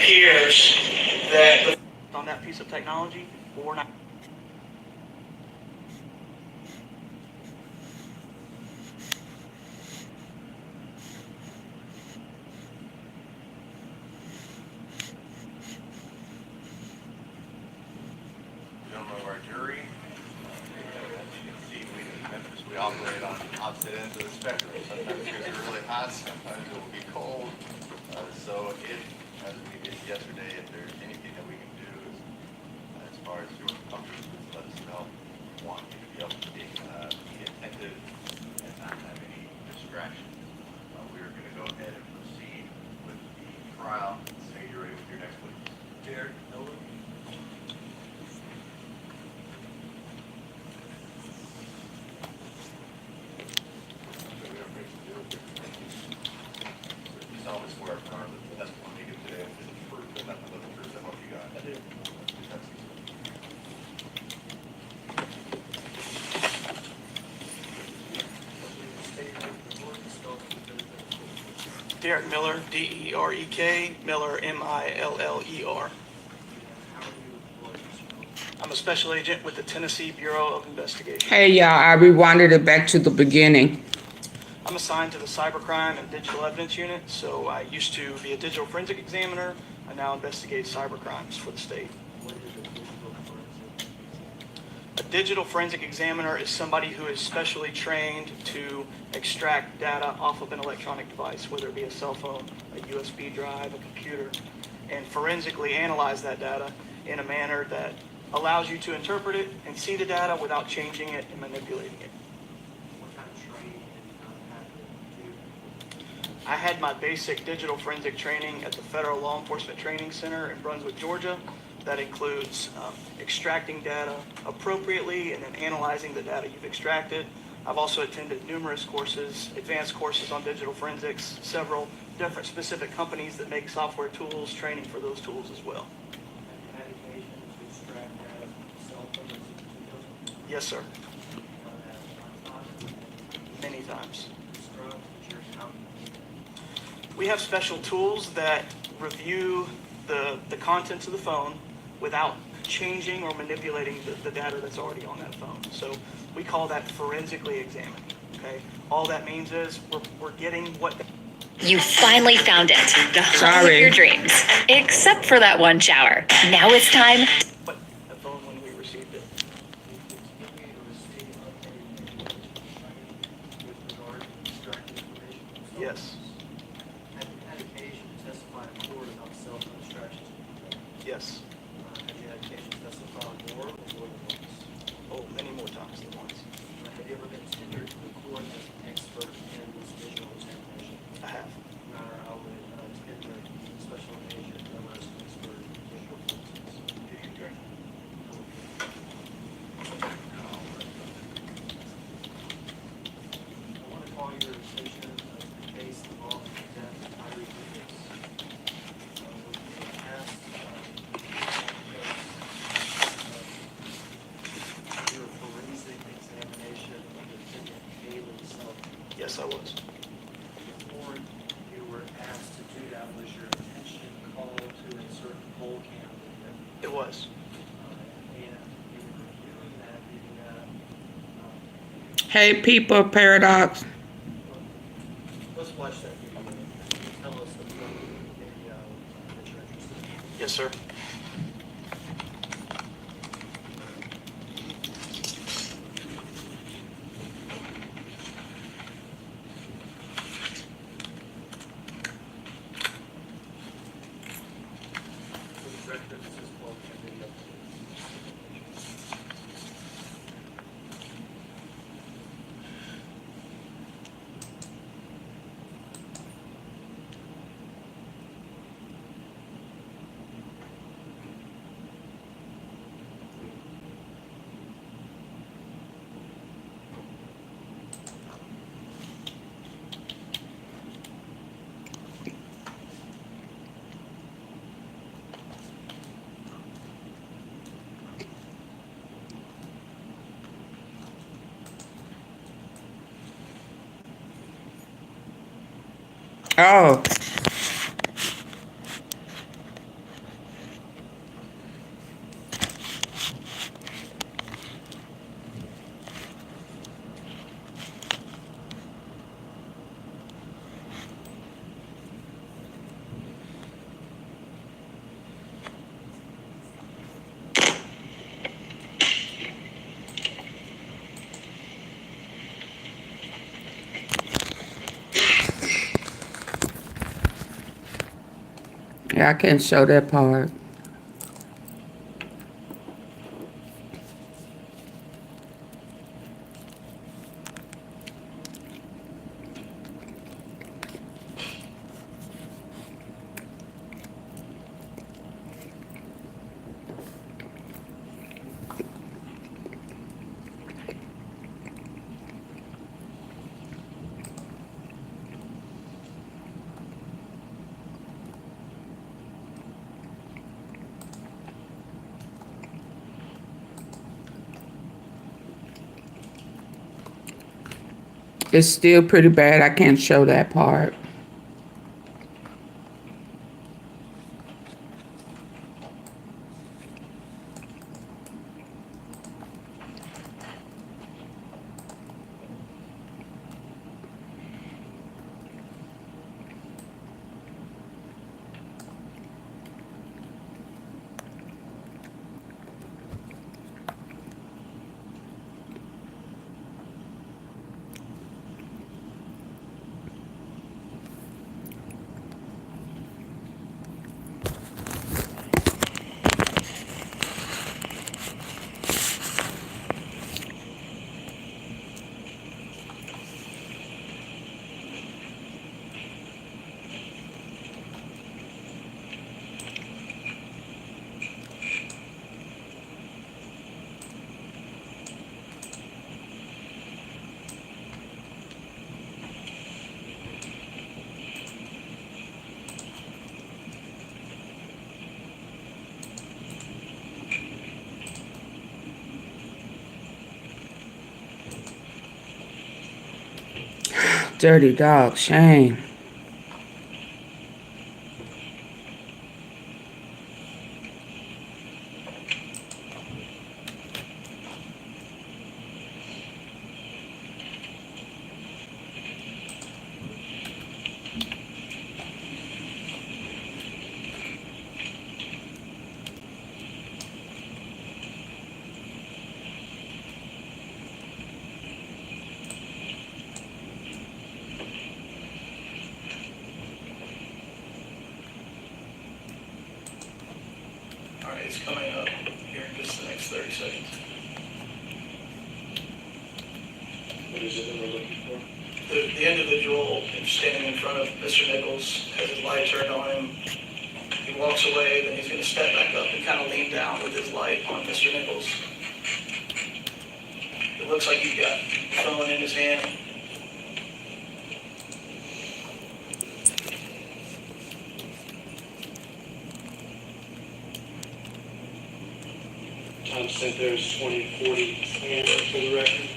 appears that on that piece of technology, we're not. Gentlemen of our jury, as you can see, we in Memphis, we operate on opposite ends of the spectrum. Sometimes it gets really hot, sometimes it will be cold. So if, as we did yesterday, if there's anything that we can do as far as your comfort, just let us know. We want you to be able to be attentive and not have any distractions. We are going to go ahead and proceed with the trial. Say you're ready with your next witness. Tyre Nichols. Solemnly swear affirm that the testimony you give today is the truth and nothing but the truth. I hope you got it. I do. Derek Miller, D-E-R-E-K, Miller, M-I-L-L-E-R. I'm a special agent with the Tennessee Bureau of Investigation. Hey, y'all, I rewinded it back to the beginning. I'm assigned to the Cybercrime and Digital Evidence Unit, so I used to be a digital forensic examiner. I now investigate cybercrimes for the state. A digital forensic examiner is somebody who is specially trained to extract data off of an electronic device, whether it be a cell phone, a USB drive, a computer, and forensically analyze that data in a manner that allows you to interpret it and see the data without changing it and manipulating it. I had my basic digital forensic training at the Federal Law Enforcement Training Center in Brunswick, Georgia. That includes extracting data appropriately and then analyzing the data you've extracted. I've also attended numerous courses, advanced courses on digital forensics, several different specific companies that make software tools, training for those tools as well. Yes, sir. Many times. We have special tools that review the contents of the phone without changing or manipulating the data that's already on that phone. So we call that forensically examining. Okay. All that means is we're getting what. You finally found it. The home of your dreams. Except for that one shower. Now it's time. But the phone when we received it. Yes. Yes. Have you had occasion to testify more or more than once? Oh, many more times than once. Have you ever been tendered to the court as an expert in this visual examination? I have. Your Honor, I would tender special agent Miller as an expert in visual forensics. I want to call your attention to the case involving the death of Tyre Nichols. Yes, I was. Before you were asked to do that, was your attention called to a certain poll candidate? It was. And you were reviewing that, Hey, people, Paradox. let's watch that video. Tell us the video that you're interested in. Yes, sir. Oh. Yeah, I can't show that part. It's still pretty bad. I can't show that part. Dirty dog, shame. All right, it's coming up here in just the next 30 seconds. What is it that we're looking for? The individual standing in front of Mr. Nichols has his light turned on him. He walks away, then he's going to step back up and kind of lean down with his light on Mr. Nichols. It looks like he's got a phone in his hand. Time sent there is 2040 and for the record.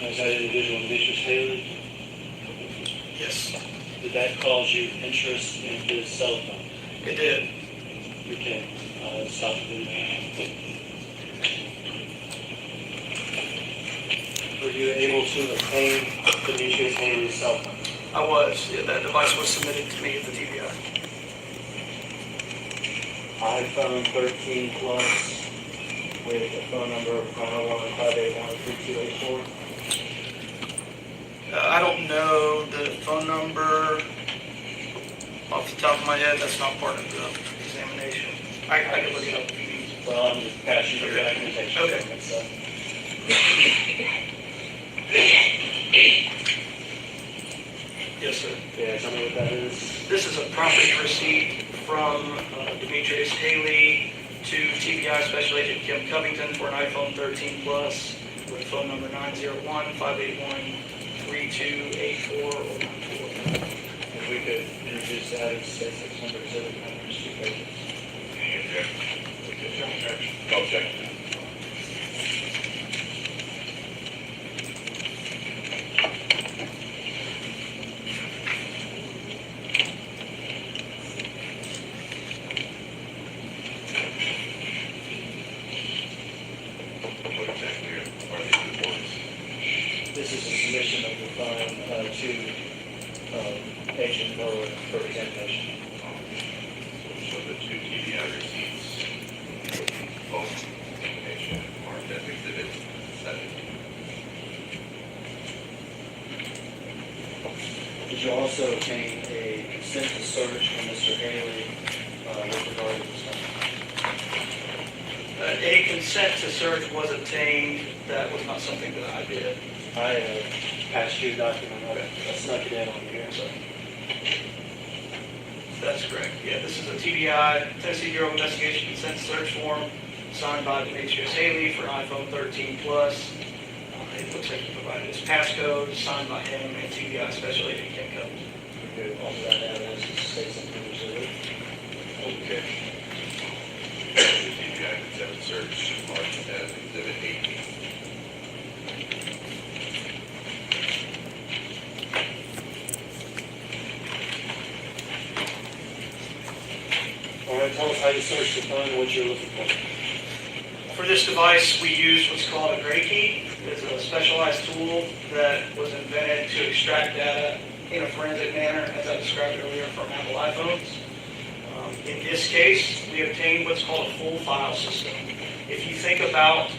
Is that individual Demetrius Haley? Yes, Did that cause you interest in his cell phone? it did. We can stop the video. Were you able to obtain Demetrius Haley's cell phone? I was. Yeah, that device was submitted to me at the TBI. iPhone 13 Plus with a phone number of 901-581-3284. I don't know the phone number off the top of my head. That's not part of the examination. I can look it up if you need. Well, I'm just passing you the documentation. Okay. That's, Yes, sir. yeah, tell me what that is. This is a property receipt from Demetrius Haley to TBI Special Agent Kim Covington for an iPhone 13 Plus with phone number 901-581-3284 or 94. If we could introduce that as basic numbers of the numbers, two pages. Object. What exactly are these reports? This is a submission of the phone to agent for examination. So the two TBI receipts, both information marked as exhibit 7. Did you also obtain a consent to search from Mr. Haley with regard to this one? A consent to search was obtained. That was not something that I did. I passed you a document. I snuck it in on here, so. That's correct. Yeah, this is a TBI, Tennessee Bureau of Investigation Consent Search Form signed by Demetrius Haley for iPhone 13 Plus. It looks like he provided his passcode, signed by him and TBI Special Agent Ken Coates. Good. All that evidence to say something reserved. Okay. TBI consent search marked as Exhibit 18. All right, tell us how you searched the phone and what you're looking for. For this device, we use what's called a gray key. It's a specialized tool that was invented to extract data in a forensic manner, as I described earlier, from Apple iPhones. In this case, we obtained what's called a full file system. If you think about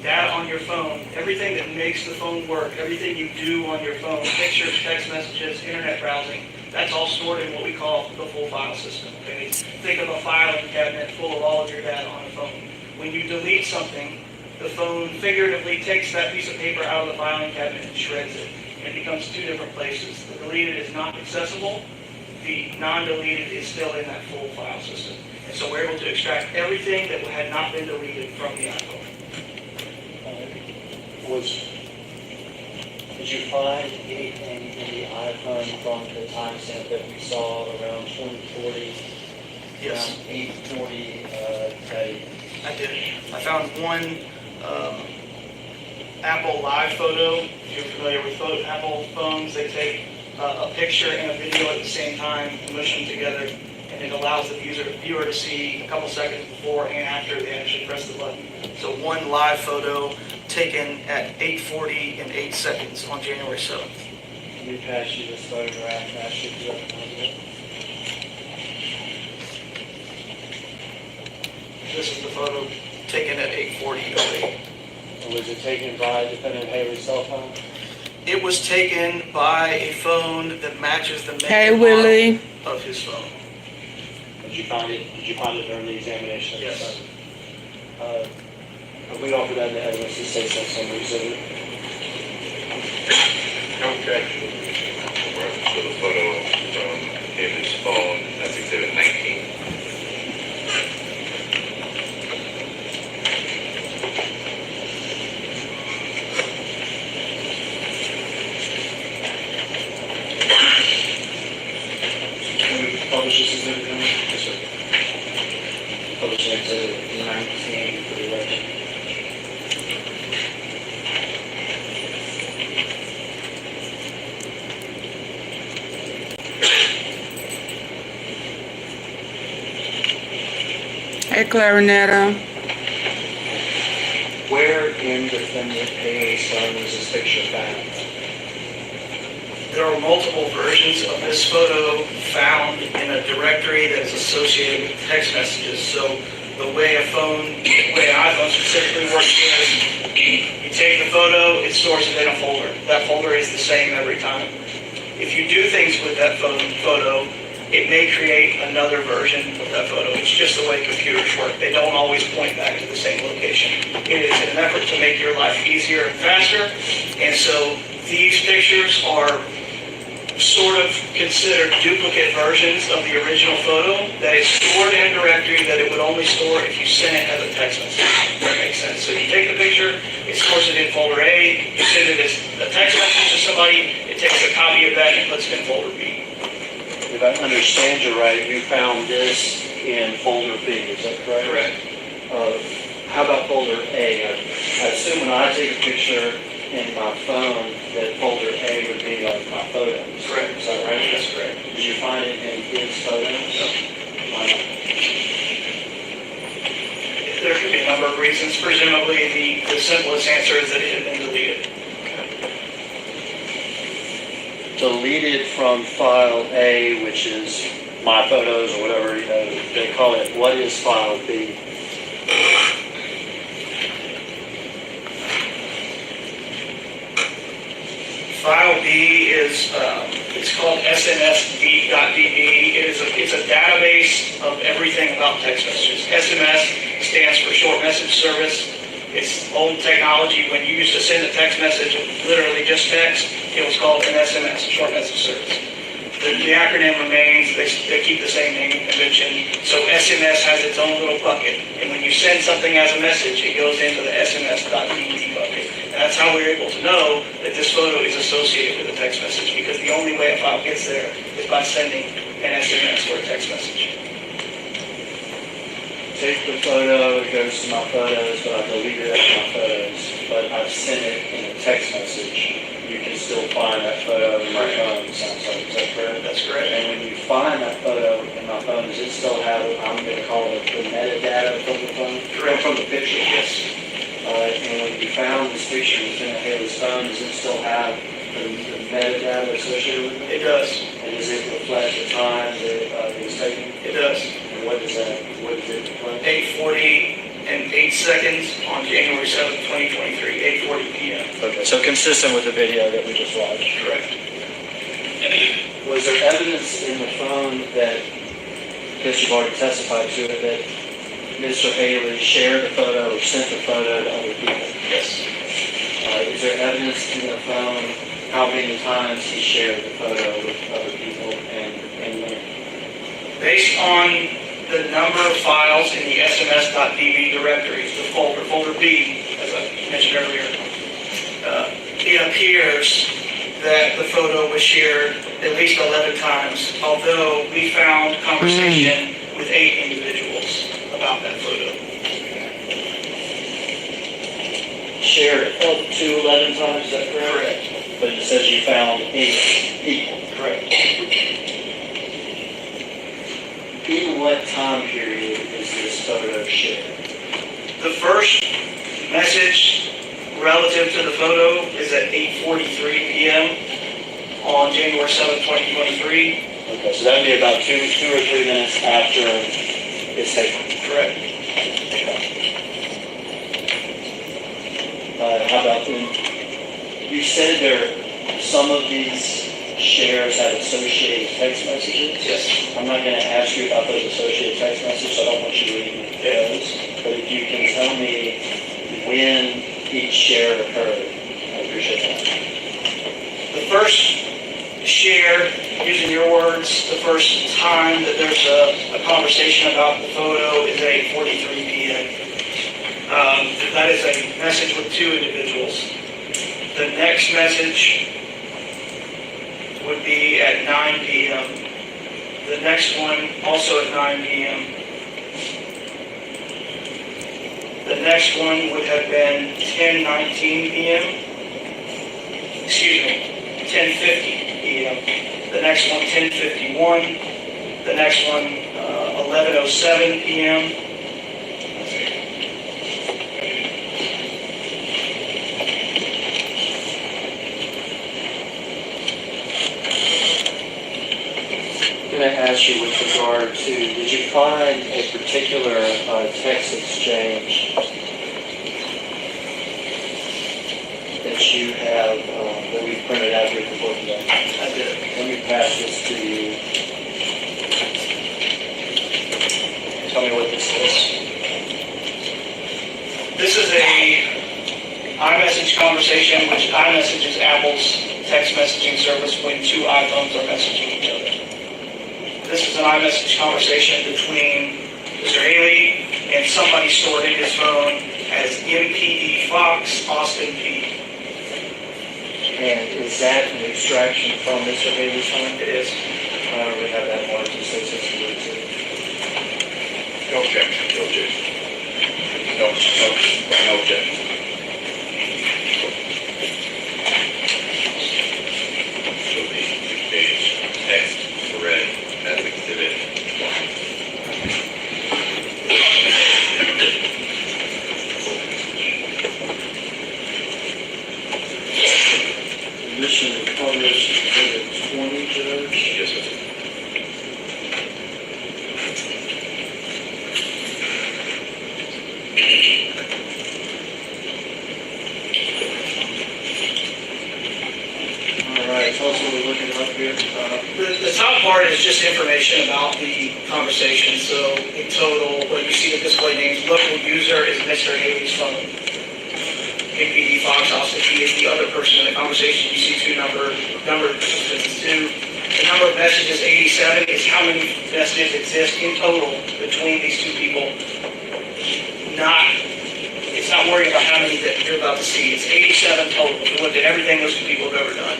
data on your phone, everything that makes the phone work, everything you do on your phone, pictures, text messages, internet browsing, that's all stored in what we call the full file system. Okay? Think of a filing cabinet full of all of your data on a phone. When you delete something, the phone figuratively takes that piece of paper out of the filing cabinet and shreds it. And it becomes two different places. The deleted is not accessible. The non-deleted is still in that full file system. And so we're able to extract everything that had not been deleted from the iPhone. Did you find anything in the iPhone from the timestamp that we saw around 2040? Yes. Around 840, that I did. I found one Apple Live photo. If you're familiar with Apple phones, they take a picture and a video at the same time, mush them together, and it allows the viewer to see a couple seconds before and after they actually press the button. So one live photo taken at 8:40 and 8 seconds on January 7th. Can we pass you this photograph? Pass you the other one? This is the photo taken at 8:40:08. Or was it taken by Defendant Haley's cell phone? It was taken by a phone that matches the make Hey, and model Willie. of his phone. Did you find it? Did you find it during the examination? of the Yes. phone? We offer that in the evidence to say something reserved. Okay. So the photo from David's phone, that's Exhibit 19. Can we publish this exhibit now? Yes, sir. Publish exhibit 19 for the record. Hey, Clarinetta. Where in Defendant Haley's phone was this picture found? There are multiple versions of this photo found in a directory that is associated with text messages. So the way iPhone specifically works is you take the photo, it stores it in a folder. That folder is the same every time. If you do things with that photo, it may create another version of that photo. It's just the way computers work. They don't always point back to the same location. It is an effort to make your life easier and faster. And so these pictures are sort of considered duplicate versions of the original photo that is stored in a directory that it would only store if you sent it as a text message. That makes sense. So you take the picture, it stores it in folder A, you send it as a text message to somebody, it takes a copy of that and puts it in folder B. If I understand you right, you found this in folder B, is that correct? Correct. How about folder A? I assume when I take a picture in my phone, that folder A would be like my photos. Correct. Is that right? That's correct. Did you find it in his photos? No. Why not? There could be a number of reasons. Presumably, the simplest answer is that it had been deleted. Deleted from file A, which is my photos or whatever they call it. What is file B? File B is, it's called SMS.db. It's a database of everything about text messages. SMS stands for short message service. It's old technology. When you used to send a text message, literally just text, it was called an SMS, a short message service. The acronym remains, they keep the same naming convention. So SMS has its own little bucket. And when you send something as a message, it goes into the SMS.db bucket. And that's how we're able to know that this photo is associated with a text message, because the only way a file gets there is by sending an SMS or a text message. Take the photo, it goes to my photos, but I deleted it from my photos, but I've sent it in a text message. You can still find that photo in my phone, sounds like, is that correct? That's correct. And when you find that photo in my phone, does it still have, I'm going to call it the metadata from the phone? Correct. From the picture? Yes. And when you found this picture within Haley's phone, does it still have the metadata associated with it? It does. And does it reflect the time that it was taken? It does. And what does it reflect? 8:40 and 8 seconds on January 7th, 2023, 8:40 p.m. Okay, so consistent with the video that we just watched. Correct. Was there evidence in the phone that, because you've already testified to it, that Mr. Haley shared the photo or sent the photo to other people? Yes. Is there evidence in the phone how many times he shared the photo with other people and when? Based on the number of files in the SMS.db directories, the folder B, as I mentioned earlier, it appears that the photo was shared at least 11 times, although we found conversation with 8 individuals about that photo. Shared up to 11 times, is that correct? Correct. But it says you found 8 people. Correct. In what time period is this photo shared? The first message relative to the photo is at 8:43 p.m. on January 7th, 2023. Okay, so that would be about 2 or 3 minutes after it's taken. Correct. How about when you said some of these shares have associated text messages? Yes. I'm not going to ask you about those associated text messages, so I don't want you reading those. But if you can tell me when each share occurred, I appreciate that. The first share, using your words, the first time that there's a conversation about the photo is at 8:43 p.m. That is a message with 2 individuals. The next message would be at 9 p.m. The next one also at 9 p.m. The next one would have been 10:19 p.m. Excuse me, 10:50 p.m. The next one 10:51. The next one 11:07 p.m. I'm going to ask you with regard to, did you find a particular text exchange that you have, that we've printed out here before today? I did. Let me pass this to you. Tell me what this is. This is a iMessage conversation, which iMessage is Apple's text messaging service when 2 iPhones are messaging each other. This is an iMessage conversation between Mr. Haley and somebody stored in his phone as MPD Fox Austin P. And is that an extraction from Mr. Haley's phone? It is. We have that marked as 662. No objection. No objection. No objection. So the exchange text read as exhibit 1. Mission published exhibit 20, Judge. Yes, sir. tell us what we're looking up here. The top part is just information about the conversation. So in total, what you see the display names, local user is Mr. Haley's phone. MPD Fox AUTOPSY is the other person in the conversation. You see number of participants is 2. The number of messages, 87, is how many messages exist in total between these two people. It's not worrying about how many that you're about to see. It's 87 total. If you looked at everything those two people have ever done.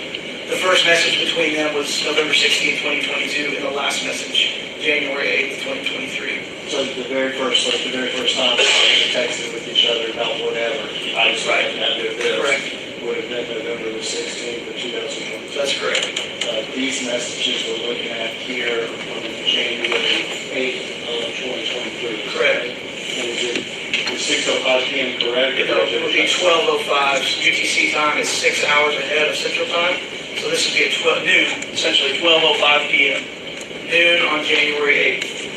The first message between them was November 16, 2022, and the last message, January 8th, 2023. So the very first time they texted with each other about whatever, I just Right. had to do this. Correct. Would have been November the 16th of 2022. That's correct. These messages we're looking at here on January 8th of 2023. Correct. And is it 6:05 p.m. correct? It would be 12:05. UTC time is 6 hours ahead of Central Time. So this would be at noon, essentially 12:05 p.m. Noon on January 8th.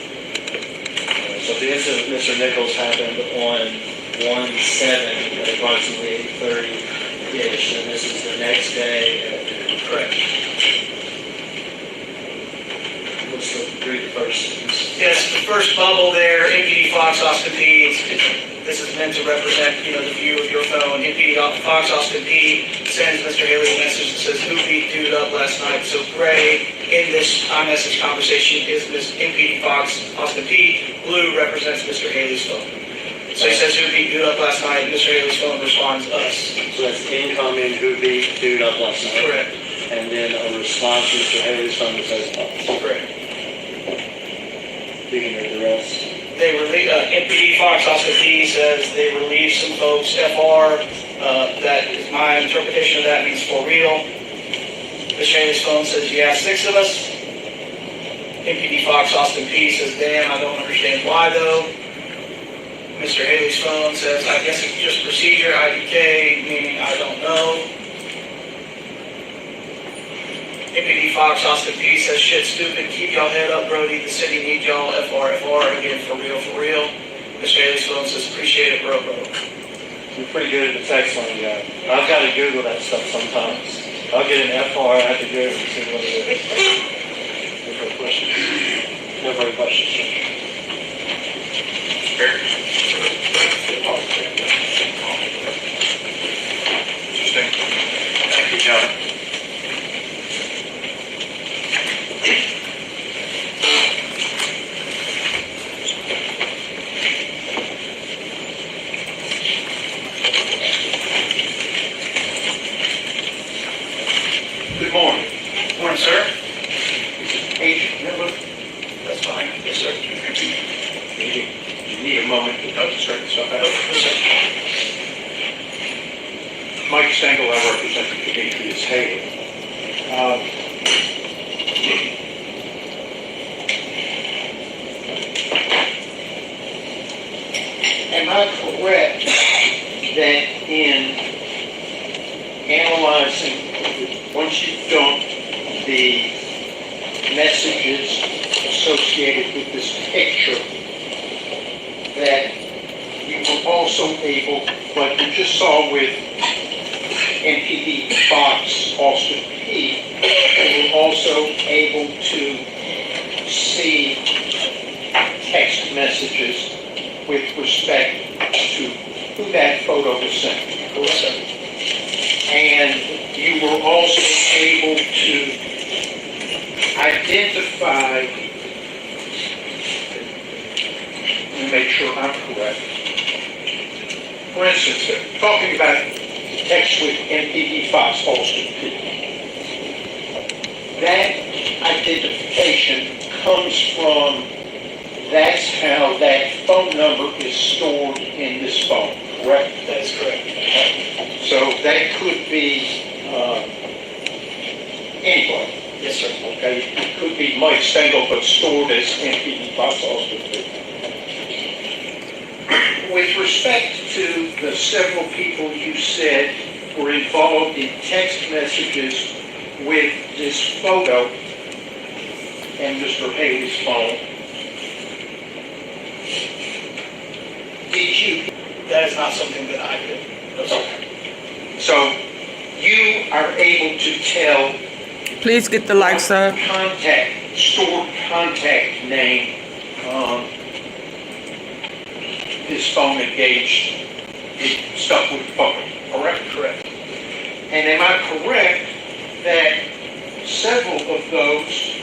So the incident with Mr. Nichols happened on 1/7 at approximately 8:30-ish, and this is the next day at noon. Correct. Let's read the first. Yes, the first bubble there, MPD Fox Austin P. This is meant to represent, the view of your phone. MPD Fox Austin P sends Mr. Haley a message that says, "Who beat dude up last night?" So gray in this iMessage conversation is Miss MPD Fox Austin P. Blue represents Mr. Haley's phone. So he says, "Who beat dude up last night?" Mr. Haley's phone responds, "Us." So that's incoming, who beat dude up last night. Correct. And then a response to Mr. Haley's phone that says, "Oh." Correct. You can read the rest. They MPD Fox Austin P says they relieved some folks. FR, that is my interpretation of that, means for real. Mr. Haley's phone says, "Yeah, 6 of us." MPD Fox Austin P says, "Damn, I don't understand why though." Mr. Haley's phone says, "I guess it's just procedure." IDK, meaning I don't know. MPD Fox Austin P says, "Shit stupid, keep y'all head up, Brody. The city needs y'all. FR, again, for real, for real." Mr. Haley's phone says, "Appreciate it, bro." You're pretty good at the text line, guy. I've got to Google that stuff sometimes. I'll get an FR, I have to Google and see what it is. No further questions. No further questions. Interesting. Thank you, John. Good morning. Morning, sir. Agent Miller, That's fine. Yes, sir. you need a moment to straighten stuff out. Yes, sir. Mike Stengel, I represent the Demetrius Haley. Am I correct that in analyzing, once you've dumped the messages associated with this picture, that you were also able, like you just saw with MPD Fox Austin P, you were also able to see text messages with respect to who that photo was sent to. Yes, sir. And you were also able to identify, let me make sure I'm correct. For instance, talking about text with MPD Fox Austin P. That identification comes from, that's how that phone number is stored in this phone, correct? That is correct. So that could be anybody. Yes, sir. Okay, it could be Mike Stengel, but stored as MPD Fox Austin. With respect to the several people you said were involved in text messages with this photo and Mr. Haley's phone, did you? That is not something that I did. No, sir. So you are able to tell Please get the likes up. Stored contact name, his phone engaged, it stuck with the phone, correct? Correct. And am I correct that several of those,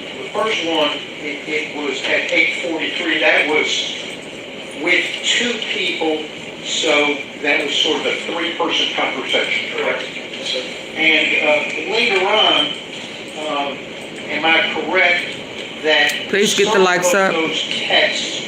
the first one, it was at 8:43, that was with two people, so that was sort of a three-person conversation, correct? Yes, sir. And later on, am I correct that Please get the likes some up. of those texts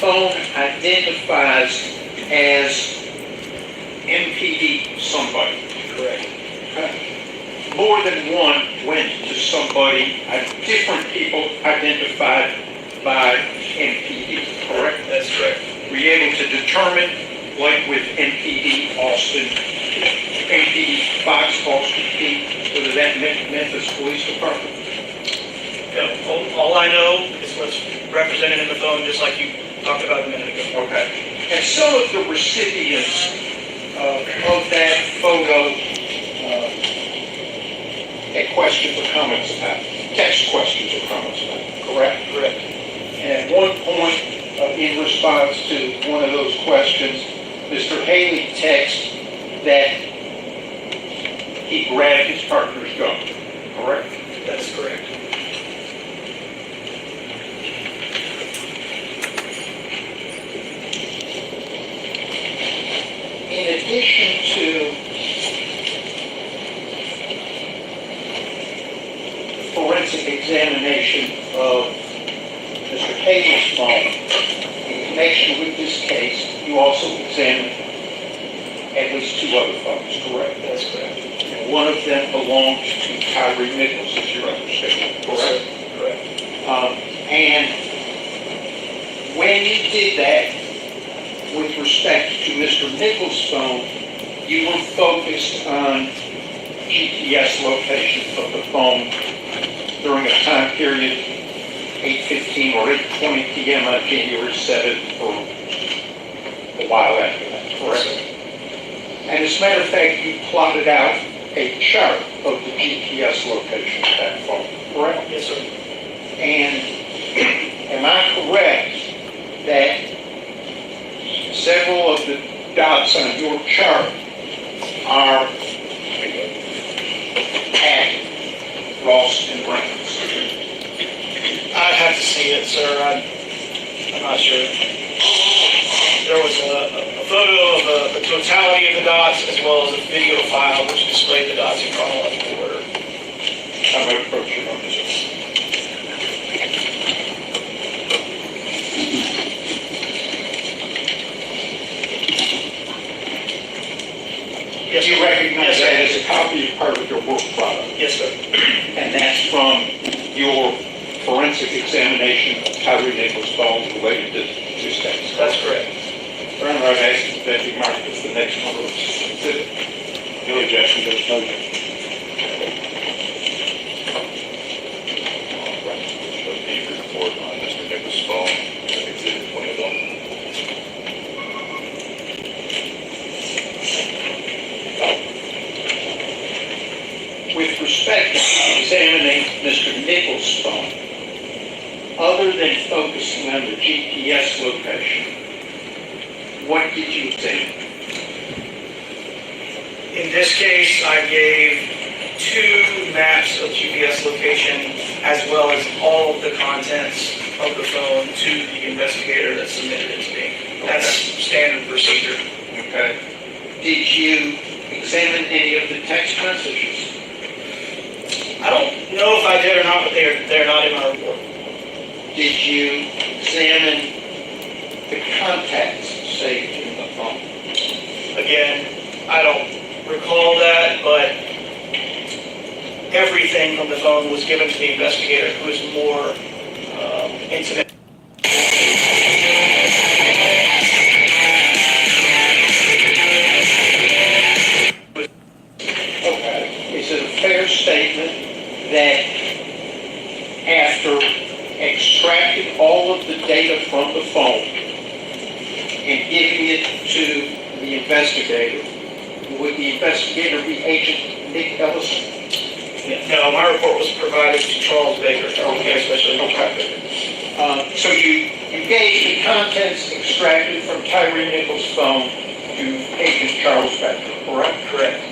phone identifies as MPD somebody. Correct. More than one went to somebody, different people identified by MPD, correct? That's correct. Were you able to determine, like with MPD Austin, MPD Fox, Austin P, whether that meant Memphis Police Department? All I know is what's represented in the phone, just like you talked about a minute ago. Okay. And some of the recipients of that photo had questions or comments about it, text questions or comments about it, correct? Correct. And at one point, in response to one of those questions, Mr. Haley texts that he grabbed his partner's gun, correct? That's correct. In addition to the forensic examination of Mr. Haley's phone, in connection with this case, you also examined at least two other phones, correct? That's correct. And one of them belongs to Tyre Nichols, is your understanding, correct? Correct. And when you did that, with respect to Mr. Nichols' phone, you were focused on GPS location of the phone during a time period 8:15 or 8:20 p.m. on January 7th or a while after that, correct? And as a matter of fact, you plotted out a chart of the GPS location of that phone, correct? Yes, sir. And am I correct that several of the dots on your chart are at Ross and Reynolds? I'd have to see it, sir. I'm not sure. There was a photo of the totality of the dots as well as a video file which displayed the dots in chronological order. I'm going to approach you on this one. Yes, You sir. recognize Yes, that sir. as a copy of part of your work product, Yes, sir. and that's from your forensic examination of Tyre Nichols' phone related to this case. That's correct. Your Honor, I've asked that be marked as the next number of exhibit. No objection, there's no objection. The report on Mr. Nichols' phone, exhibit 21. With respect to examining Mr. Nichols' phone, other than focusing on the GPS location, what did you examine? In this case, I gave 2 maps of GPS location as well as all of the contents of the phone to the investigator that submitted it to me. That's standard procedure. Okay. Did you examine any of the text messages? I don't know if I did or not, but they're not in my report. Did you examine the contacts saved in the phone? Again, I don't recall that, but everything from the phone was given to the investigator who is more intimate. Okay. Is it a fair statement that after extracting all of the data from the phone and giving it to the investigator, would the investigator be Agent Nick Ellison? No, my report was provided to Charles Baker, especially. So you gave the contents extracted from Tyre Nichols' phone to Agent Charles Baker, correct? Correct.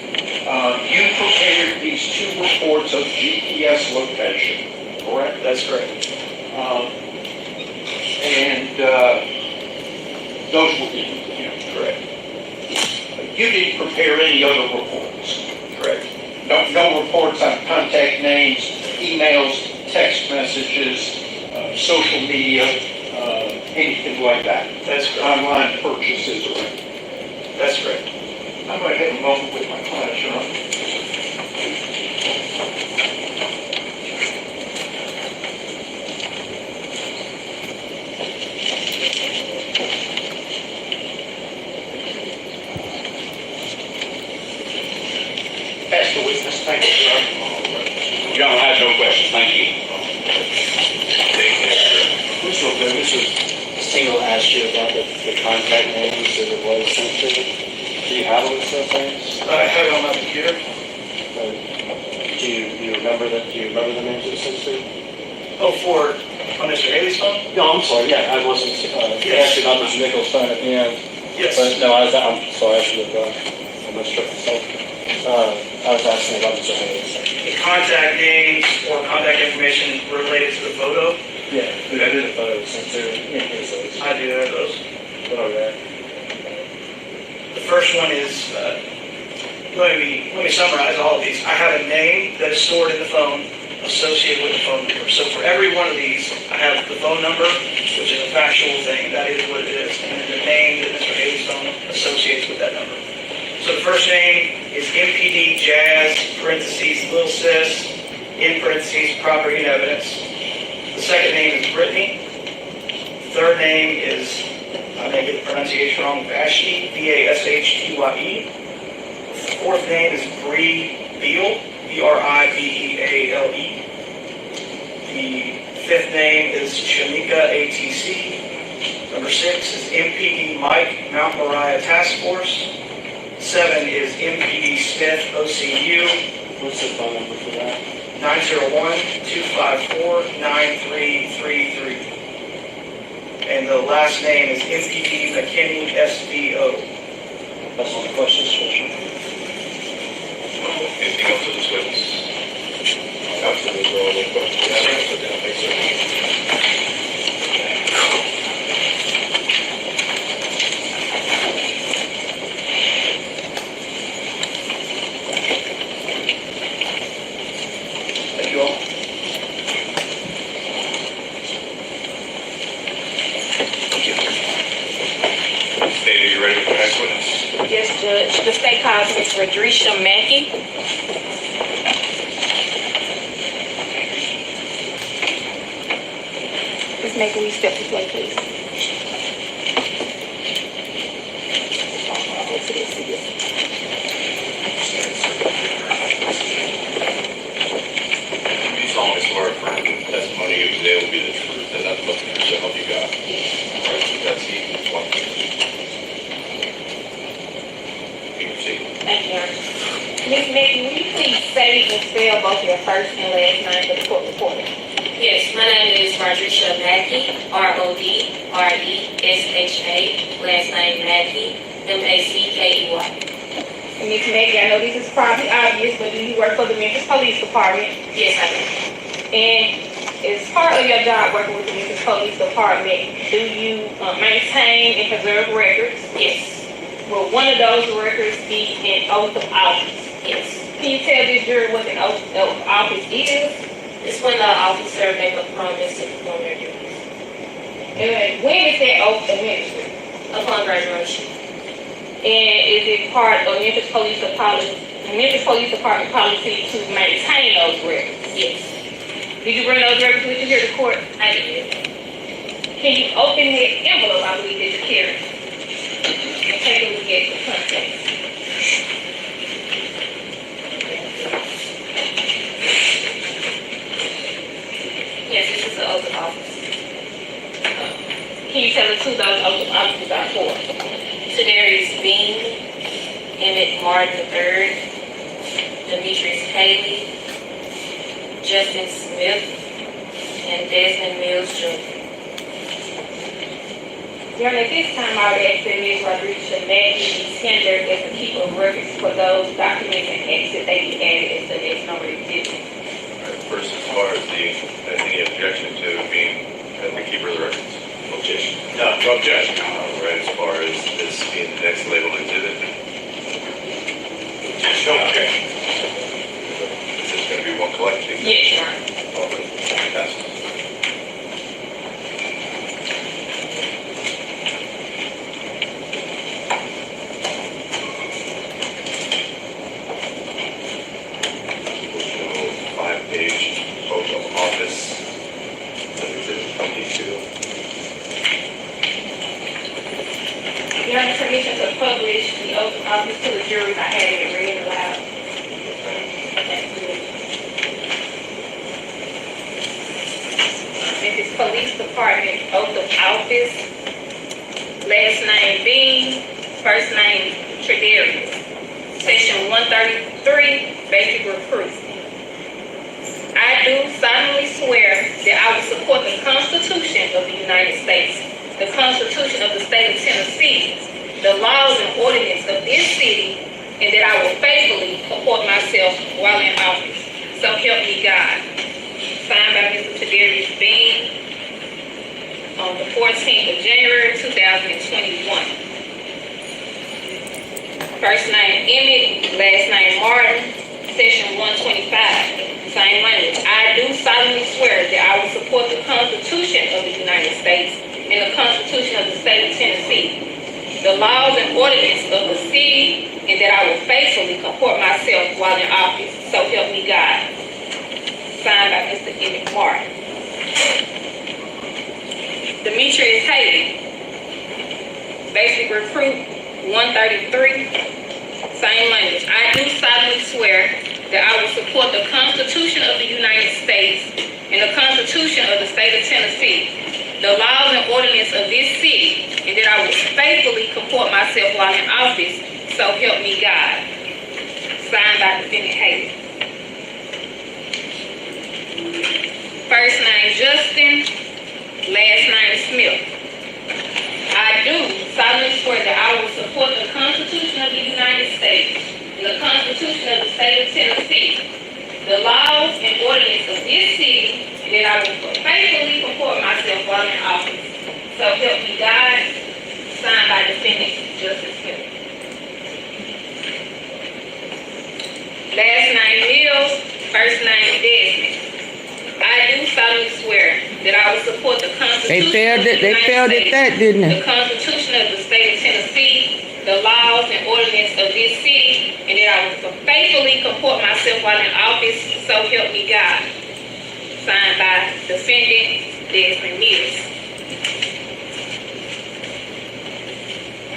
You prepared these 2 reports of GPS location, correct? That's correct. And those were given to him. Correct. You didn't prepare any other reports. Correct. No reports on contact names, emails, text messages, social media, anything like that. That's correct. Online purchases or anything. That's correct. I might have a moment with my client, Your Honor. Ask the witness, thank you, Your Honor. Your Honor, I have no questions. Thank you. Mr. Mr. Single asked you about the contact names that it was sent to. Do you have a list of things? I have it on my computer. Do you remember the names it was sent to? Oh, on Mr. Haley's phone? No, I'm sorry, yeah, I wasn't, Yes. asking about Mr. Nichols' phone at the end. Yes. But no, I'm sorry, I should have, I mistook myself. I was asking about Mr. Hayes. The contact names or contact information related to the photo. Yeah, who did the photo sent to? Yeah, here's those. I do have those. What are they? The first one is, let me summarize all of these. I have a name that is stored in the phone associated with the phone number. So for every one of these, I have the phone number, which is a factual thing, that is what it is, and then the name that Mr. Haley's phone associates with that number. So the first name is MPD Jazz, parentheses, Lil Sis, in parentheses, property and evidence. The second name is Brittany. The third name is, I may get the pronunciation wrong, Vashti, Bashhtye. The fourth name is Bree Beal, Bribeale. The fifth name is Shamika, ATC. Number 6 is MPD Mike, Mount Moriah Task Force. 7 is MPD Smith, OCU. What's the phone number for that? 901-254-9333. And the last name is MPD McKinney, SVO. That's all the questions, Commissioner. Anything else to this witness? Absolutely, no other questions. Thanks, sir. Thank you all. Dana, you ready for the next witness? Yes, Judge. The state calls Ms. Radrisha Mackey. Ms. Mackey, will you step this way, please? You solemnly swear affirm that the testimony you today will be the truth and nothing but the truth, so help you God. All right, that's it. You can proceed. Thank you, Your Honor. Ms. Mackey, will you please say and spell both your first and last name for the court reporter? Yes, my name is Radrisha Mackey, Rodresha, last name Mackey, Mackey. And Ms. Mackey, I know this is probably obvious, but do you work for the Memphis Police Department? Yes, I do. And as part of your job working with the Memphis Police Department, do you maintain and preserve records? Yes, Will one of those records be an oath of office? yes. Can you tell this jury what an oath of office is? It's when the officer make a promise to perform their duties. And when is that oath administered? Upon graduation, And is it part of Memphis Police Department policy to maintain those records? yes, Did you bring those records with you here to court? I did. Can you open that envelope I believe that you carry? And take a look at the contents. Yes, this is the oath of office. Can you tell us who those oath of offices are for? Tadarius Bean, Emmett Martin III, Demetrius Haley, Justin Smith, and Desmond Mills Jr. Your Honor, at this time, I would ask that Ms. Rodrisha Mackey be tendered as a keeper of records for those documents and acts that they be added as the next number exhibit. First, as far as any objection to being the keeper of the records? No objection. No objection. All right, as far as this being the next labeled exhibit? Okay. Is this going to be one collecting? Yes, Your Honor. All right, passes. page oath of office. That's exhibit 22. You have permission to publish the oath of office to the jury by having it read aloud. Memphis Police Department oath of office. Last name Bean, first name Tredarius. Section 133, basic recruit. I do solemnly swear that I will support the Constitution of the United States, the Constitution of the State of Tennessee, the laws and ordinances of this city, and that I will faithfully comport myself while in office. So help me God. Signed by Mr. Tredarius Bean on the 14th of January 2021. First name Emmett, last name Martin, section 125. Same language. I do solemnly swear that I will support the Constitution of the United States and the Constitution of the State of Tennessee, the laws and ordinances of the city, and that I will faithfully comport myself while in office. So help me God. Signed by Mr. Emmett Martin. Demetrius Hayden, basic recruit 133. Same language. I do solemnly swear that I will support the Constitution of the United States and the Constitution of the State of Tennessee, the laws and ordinances of this city, and that I will faithfully comport myself while in office. So help me God. Signed by Defendant Hayden. First name Justin, last name Smith. I do solemnly swear that I will support the Constitution of the United States and the Constitution of the State of Tennessee, the laws and ordinances of this city, and that I will faithfully comport myself while in office. So help me God. Signed by Defendant Justin Smith. Last name Mills, first name Desmond. I do solemnly swear that I will support the Constitution They failed at that, didn't the they? Constitution of the State of Tennessee, the laws and ordinances of this city, and that I will faithfully comport myself while in office. So help me God. Signed by Defendant Desmond Mills.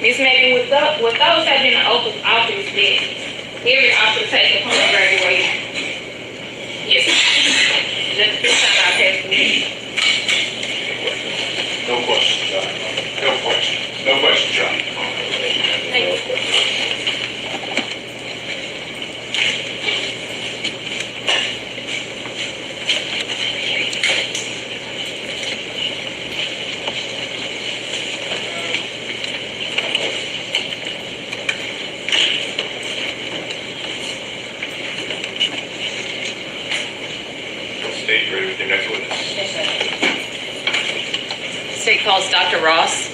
Ms. Megan, with those have been the oath of office that every officer takes upon graduation. Yes. Just this time I'll pass the meeting. No question, John. No question. No question, John. Thank you. State, ready with your next witness. State calls Dr. Ross.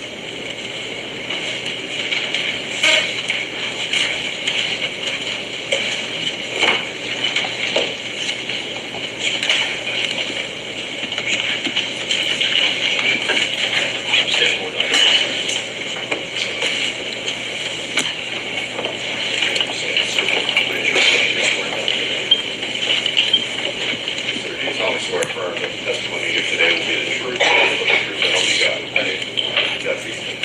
Stand forward, Dr. Sir, do solemnly swear affirm that the testimony you give today will be the truth, and the truth so help you God. I do. That's easy.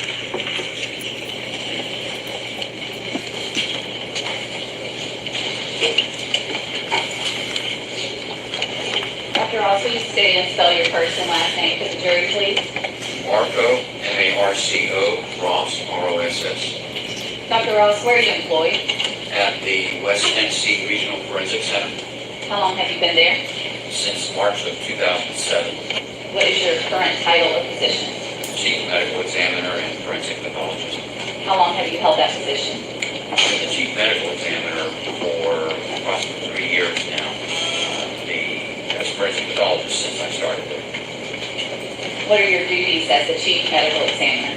Dr. Ross, will you state and spell your first and last name for the jury, please? Marco, M-A-R-C-O, Ross, R-O-S-S, Dr. Ross, where are you employed? at the West Tennessee Regional Forensic Center How long have you been there? since March of 2007. What is your current title or position? Chief Medical Examiner and Forensic Pathologist. How long have you held that position? I've been the Chief Medical Examiner for approximately 3 years now. As Forensic Pathologist since I started there. What are your duties as the chief medical examiner?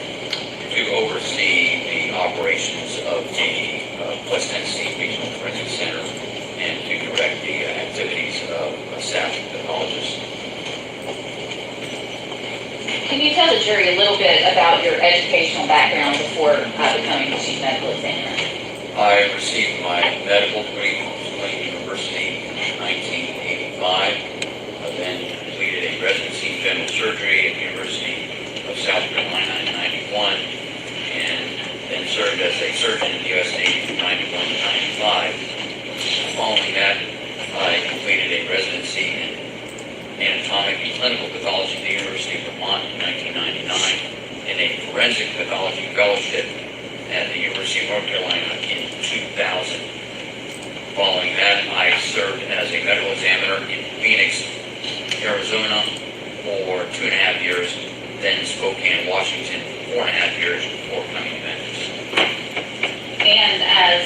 To oversee the operations of the West Tennessee Regional Forensic Center and to direct the activities of staff pathologists. Can you tell the jury a little bit about your educational background before becoming the chief medical examiner? I received my medical degree from Tulane University in 1985 surgery at the University of South Carolina in 91, and then served as a surgeon in the U.S. Navy from 91 to 95. Following that, I completed a residency in anatomic and clinical pathology at the University of Vermont in 1999, and a forensic pathology fellowship at the University of North Carolina in 2000. Following that, I served as a medical examiner in Phoenix, Arizona for 2.5 years, then Spokane, Washington for 4.5 years before coming to Memphis. And as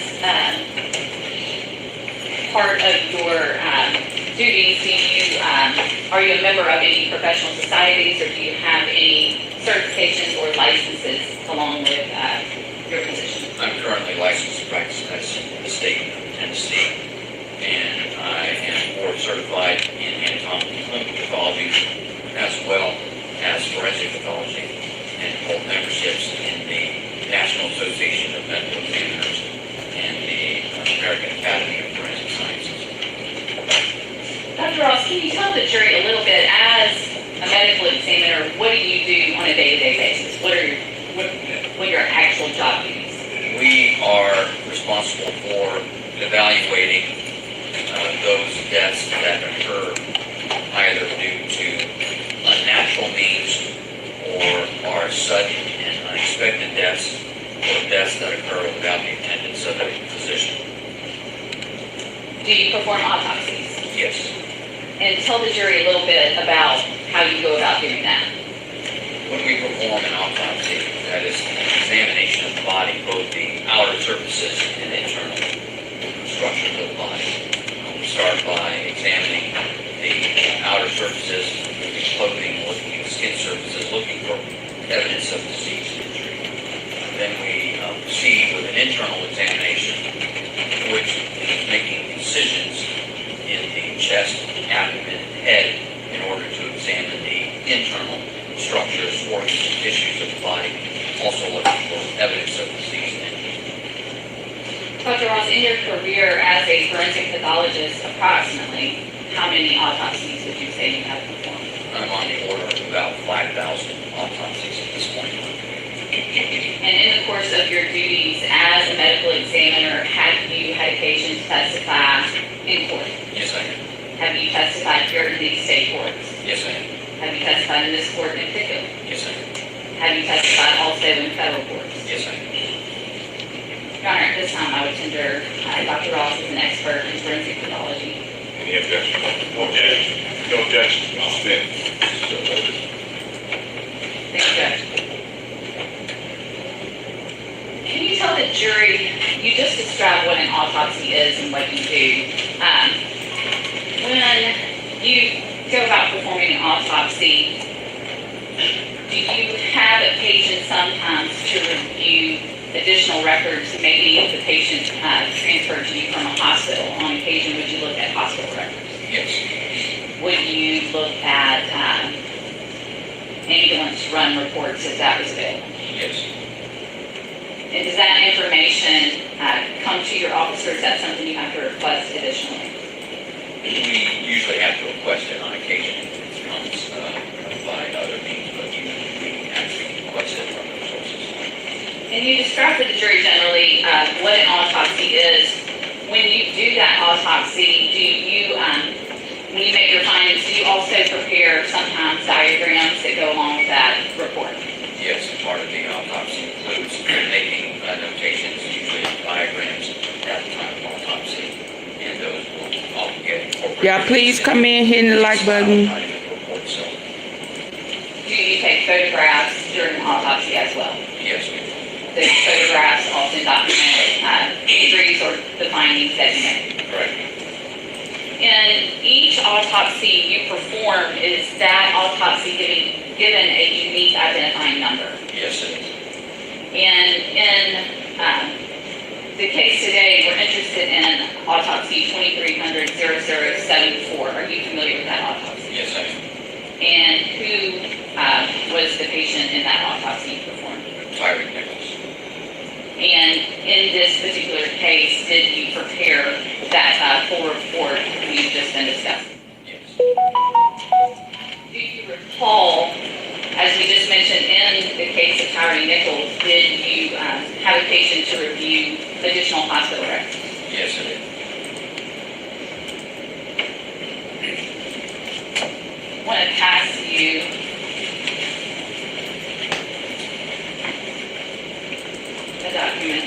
part of your duties, are you a member of any professional societies, or do you have any certifications or licenses along with your position? I'm currently licensed to practice medicine in the state of Tennessee, and I am board certified in anatomical and clinical pathology as well as forensic pathology, and hold memberships in the National Association of Medical Examiners and the American Academy of Forensic Sciences. Dr. Ross, can you tell the jury a little bit, as a medical examiner, what do you do on a day-to-day basis? What are your actual job duties? We are responsible for evaluating those deaths that occur either due to unnatural means or are sudden and unexpected deaths, or deaths that occur without the attendance of a physician. Do you perform autopsies? Yes. And tell the jury a little bit about how you go about doing that. When we perform an autopsy, that is an examination of the body, both the outer surfaces and internal structures of the body. We start by examining the outer surfaces, looking at clothing, looking at skin surfaces, looking for evidence of disease injury. Then we proceed with an internal examination, which is making incisions in the chest, abdomen, and head in order to examine the internal structures, organs, and tissues of the body, also looking for evidence of disease and injury. Dr. Ross, in your career as a forensic pathologist, approximately how many autopsies would you say you have performed? I'm on the order of about 5,000 autopsies at this point. And in the course of your duties as a medical examiner, have you had occasion to testify in court? Yes, I have. Have you testified here in these state courts? Yes, I have. Have you testified in this court in particular? Yes, I have. Have you testified also in federal courts? Yes, I have. Your Honor, at this time, I would tender Dr. Ross as an expert in forensic pathology. Any objection? No objection. No objection. Then, so voted. Thank you, Judge. Can you tell the jury, you just described what an autopsy is and what you do. When you go about performing an autopsy, do you have occasion sometimes to review additional records? Maybe if the patient transferred to you from a hospital, on occasion would you look at hospital records? Yes. Would you look at ambulance run reports if that was available? Yes. And does that information come to your office, or is that something you have to request additionally? We usually have to request it on occasion if it comes by other means, but usually we actually request it from those sources. And you describe for the jury generally what an autopsy is. When you do that autopsy, do you, when you make your findings, do you also prepare sometimes diagrams that go along with that report? Yes, part of the autopsy includes making notations, usually diagrams at the time of autopsy, and those will all get incorporated. Y'all please come in, hitting the like button. Do you take photographs during the autopsy as well? Yes, we do. Those photographs often document injuries or the findings that you make. Correct. In each autopsy you perform, is that autopsy given a unique identifying number? Yes, it is. And in the case today, we're interested in autopsy 2300-0074. Are you familiar with that autopsy? Yes, I am. And who was the patient in that autopsy you performed? Tyre Nichols. And in this particular case, did you prepare that full report we've just been discussing? Yes. Do you recall just mentioned, in the case of Tyre Nichols, did you have occasion to review additional hospital records? Yes, I did. I want to pass you a document.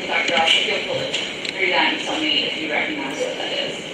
Dr. Ross, you'll pull it through that and tell me if you recognize what that is.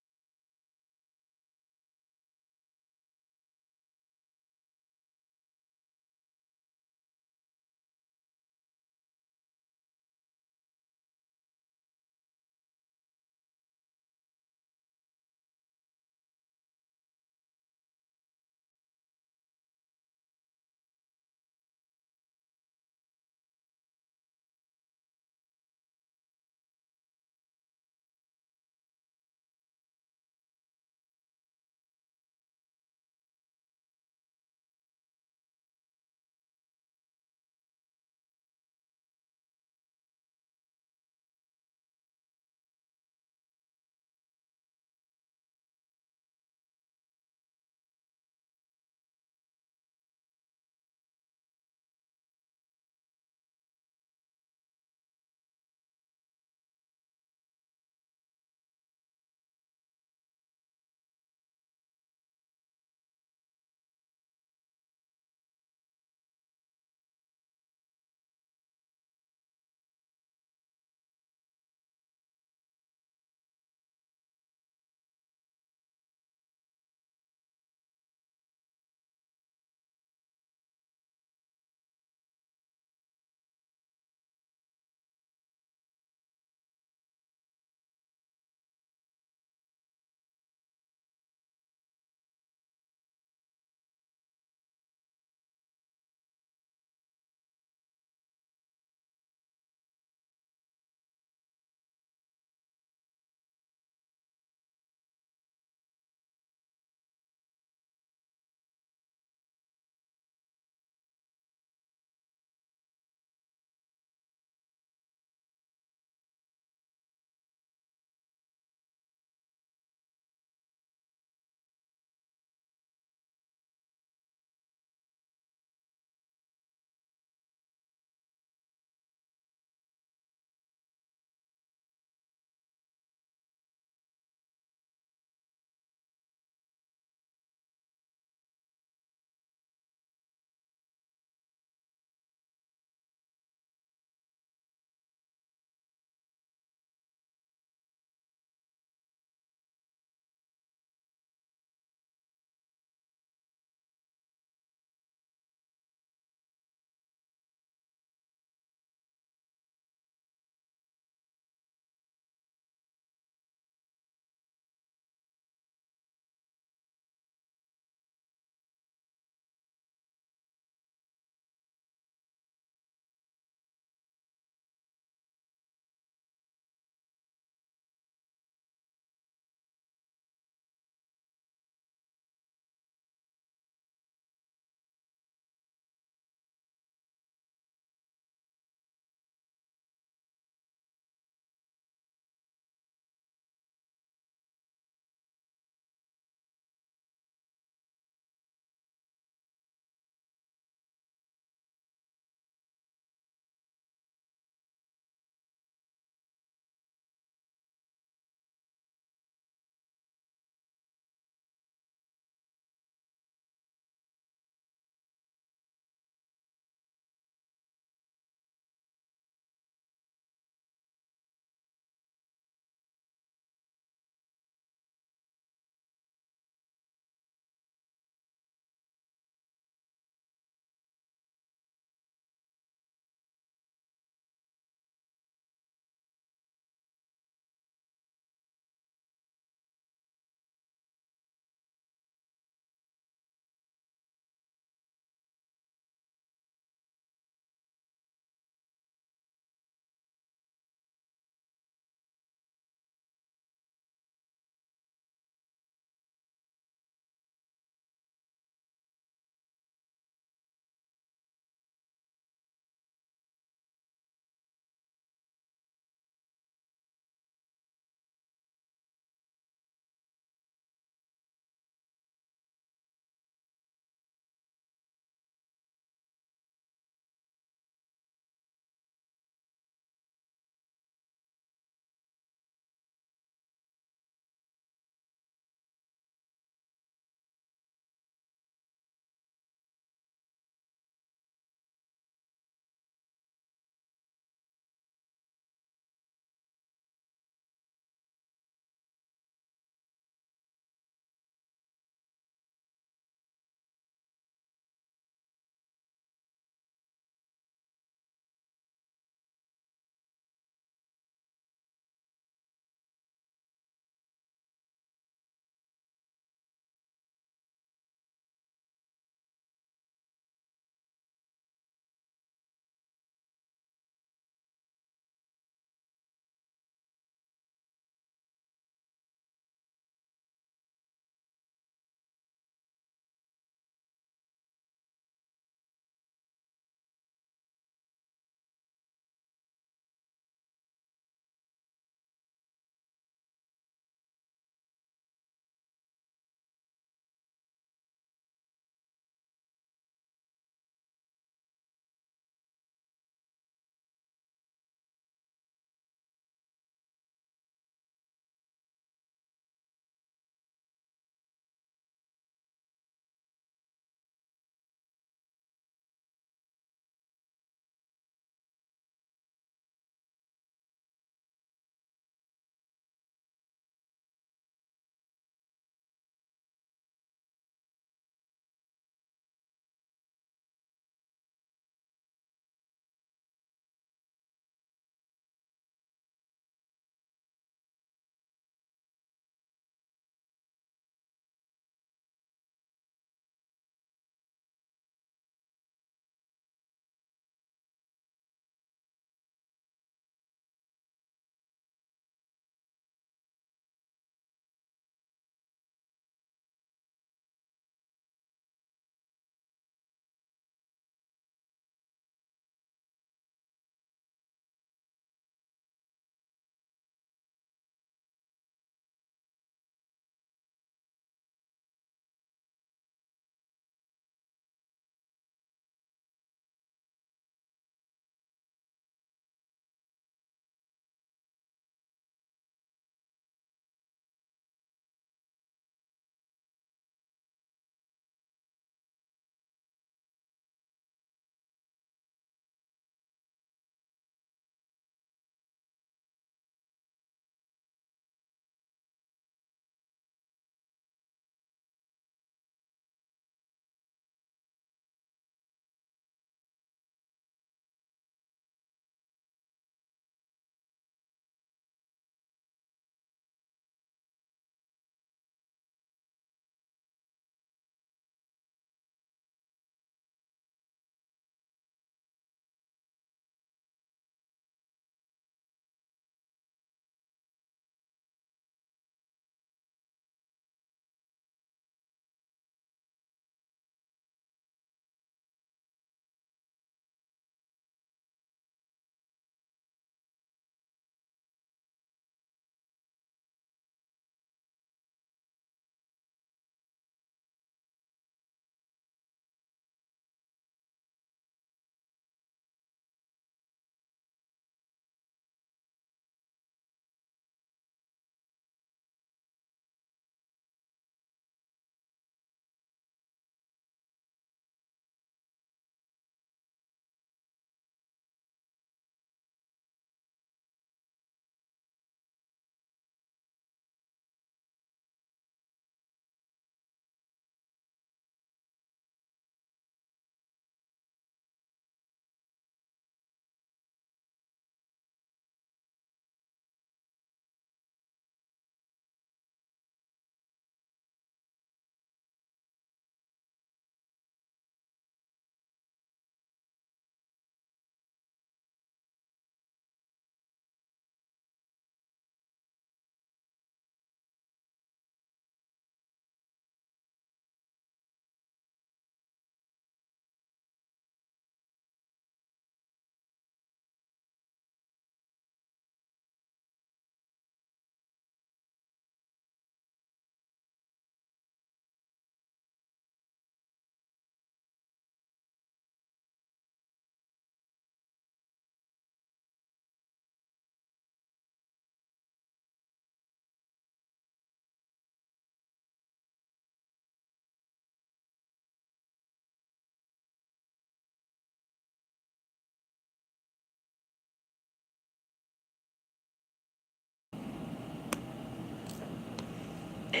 These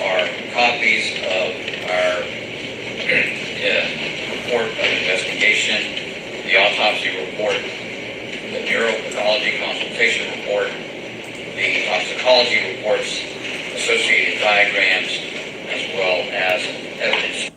are copies of our report of investigation, the autopsy report, the neuropathology consultation report, the toxicology reports, associated diagrams, as well as evidence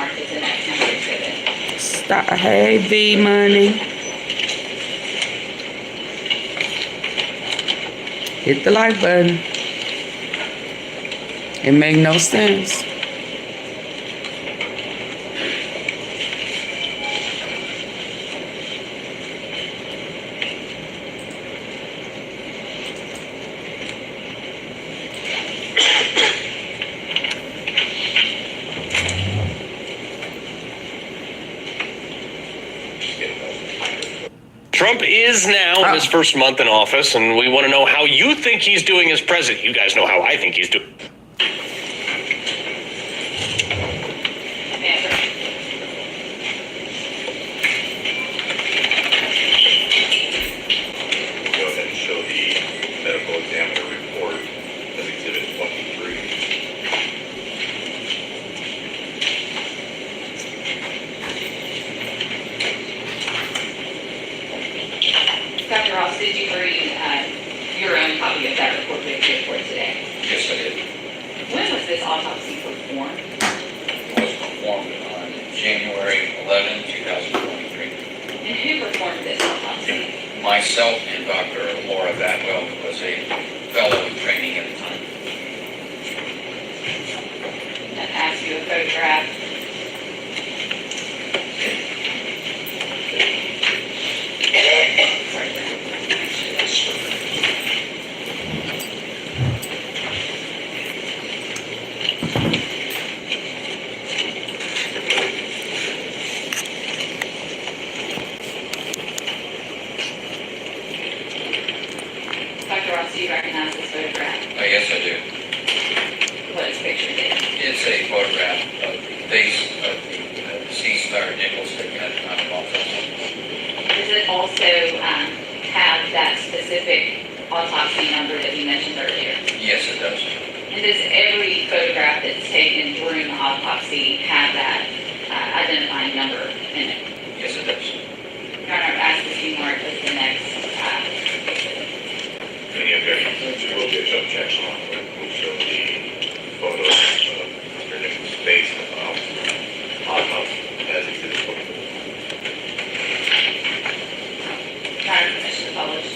marked as the next number exhibit. Stop. Hey, V Money. Hit the like button. It make no sense. Trump is now in his first month in office, and we want to know how you think he's doing as president. You guys know how I think he's doing. Go ahead and show the medical examiner report as exhibit 23. Dr. Ross, did you read your own copy of that report that you for today? Yes, I did. When was this autopsy performed? It was performed on January 11, 2023. And who performed this autopsy? Myself and Dr. Laura Batwell, who was a fellow in training at the time. And asked you a photograph. Dr. Ross, do you recognize this photograph? Yes, I do. What is pictured in? It's a photograph of the face of the deceased Tyre Nichols taken at the time of autopsy. Does it also have that specific autopsy number that you mentioned earlier? Yes, it does. And does every photograph that's taken during the autopsy have that identifying number in it? Yes, it does. Your Honor, I've asked this to be marked as the next exhibit. Any objections? There will be a objection. We'll show the photo of Mr. Nichols' face as exhibit 24. Your Honor, permission to publish.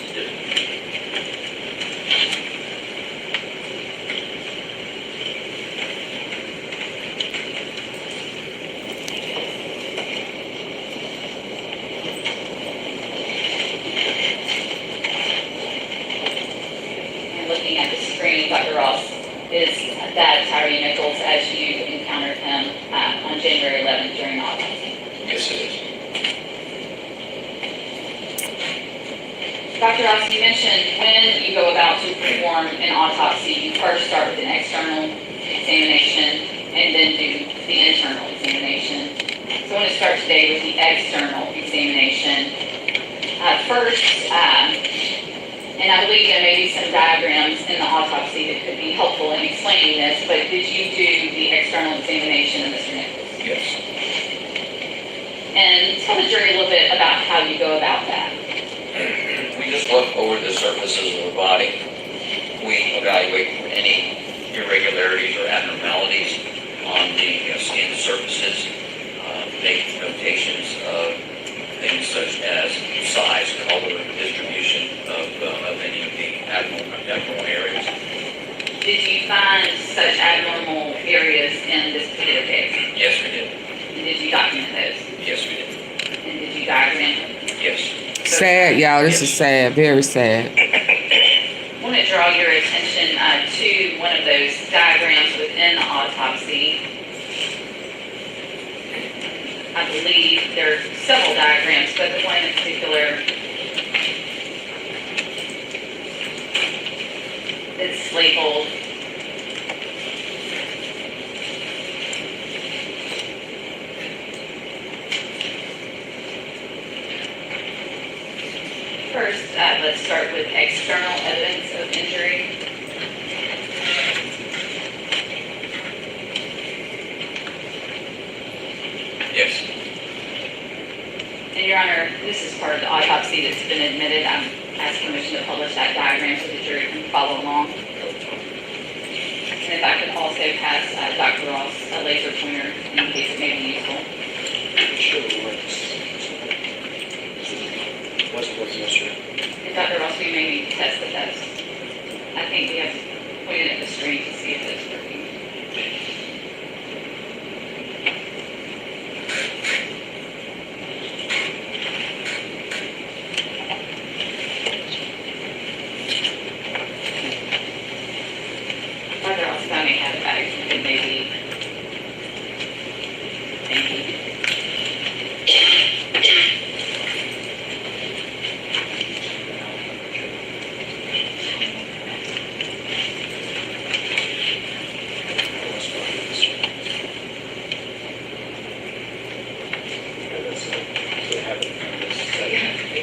And looking at the screen, Dr. Ross, is that Tyre Nichols as you encountered him on January 11th during the autopsy? Yes, it is. Dr. Ross, you mentioned when you go about to perform an autopsy, you first start with an external examination and then do the internal examination. So I want to start today with the external examination. First, and I believe there may be some diagrams in the autopsy that could be helpful in explaining this, but did you do the external examination of Mr. Nichols? Yes. And tell the jury a little bit about how you go about that. We just look over the surfaces of the body. We evaluate for any irregularities or abnormalities on the skin surfaces, make notations of things such as size, color, distribution of any of the abnormal areas. Did you find such abnormal areas in this particular case? Yes, we did. And did you document those? Yes, we did. And did you diagram them? Yes. Sad, y'all. This is sad. Very sad. I want to draw your attention to one of those diagrams within the autopsy. I believe there are several diagrams, but the one in particular that's labeled first, let's start with external evidence of injury. Yes. And Your Honor, this is part of the autopsy that's been admitted. I'm asking permission to publish that diagram so the jury can follow along. And if I could also also pass Dr. Ross a laser pointer in case it may be useful. It surely works. What's the issue? And Dr. Ross, we may need to test the test. I think we have to point it at the screen to see if it's working. Dr. Ross, if I may have it back, it may be. Thank you.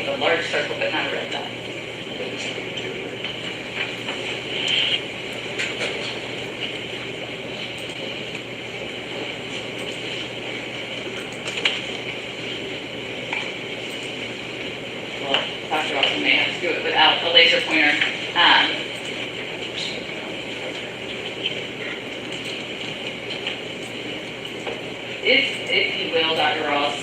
A large circle, but not a red dot. Well, Dr. Ross may have to do it without a laser pointer. If you will, Dr. Ross,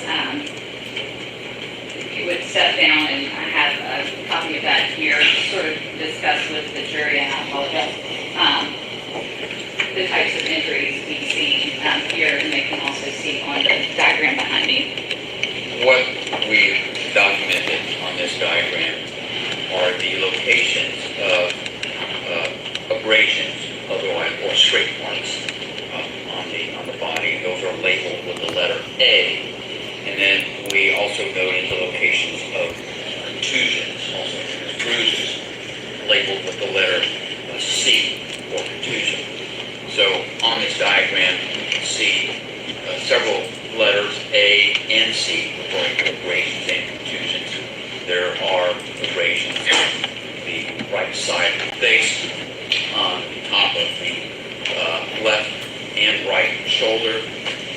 if you would step down, and I have a copy of that here, sort of discuss with the jury, and I apologize, the types of injuries we see here, and they can also see on the diagram behind me. What we documented on this diagram are the locations of abrasions, otherwise, or scrape marks on the body. Those are labeled with the letter A. And then we also noted the locations of contusions, also bruises, labeled with the letter C for contusion. So on this diagram, you can see several letters A and C referring to abrasions and contusions. There are abrasions on the right side of the face, on the top of the left and right shoulder,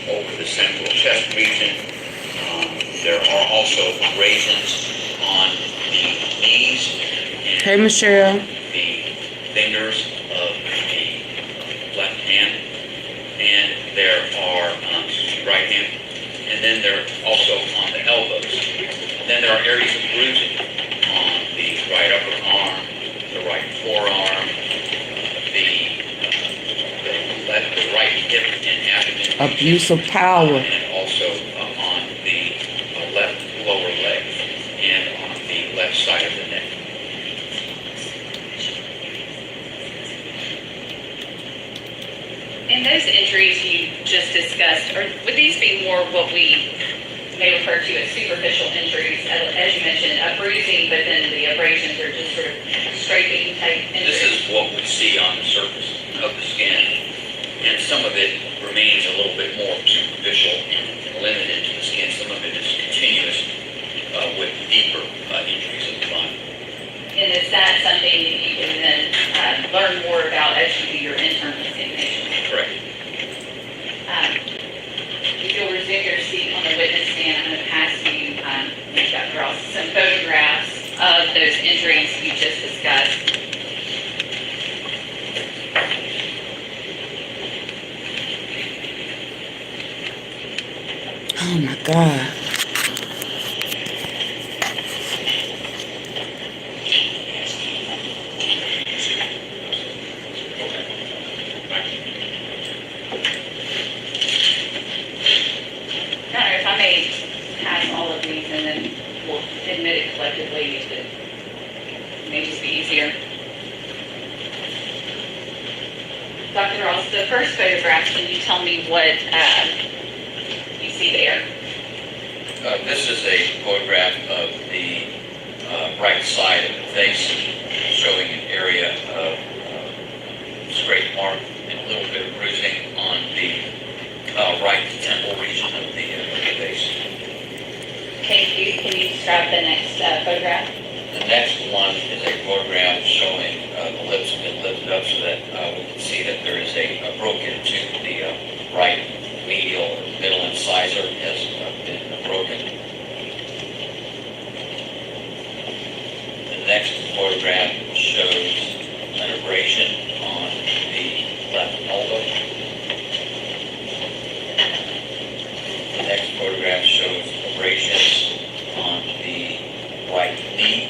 over the central chest region. There are also abrasions on the knees and Hey, Michelle. the fingers of the left hand, and there are right hand, and then there are also on the elbows. And then there are areas of bruising on the right upper arm, the right forearm, the right hip and abdomen. Abuse of power. And also on the left lower leg and on the left side of the neck. And those injuries you just discussed, would these be more what we may refer to as superficial injuries? As you mentioned, a bruising, but then the abrasions are just sort of scraping type injuries? This is what we see on the surface of the skin, and some of it remains a little bit more superficial and limited to the skin. Some of it is continuous with deeper injuries of the body. And is that something that you can then learn more about as you do your internal examination? Correct. If you'll resume your seat on the witness stand, I'm going to pass you, Dr. Ross, some photographs of those injuries you just discussed. Oh my God. Connor, if I may pass all of these and then we'll admit it collectively, if it may just be easier. Dr. Ross, the first photograph, can you tell me what you see there? This is a photograph of the right side of the face, showing an area of scrape mark and a little bit of bruising on the right temple region of the face. Can you describe the next photograph? The next one is a photograph showing the lips have been lifted up so that we can see that there is a broken tooth. The right medial or middle incisor has been broken. The next photograph shows an abrasion on the left elbow. right knee.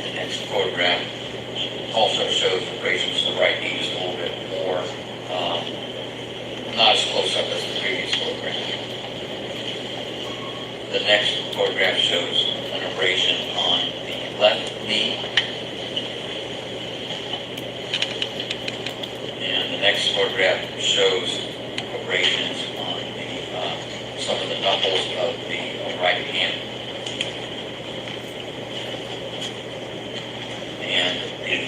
The next photograph also shows abrasions to the right knee, just a little bit more, not as close up as the previous photograph. The next photograph shows an abrasion on the left knee. And the next photograph shows abrasions on the, some of the knuckles of the right hand. And the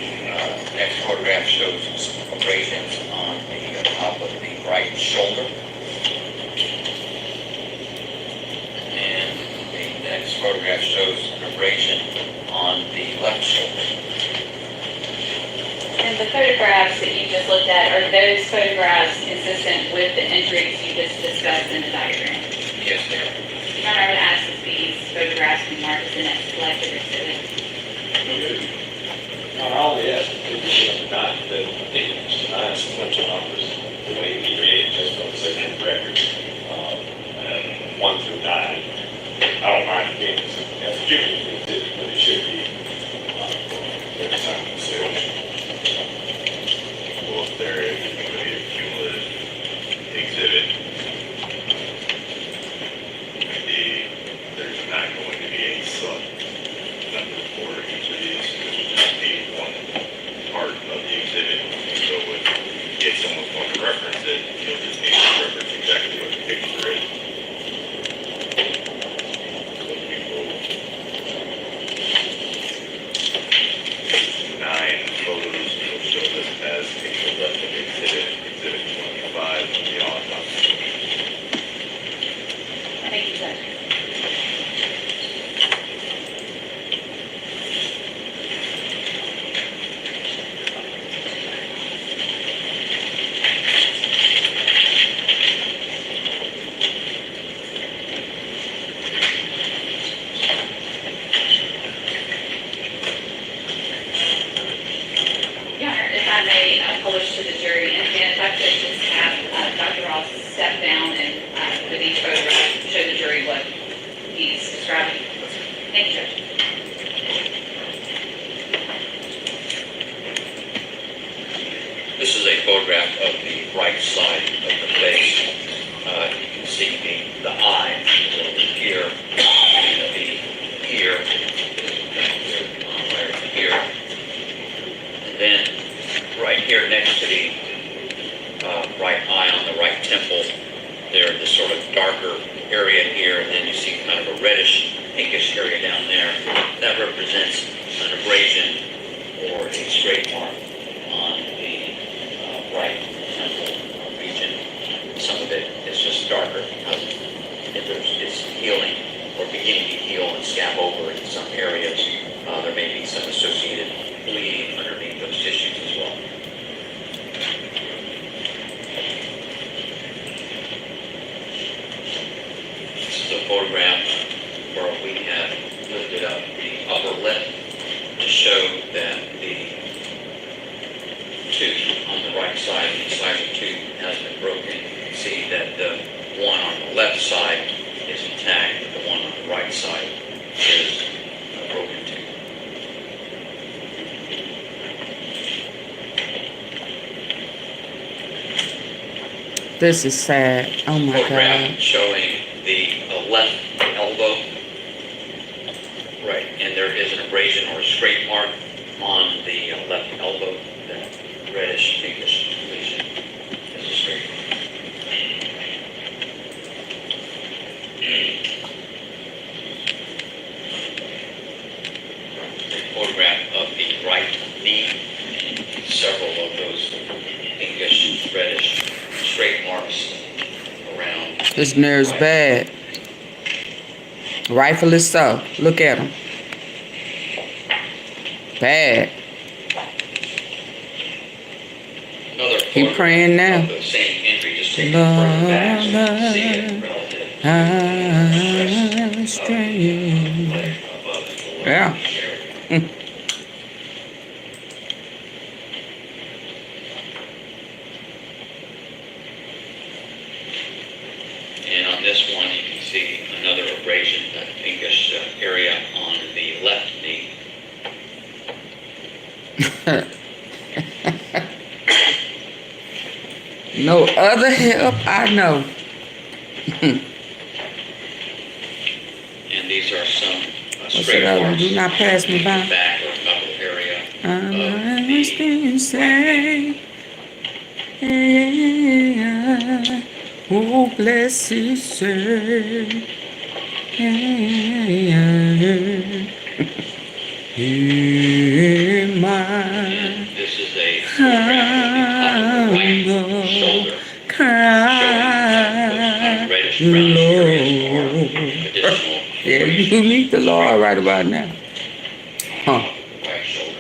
next photograph shows abrasions on the top of the right shoulder. And the next photograph shows an abrasion on the left shoulder. And the photographs that you just looked at, are those photographs consistent with the injuries you just discussed in the diagram? Yes, they are. Your Honor, I would ask that these photographs be marked as the next collective exhibit. Not all the evidence, not the non-sequential numbers, the way we read just on the second record, 1 through 9. I don't mind being as a given, but it should be every time consideration. Well, if there is going to be a cumulative exhibit, there's not going to be a sub number for each of these. This will just be one part of the exhibit. So if someone's going to reference it, you'll just need to reference exactly what the picture is. Nine photos will show this as a collective exhibit, exhibit 25 of the autopsy. Thank you, Judge. Your Honor, if I may publish to the jury, and again, if I could just have Dr. Ross step down and with each photograph, show the jury what he's describing. Thank you, Judge. This is a photograph of the right side of the face. You can see the eye over here, the ear, right here. And then right here next to the right eye on the right temple, there's this sort of darker area here, and then you see kind of a reddish, pinkish area down there. That represents an abrasion or a straight mark on the right temple region. Some of it is just darker because it's healing or beginning to heal and scab over in some areas. There may be some associated bleeding underneath those tissues as well. This is a photograph where we have lifted up the upper lip to show that the tooth on the right side, the incisor tooth, has been broken. You can see that the one on the left side is intact, but the one on the right side is a broken tooth. This is sad. Oh my Photograph God. showing the left elbow. Right, and there is an abrasion or a scrape mark on the left elbow. That reddish, pinkish lesion is a scrape mark. A photograph of the right knee. Several of those pinkish, reddish, straight marks around. His nerves bad. Rightfully so. Look at him. Bad. Another He praying now. of the same injury, just taken further back, so you can see it relative to I'm straying. above the Yeah. area. And on this one, you can see another abrasion, that pinkish area on the left knee. No other help I know. And these are some What's straight the other one? marks Do not pass me on by. the back or knuckle area I of must the say, oh, blessed say, in my This is a photograph of the right shoulder, showing reddish brownish areas or additional yeah, you meet the Lord right about now. Huh. right shoulder.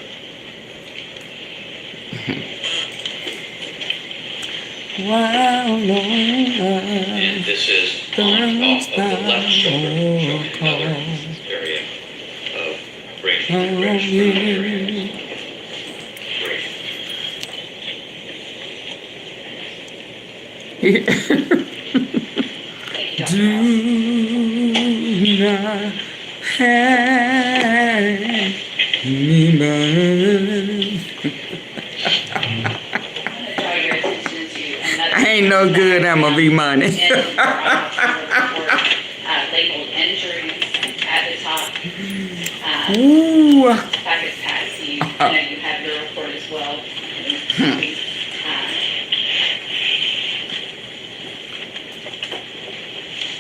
Wow, Lord. And this is off of the left shoulder, showing another area of abrasion, reddish brown areas. Abrasion. Do not have me burn. Draw your attention to another. I ain't no good, I'ma be money. Labeled injuries at the top. Ooh. If I could pass you, I know you have your report as well.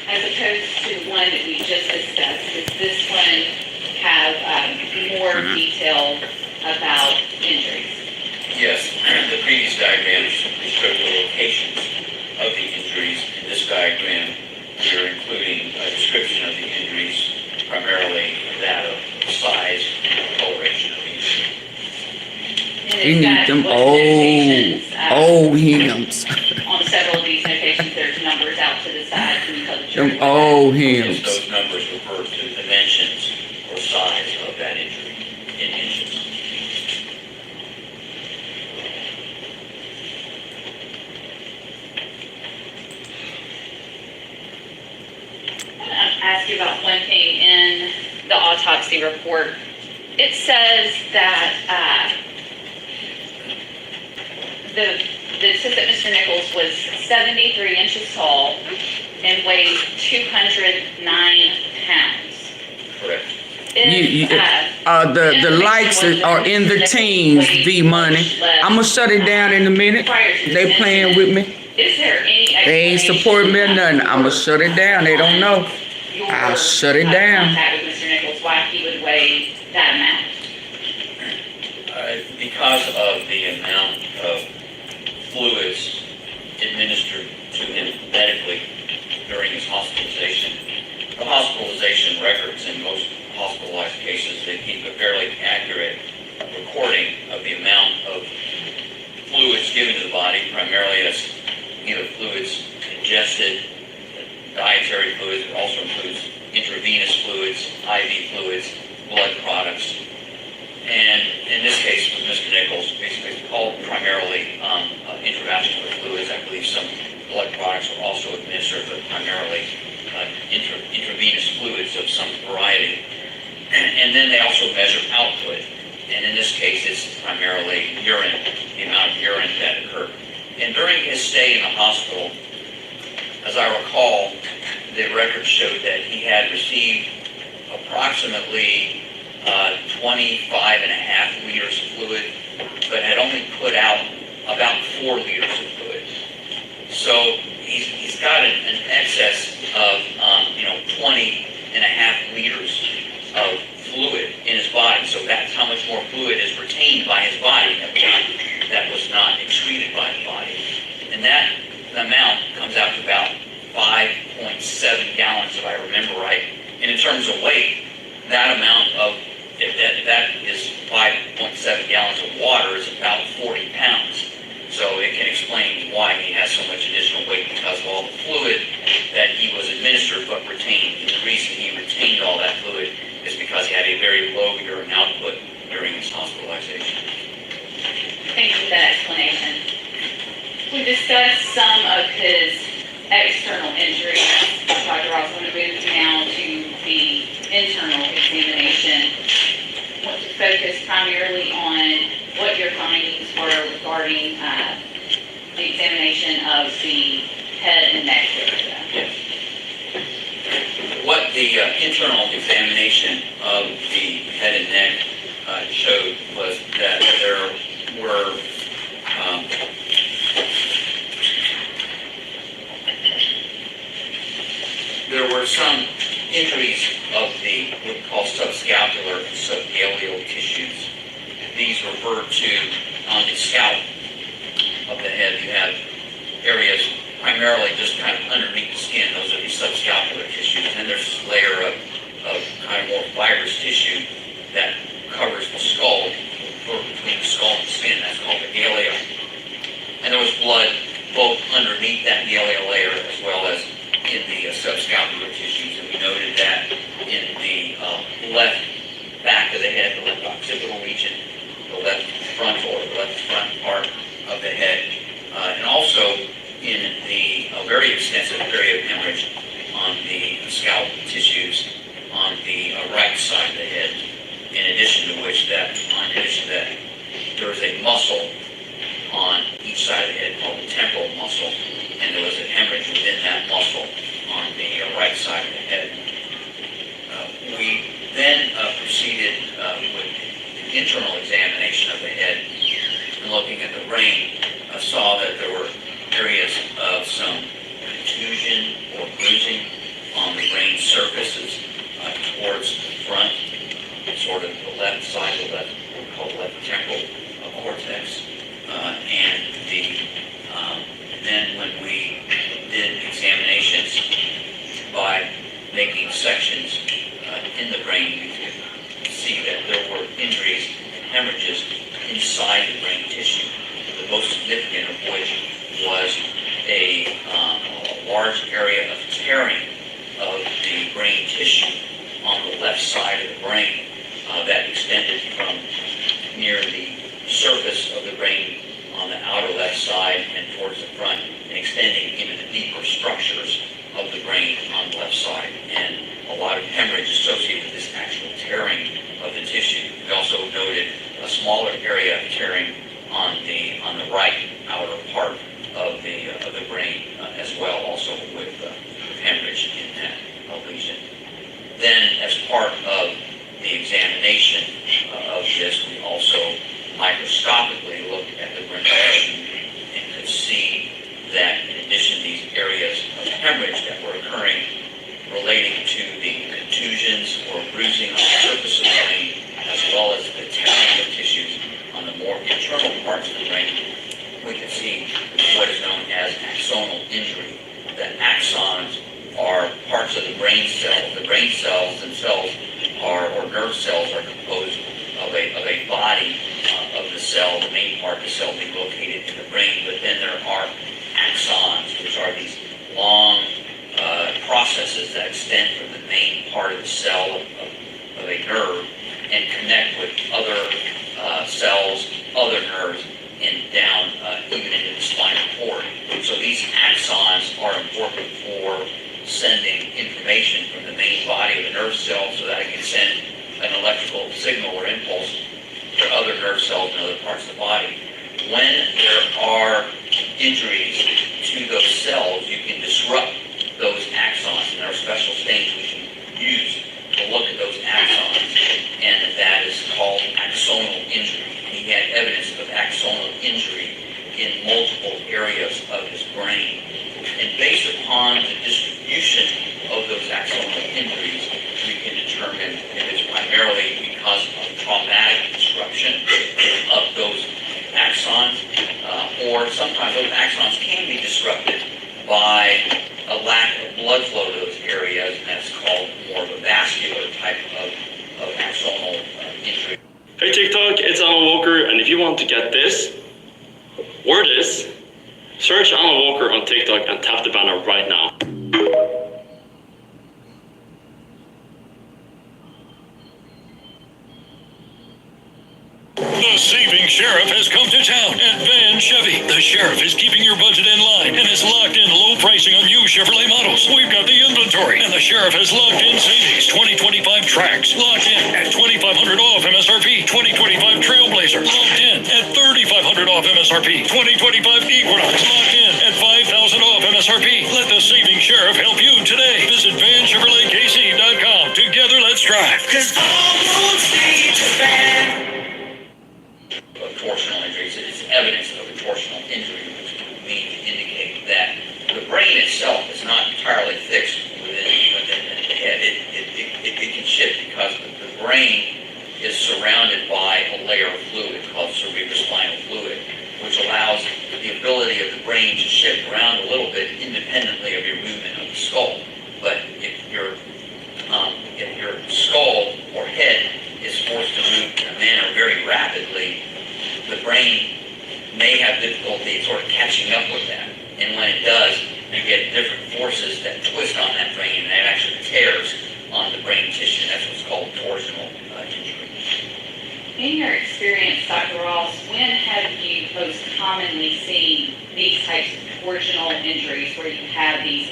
As opposed to the one that we just discussed, does this one have more detail about injuries? Yes, the previous diagrams showed the locations of the injuries. In this diagram, we are including a description of the injuries, primarily that of size and coloration of the injury. We need them old hymns. On several of these notations, there's numbers out to the side. Can you tell the jury? Them old Yes, hymns. those numbers refer to dimensions or size of that injury in inches. Ask you about one thing in the autopsy report. It says that it says that Mr. Nichols was 73 inches tall and weighed 209 pounds. Correct. The likes are in the teens, V Money. I'ma shut it down in a minute. They playing with me. Is there any They ain't supporting me or nothing. I'ma shut it down. They don't know. I'll shut it down. Contact with Mr. Nichols, why he would weigh that amount? Because of the amount of fluids administered to him medically during his hospitalization. The hospitalization records in most hospitalized cases, they keep a fairly accurate recording of the amount of fluids given to the body, primarily as either fluids ingested, dietary fluids. It also includes intravenous fluids, IV fluids, blood products. And in this case with Mr. Nichols, basically all primarily intravascular fluids. I believe some blood products were also administered, but primarily intravenous fluids of some variety. And then they also measure output. And in this case, it's primarily urine, the amount of urine that occurred. And during his stay in the hospital, as I recall, the records showed that he had received approximately 25.5 liters of fluid, but had only put out about 4 liters of fluid. So he's got an excess of 20.5 liters of fluid in his body. So that's how much more fluid is retained by his body that was not excreted by the body. And that amount comes out to about 5.7 gallons, if I remember right. And in terms of weight, that amount of, if that is 5.7 gallons of water, is about 40 pounds. So it can explain why he has so much additional weight, because of all the fluid that he was administered but retained. And the reason he retained all that fluid is because he had a very low urine output during his hospitalization. Thank you for that explanation. We discussed some of his external injuries. Dr. Ross, I'm going to move now to internal examination, want to focus primarily on what your findings were regarding the examination of the head and neck area. Yes. What the internal examination of the head and neck showed was that there were some injuries of the what we call subscapular and subgaleal tissues. These refer to on the scalp of the head. You have areas primarily just kind of underneath the skin. Those are the subscapular tissues. And then there's this layer of kind of more fibrous tissue that covers the skull, or between the skull and the skin. That's called the galea. And there was blood both underneath that galea layer as well as in the subscapular tissues. And we noted that in the left back of the head, the left occipital region, the left frontal or the left front part of the head, and also in the very extensive area of hemorrhage on the scalp tissues on the right side of the head. In addition to that, there was a muscle on each side of the head called the temporal muscle, and there was a hemorrhage within that muscle on the right side of the head. We then proceeded with the internal examination of the head, and looking at the brain, saw that there were areas of some contusion or bruising on the brain surfaces towards the front, sort of the left side of the left, what we call the left temporal cortex, and then when we did examinations by making sections in the brain, we could see that there were injuries and hemorrhages inside the brain tissue. The most significant of which was a large area of tearing of the brain tissue on the left side of the brain that extended from near the surface of the brain on the outer left side and towards the front, and extending into the deeper structures of the brain on the left side, and a lot of hemorrhage associated with this actual tearing of the tissue. We also noted a smaller area of tearing on the right outer part of the brain as well, also with hemorrhage in that lesion. Then, as part of the examination of this, we also microscopically looked at the brain tissue and could see that in addition to these areas of hemorrhage that were occurring relating to the contusions or bruising on the surface of the brain, as well as the tearing of tissues on the more internal parts of the brain, we can see what is known as axonal injury. The axons are parts of the brain cells. The brain cells themselves or nerve cells are composed of a body of the cell, the main part of the cell being located in the brain, but then there are axons, which are these long processes that extend from the main part of the cell of a nerve and connect with other cells, other nerves, and down even into the spinal cord. So these axons are important for sending information from the main body of the nerve cell so that it can send an electrical signal or impulse to other nerve cells in other parts of the body. When there are injuries to those cells, you can disrupt those axons, and there are special stains we can use to look at those axons, and that is called axonal injury. He had evidence of axonal injury in multiple areas of his brain. And based upon the distribution of those axonal injuries, we can determine if it's primarily because of traumatic disruption of those axons, or sometimes those axons can be disrupted by a lack of blood flow to those areas, and that's called more of a vascular type of axonal injury. Hey TikTok, it's Alan Walker, and if you want to get this, or this, search Alan Walker on TikTok and tap the banner right now. The saving sheriff has come to town at Van Chevy. The sheriff is keeping your budget in line and has locked in low pricing on used Chevrolet models. We've got the inventory, and the sheriff has locked in savings. 2025 Trax locked in at $2,500 off MSRP. 2025 Trailblazer locked in at $3,500 off MSRP. 2025 Equinox locked in at $5,000 off MSRP. Let the saving sheriff help you today. Visit VanChevroletKC.com. Together, let's drive. 'Cause all roads lead to Van. Torsional injuries, it's evidence of a torsional injury, which would mean to indicate that the brain itself is not entirely fixed within the head. It can shift because the brain is surrounded by a layer of fluid called cerebrospinal fluid, which allows the ability of the brain to shift around a little bit independently of your movement of the skull. But if your skull or head is forced to move in a manner very rapidly, the brain may have difficulty sort of catching up with that. And when it does, you get different forces that twist on that brain, and that actually tears on the brain tissue. That's what's called torsional injury. In your experience, Dr. Ross, when have you most commonly seen these types of torsional injuries where you have the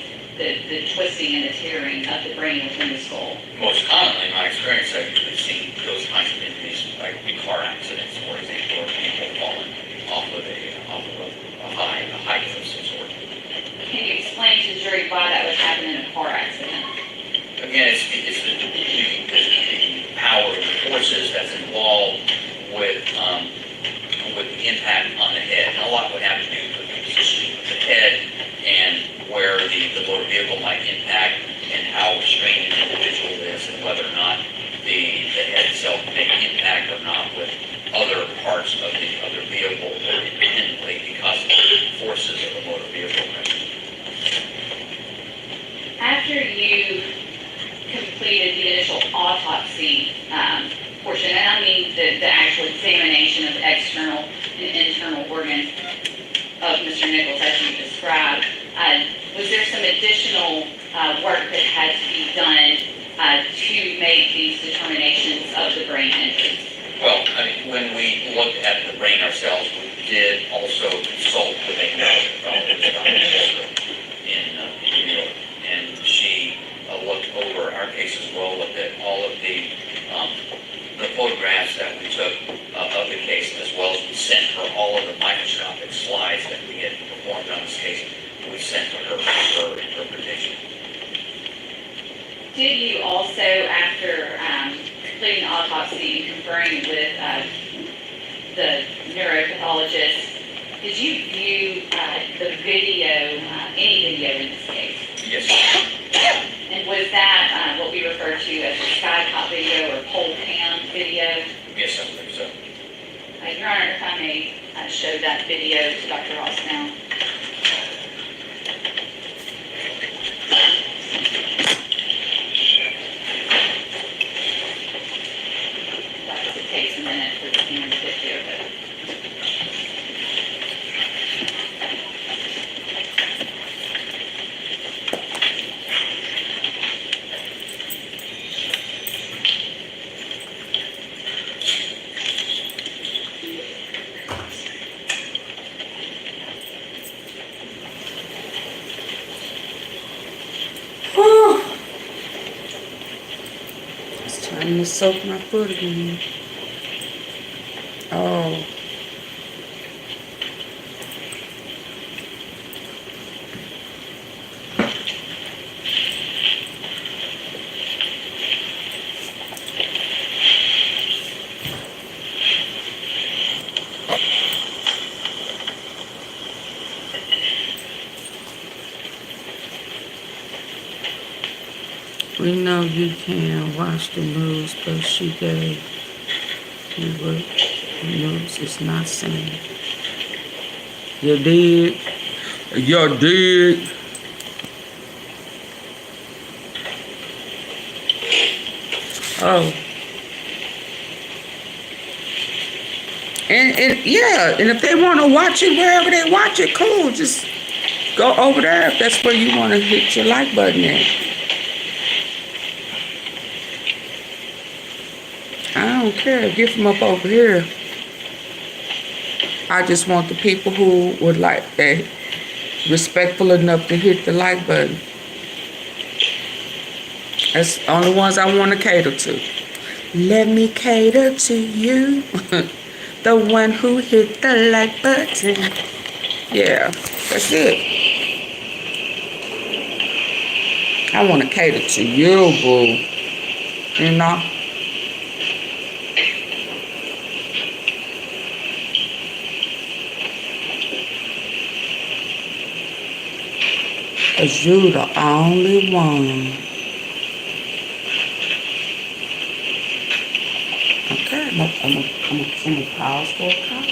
twisting and the tearing of the brain within the skull? Most commonly, in my experience, I've usually seen those kinds of injuries, like car accidents, for example, or people falling off of a height of some sort. Can you explain to the jury why that would happen in a car accident? Again, it's the power of the forces that's involved with the impact on the head. And a lot would have to do with the positioning of the head and where the motor vehicle might impact and how restrained an individual is and whether or not the head itself may impact or not with other parts of the other vehicle independently because of the forces of the motor vehicle. After you completed the initial autopsy portion, and I mean the actual examination of the external and internal organs of Mr. Nichols as you described, was there some additional work that had to be done to make these determinations of the brain injuries? Well, I mean, when we looked at the brain ourselves, we did also consult with a neurologist in New York, and she looked over our case as well, looked at all of the photographs that we took of the case, as well as we sent her all of the microscopic slides that we had performed on this case. We sent to her for her interpretation. Did you also, after completing the autopsy and conferring with the neuropathologist, did you view the video, any video in this case? Yes. And was that what we refer to as a skycop video or pole cam video? Yes, I believe so. Your Honor, if I may show that video to Dr. Ross now. It takes a minute for the camera to get here, but. It's time to soak my foot again. Oh. We know you can watch the news, but she gave you what the news is not saying. You did. You did. Oh. And yeah, and if they want to watch it wherever they watch it, cool. Just go over there if that's where you want to hit your like button at. I don't care. Get from up over here. I just want the people who would like that respectful enough to hit the like button. That's the only ones I want to cater to. Let me cater to you, the one who hit the like button. Yeah, that's it. I want to cater to you, boo. You know? Cause you the only one. Okay, I'm gonna pause for a cause.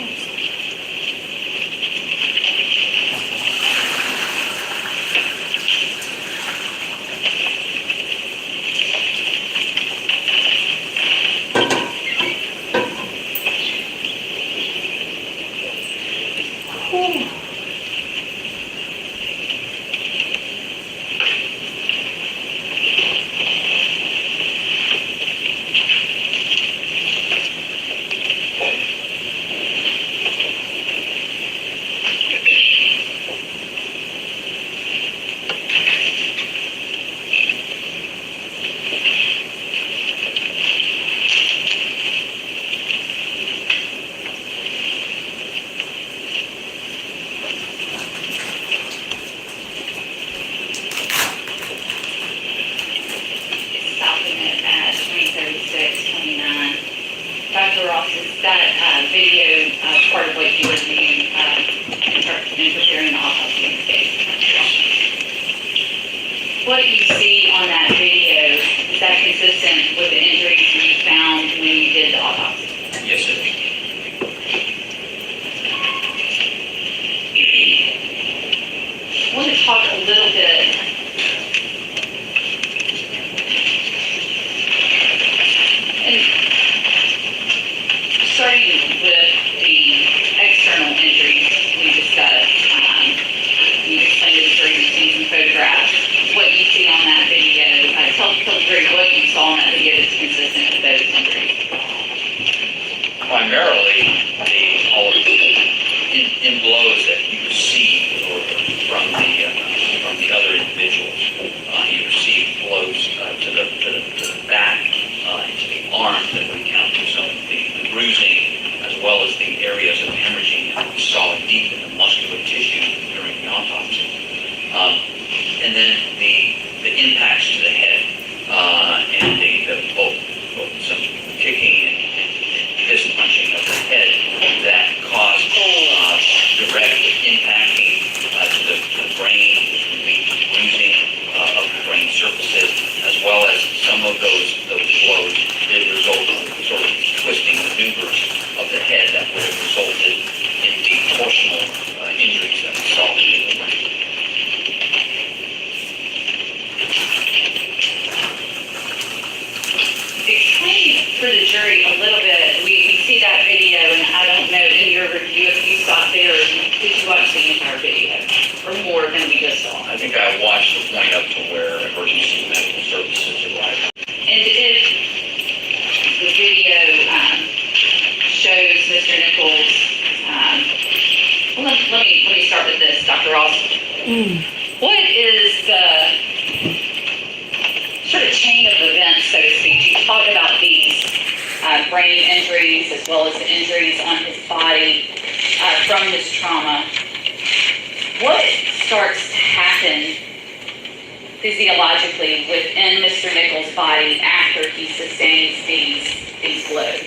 Physiologically within Mr. Nichols' body after he sustains these blows?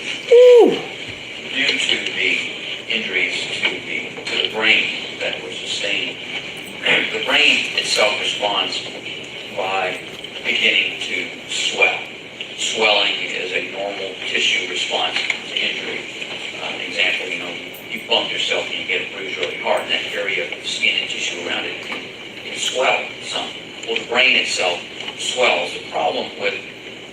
Due to the injuries to the brain that were sustained, the brain itself responds by beginning to swell. Swelling is a normal tissue response to injury. An example, you bump yourself and you get a bruise really hard, and that area of the skin and tissue around it can swell some. Well, the brain itself swells. The problem with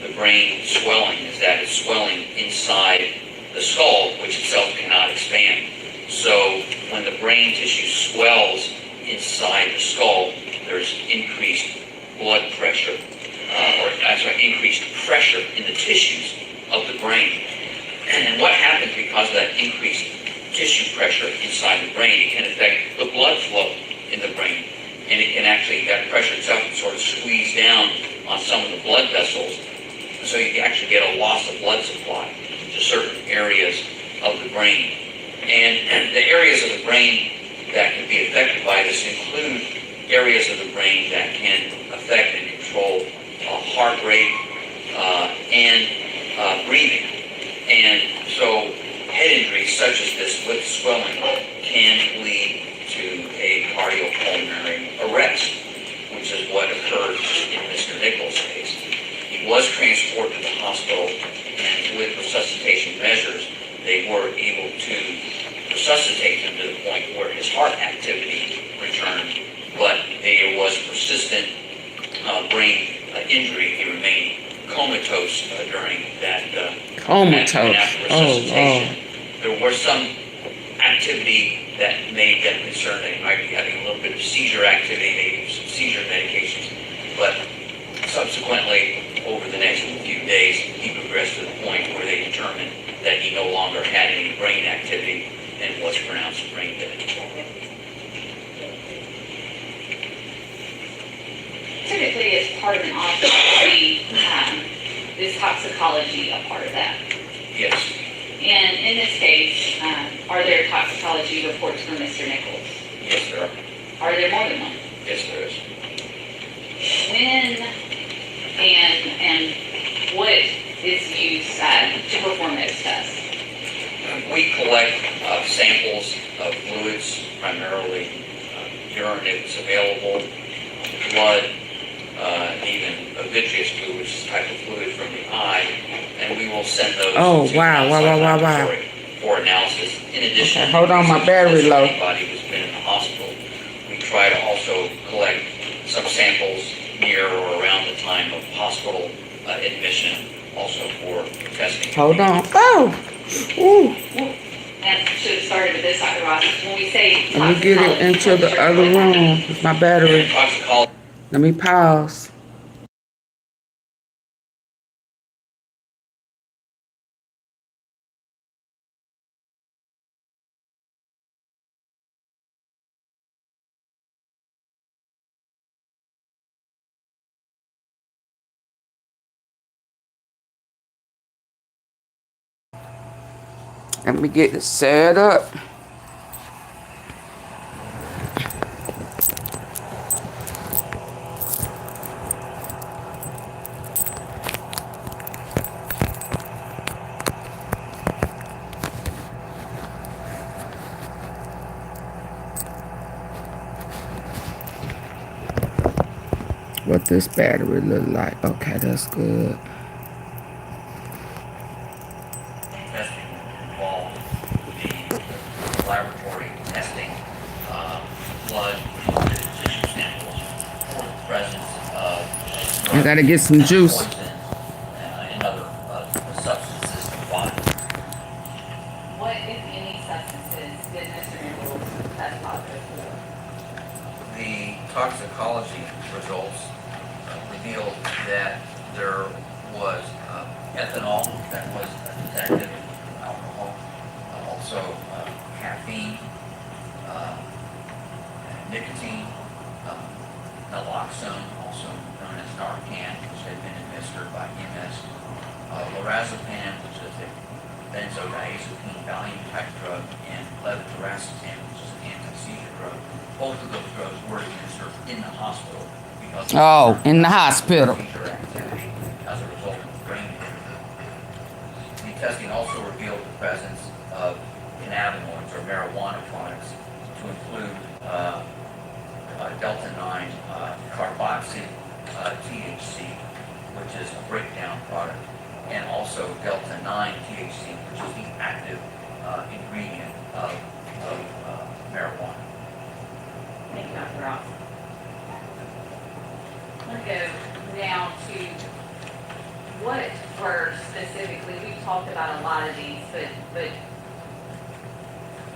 the brain swelling is that it's swelling inside the skull, which itself cannot expand. So when the brain tissue swells inside the skull, there's increased blood pressure, increased pressure in the tissues of the brain. And what happens because of that increased tissue pressure inside the brain. It can affect the blood flow in the brain. And it can actually, that pressure itself can sort of squeeze down on some of the blood vessels. So you can actually get a loss of blood supply to certain areas of the brain. And the areas of the brain that can be affected by this include areas of the brain that can affect and control heart rate and breathing. And so head injuries such as this with swelling can lead to a cardiopulmonary arrest, which is what occurred in Mr. Nichols' case. He was transported to the hospital, and with resuscitation measures, they were able to resuscitate him to the point where his heart activity returned, but there was persistent brain injury. He remained comatose during that. Comatose. After resuscitation. There was some activity that made them concerned they might be having a little bit of seizure activity, maybe some seizure medications, but subsequently, over the next few days, he progressed to the point where they determined that he no longer had any brain activity and was pronounced brain dead. Typically, as part of an autopsy, is toxicology a part of that? Yes. And in this case, are there toxicology reports for Mr. Nichols? Yes, there are. Are there more than one? Yes, there is. When and what is used to perform those tests? We collect samples of fluids, primarily urine if it's available, blood, even a vitreous fluid, which is a type of fluid from the eye, and we will send those to wow. for analysis. In addition, Okay, hold on, my battery low. Anybody who's been in the hospital, we try to also collect some samples near or around the time of hospital admission, also for testing. Hold on. Oh! Ooh. And should have started with this, Dr. Ross. When we say Let me get it into the other room with my battery. Toxicology. Let me pause. Let me get it set up. What this battery look like. Okay, that's good. Testing involved the laboratory testing blood and tissue samples for the presence of I gotta get some juice. poison and other substances in the body. What, if any, substances did Mr. Nichols test positive for? The toxicology results revealed that there was ethanol that was detected, alcohol, also caffeine, nicotine, naloxone, also known as Narcan, which had been administered by MS, lorazepam, which is a benzodiazepine Valium type drug, and levetiracetam, which is an anti-seizure drug. Both of those drugs were administered in the hospital because of in the hospital. seizure activity as a result of brain injury. The testing also revealed the presence of cannabinoids or marijuana products to include delta-9 carboxy THC, which is a breakdown product, and also delta-9 THC, which is the active ingredient of marijuana. Thank you, Dr. Ross. I'm going to go down to what were specifically, we've talked about a lot of these, but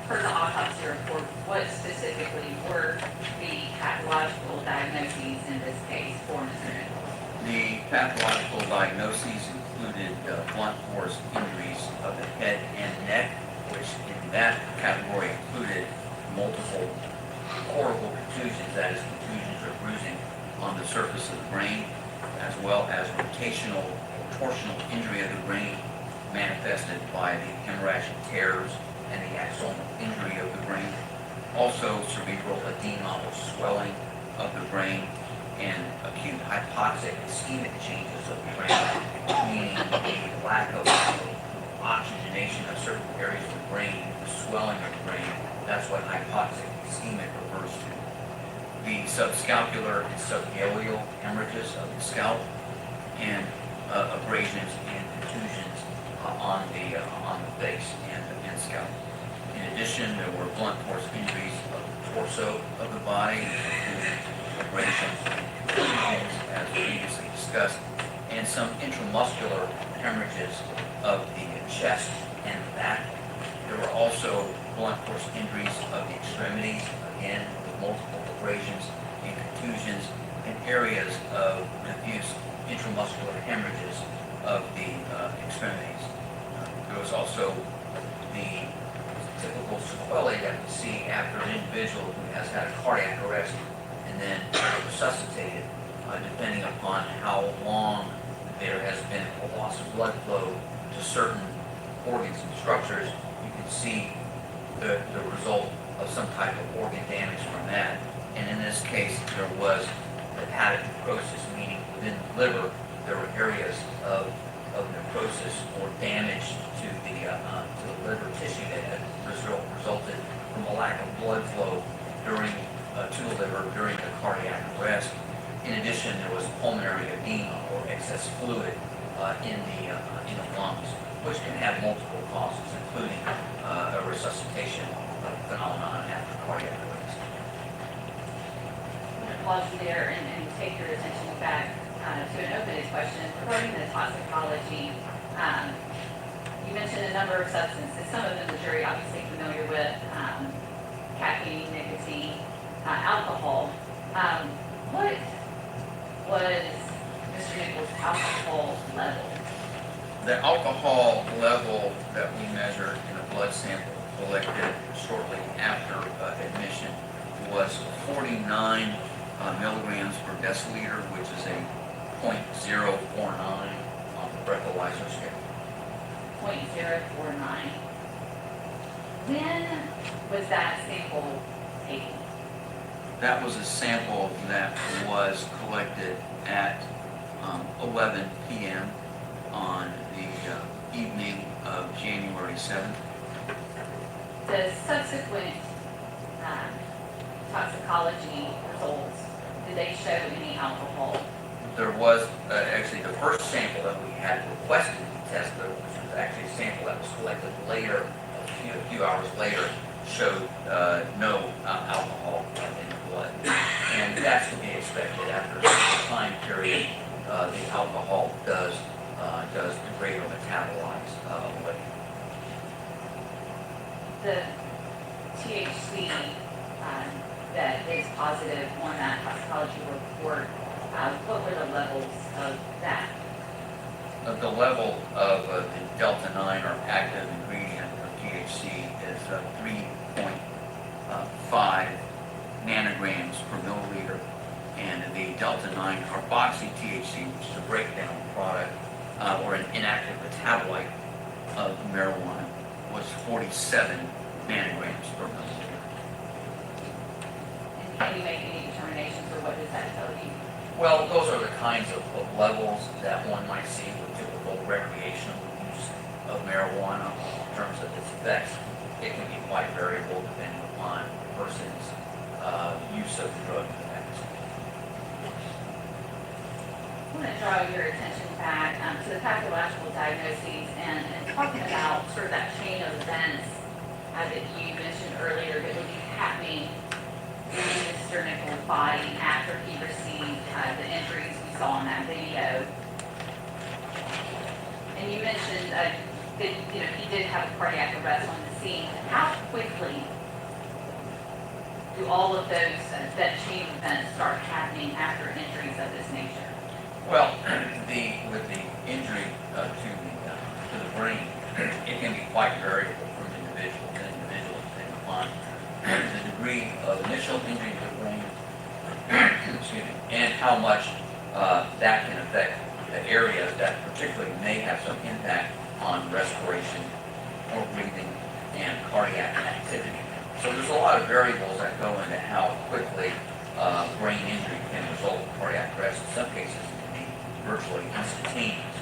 per the autopsy report, what specifically were the pathological diagnoses in this case for Mr. Nichols? The pathological diagnoses included blunt force injuries of the head and neck, which in that category included multiple horrible contusions, that is, contusions or bruising on the surface of the brain, as well as rotational or torsional injury of the brain manifested by the hemorrhagic tears and the axonal injury of the brain. Also cerebral edema or swelling of the brain, and acute hypoxic ischemic changes of the brain, meaning the lack of oxygenation of certain areas of the brain, the swelling of the brain. That's what hypoxic ischemic refers to. The subscapular and subgaleal hemorrhages of the scalp, and abrasions and contusions on the face and scalp. In addition, there were blunt force injuries of the torso of the body, including abrasions and contusions, as previously discussed, and some intramuscular hemorrhages of the chest and the back. There were also blunt force injuries of the extremities, again, with multiple abrasions and contusions, and areas of diffuse intramuscular hemorrhages of the extremities. There was also the typical sequelae that we see after an individual who has had a cardiac arrest and then resuscitated, depending upon how long there has been a loss of blood flow to certain organs and structures. You can see the result of some type of organ damage from that. And in this case, there was hepatic necrosis, meaning within the liver, there were areas of necrosis or damage to the liver tissue that had resulted from a lack of blood flow during to the liver during the cardiac arrest. In addition, there was pulmonary edema or excess fluid in the lungs, which can have multiple causes, including a resuscitation phenomenon after cardiac arrest. I'm going to pause you there and take your attention back to an open-ended question regarding the toxicology. You mentioned a number of substances, some of them the jury obviously familiar with, caffeine, nicotine, alcohol. What was Mr. Nichols' alcohol level? The alcohol level that we measured in a blood sample collected shortly after admission was 49 milligrams per deciliter, which is a 0.049 on the breathalyzer scale. 0.049. When was that sample taken? That was a sample that was collected at 11 p.m. on the evening of January 7th. The subsequent toxicology results, did they show any alcohol? There was actually the first sample that we had requested to test, which was actually a sample that was collected later, a few hours later, showed no alcohol in the blood. And that's to be expected after a time period. The alcohol does degrade or metabolize away. The THC that is positive on that toxicology report, what were the levels of that? The level of the delta 9 or active ingredient of THC is 3.5 nanograms per milliliter, and the delta 9 carboxy THC, which is a breakdown product or an inactive metabolite of marijuana, was 47 nanograms per milliliter. And can you make any determinations, or what does that tell you? Well, those are the kinds of levels that one might see with typical recreational use of marijuana in terms of its effects. It can be quite variable depending upon the person's use of the drug in the past. I want to draw your attention back to the pathological diagnoses and talking about sort of that chain of events that you mentioned earlier that would be happening in Mr. Nichols' body after he received the injuries we saw in that video. And you mentioned that he did have a cardiac arrest on the scene. How quickly do all of those that chain of events start happening after injuries of this nature? Well, with the injury to the brain, it can be quite variable from individual how much that can affect the areas that particularly may have some impact on respiration or breathing and cardiac activity. So there's a lot of variables that go into how quickly brain injury can result in cardiac arrest. In some cases, it can be virtually instantaneous.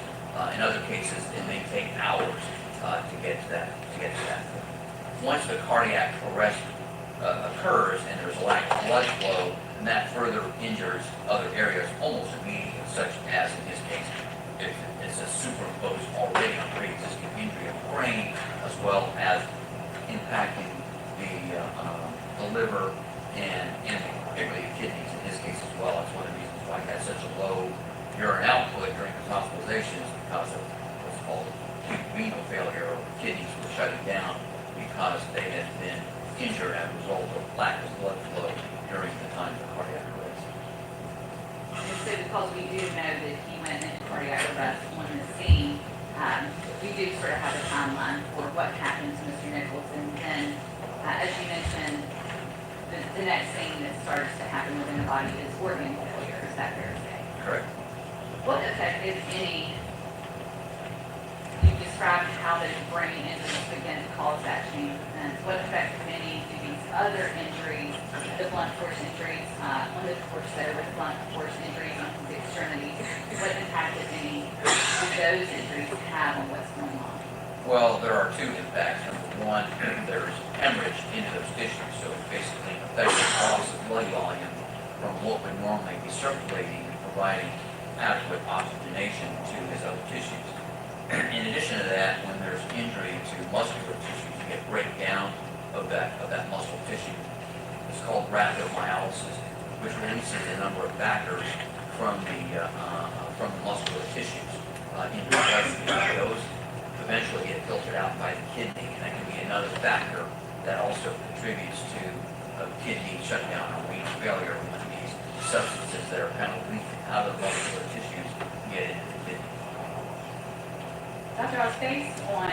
In other cases, it may take hours to get to that point. Once the cardiac arrest occurs and there's a lack of blood flow, and that further injures other areas almost immediately, such as in his case, if it's a superimposed already pre-existing injury of the brain, as well as impacting the liver and particularly the kidneys in his case as well. That's one of the reasons why he had such a low urine output during his hospitalization, is because of what's called renal failure, or kidneys were shutting down because they had been injured as a result of lack of blood flow during the time of cardiac arrest. And so because we do know that he went into cardiac arrest on the scene, we do sort of have a timeline for what happened to Mr. Nichols. And then, as you mentioned, the next thing that starts to happen within the body is organ failure. Is that fair to say? Correct. What effect, if any, you described how the brain injuries begin to cause that chain of events. What effect, if any, do these other injuries, the blunt force injuries on the torso with blunt force injuries on his extremities, what impact, if any, do those injuries have on what's going on? Well, there are two impacts. Number one, there's hemorrhage into those tissues, so it's basically affecting loss of blood volume from what would normally be circulating and providing adequate oxygenation to his other tissues. In addition to that, when there's injury to muscular tissues, you get breakdown of that muscle tissue. It's called rhabdomyolysis, which releases a number of factors from the muscular tissues into the bloodstream. Those eventually get filtered out by the kidney, and that can be another factor that also contributes to kidney shutdown or renal failure when these substances that are kind of leaking out of the muscular tissues get into the kidney. Dr. Oz, based on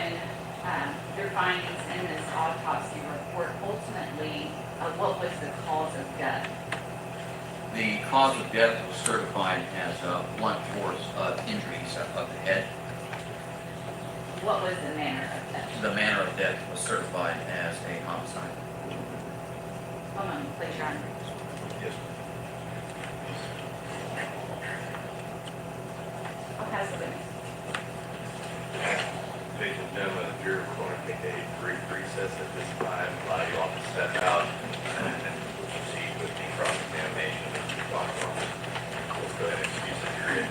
your findings in this autopsy report, ultimately, what was the cause of death? The cause of death was certified as blunt force injuries of the head. What was the manner of death? The manner of death was certified as a homicide. One moment, please, Your Honor. Yes. I'll pass the witness. Ladies and gentlemen, the jury, we're going to take a brief recess at this time. Allow you all to step out, and then we'll proceed with the cross-examination of the doctor. Let's go ahead and excuse the jury.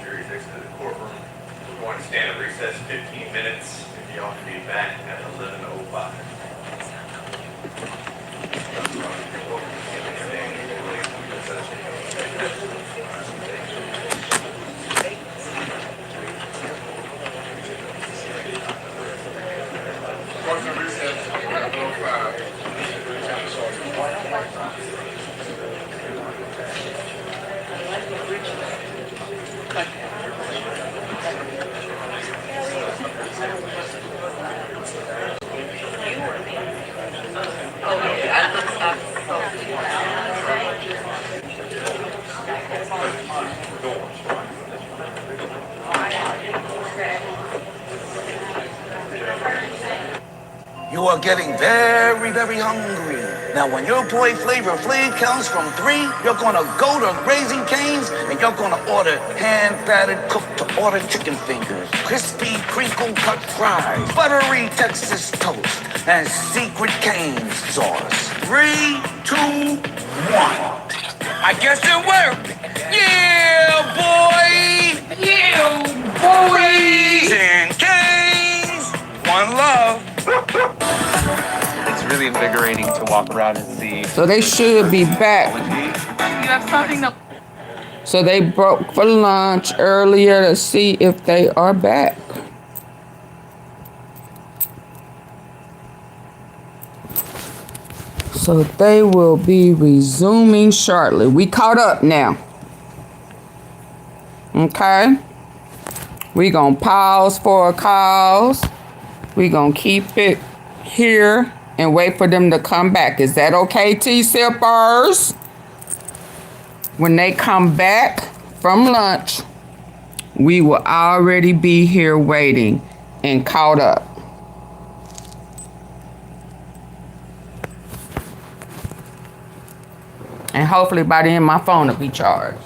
Jury's exited the courtroom. We're going to stand at recess 15 minutes. If y'all can be back at 11:05. You are getting very, very hungry. Now, when your boy Flavor Flav counts from 3, you're gonna go to Raising Cane's and you're gonna order hand-battered cooked to order chicken fingers, crispy crinkle-cut fries, buttery Texas toast, and secret cane sauce. 3, 2, 1. I guess it worked. Yeah, boy. Yeah, boy. 10 canes. really invigorating to walk around and see. So they should be back. You have something to. So they broke for lunch earlier to see if they are back. So they will be resuming shortly. We caught up now. Okay. We gonna pause for calls. We gonna keep it here and wait for them to come back. Is that okay, T-Sippers? When they come back from lunch, we will already be here waiting and caught up. And hopefully by then my phone will be charged.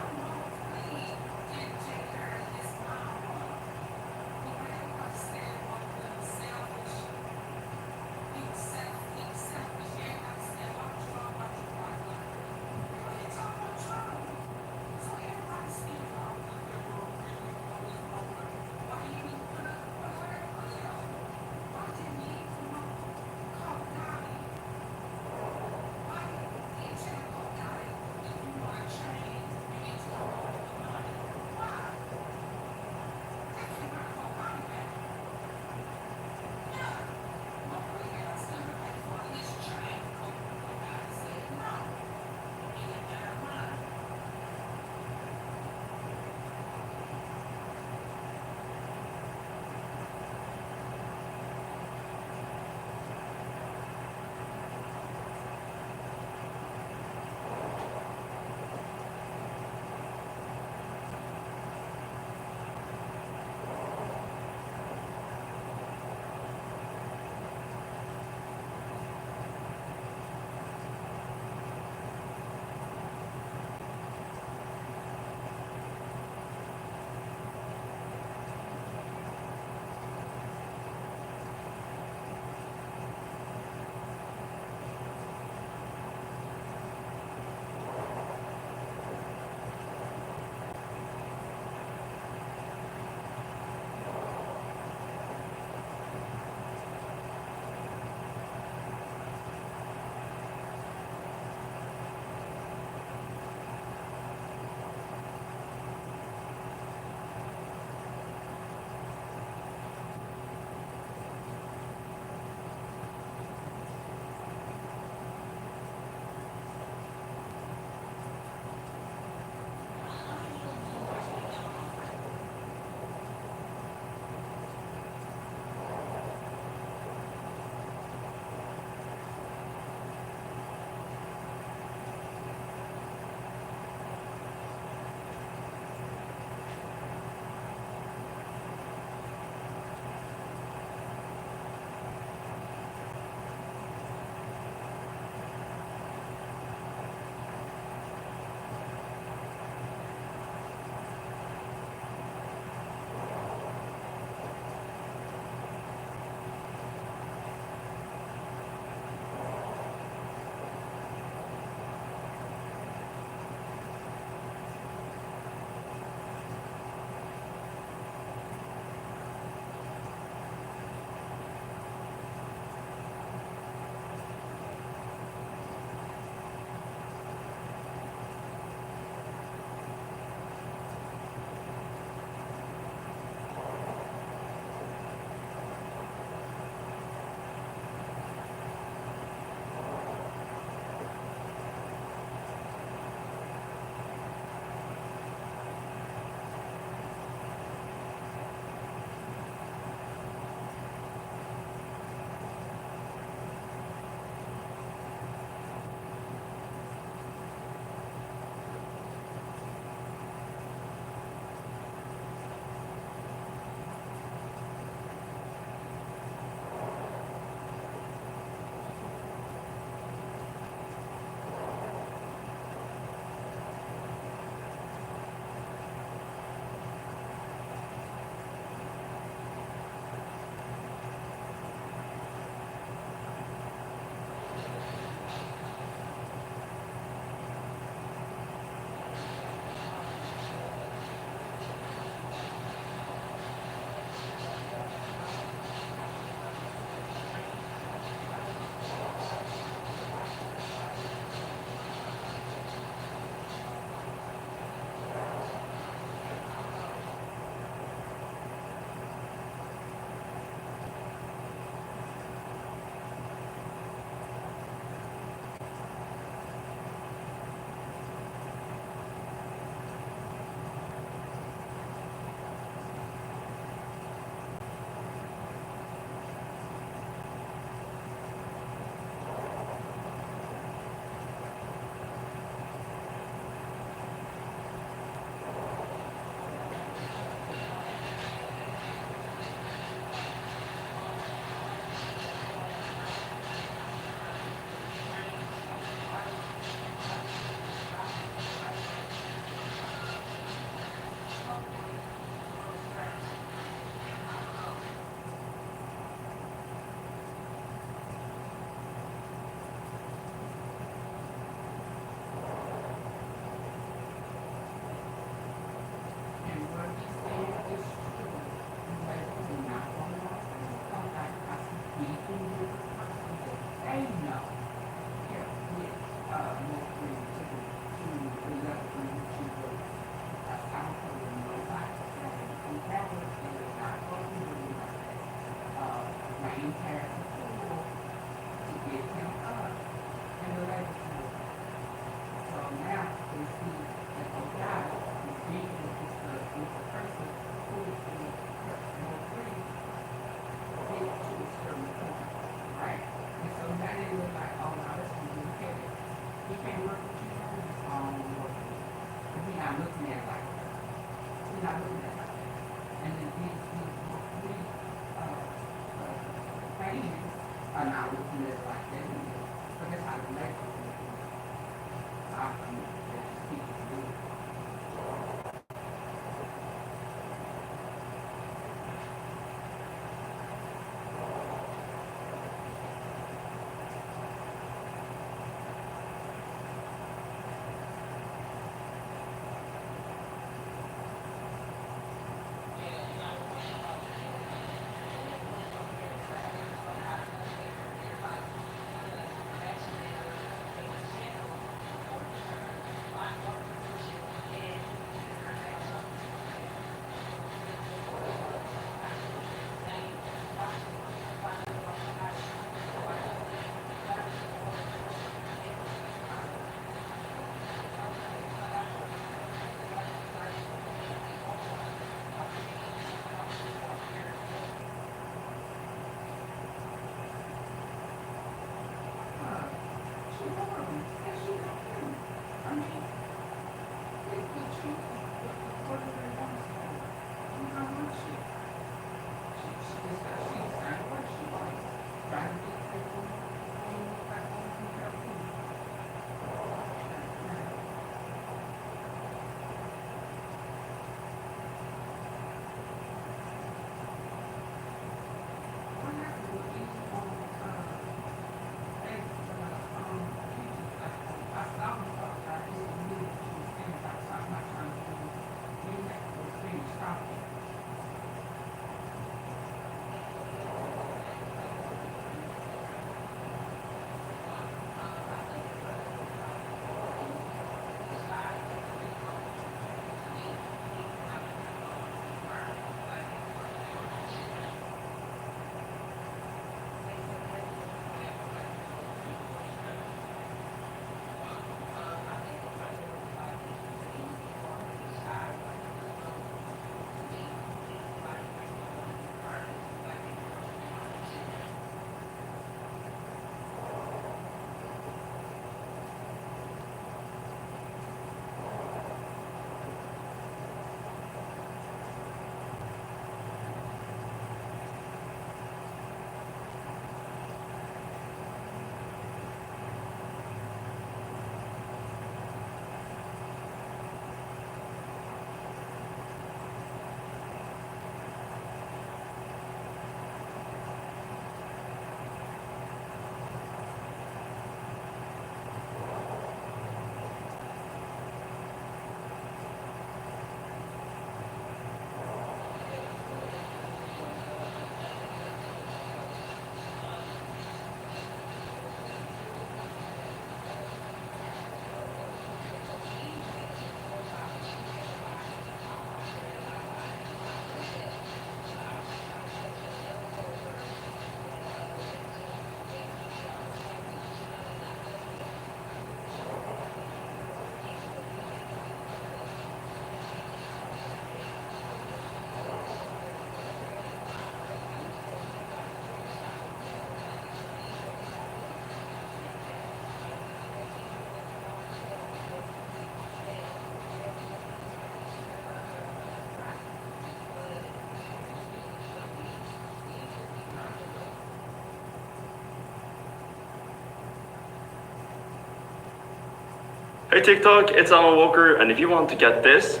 Hey TikTok, it's Alan Walker, and if you want to get this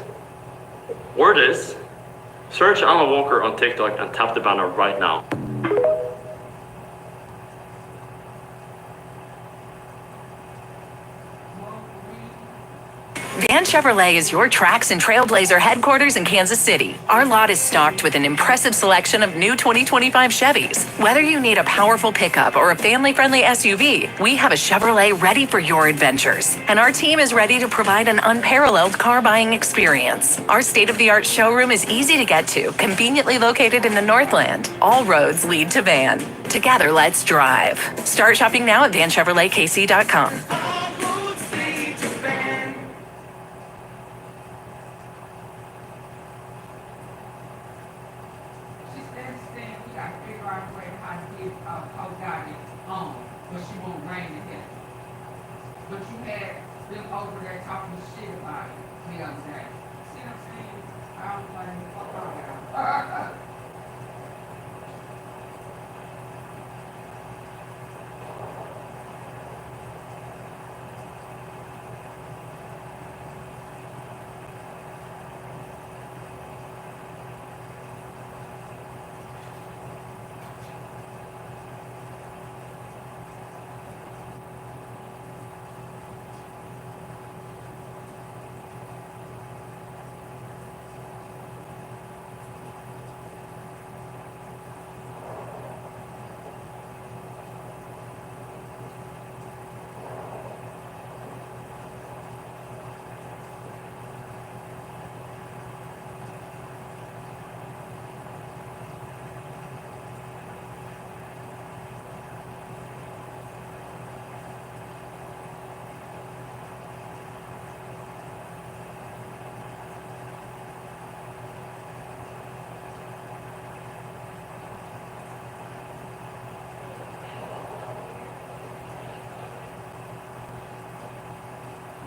or this, search Alan Walker on TikTok and tap the banner right now. Van Chevrolet is your Trax and Trailblazer headquarters in Kansas City. Our lot is stocked with an impressive selection of new 2025 Chevys. Whether you need a powerful pickup or a family-friendly SUV, we have a Chevrolet ready for your adventures. And our team is ready to provide an unparalleled car buying experience. Our state-of-the-art showroom is easy to get to, conveniently located in the Northland. All roads lead to Van. Together, let's drive. Start shopping now at vanchevroletkc.com. But you had them over there talking shit about it the other day. See what I'm saying? I don't blame the fuck out of y'all.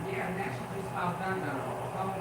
Yeah, and that should just all done though. Come over.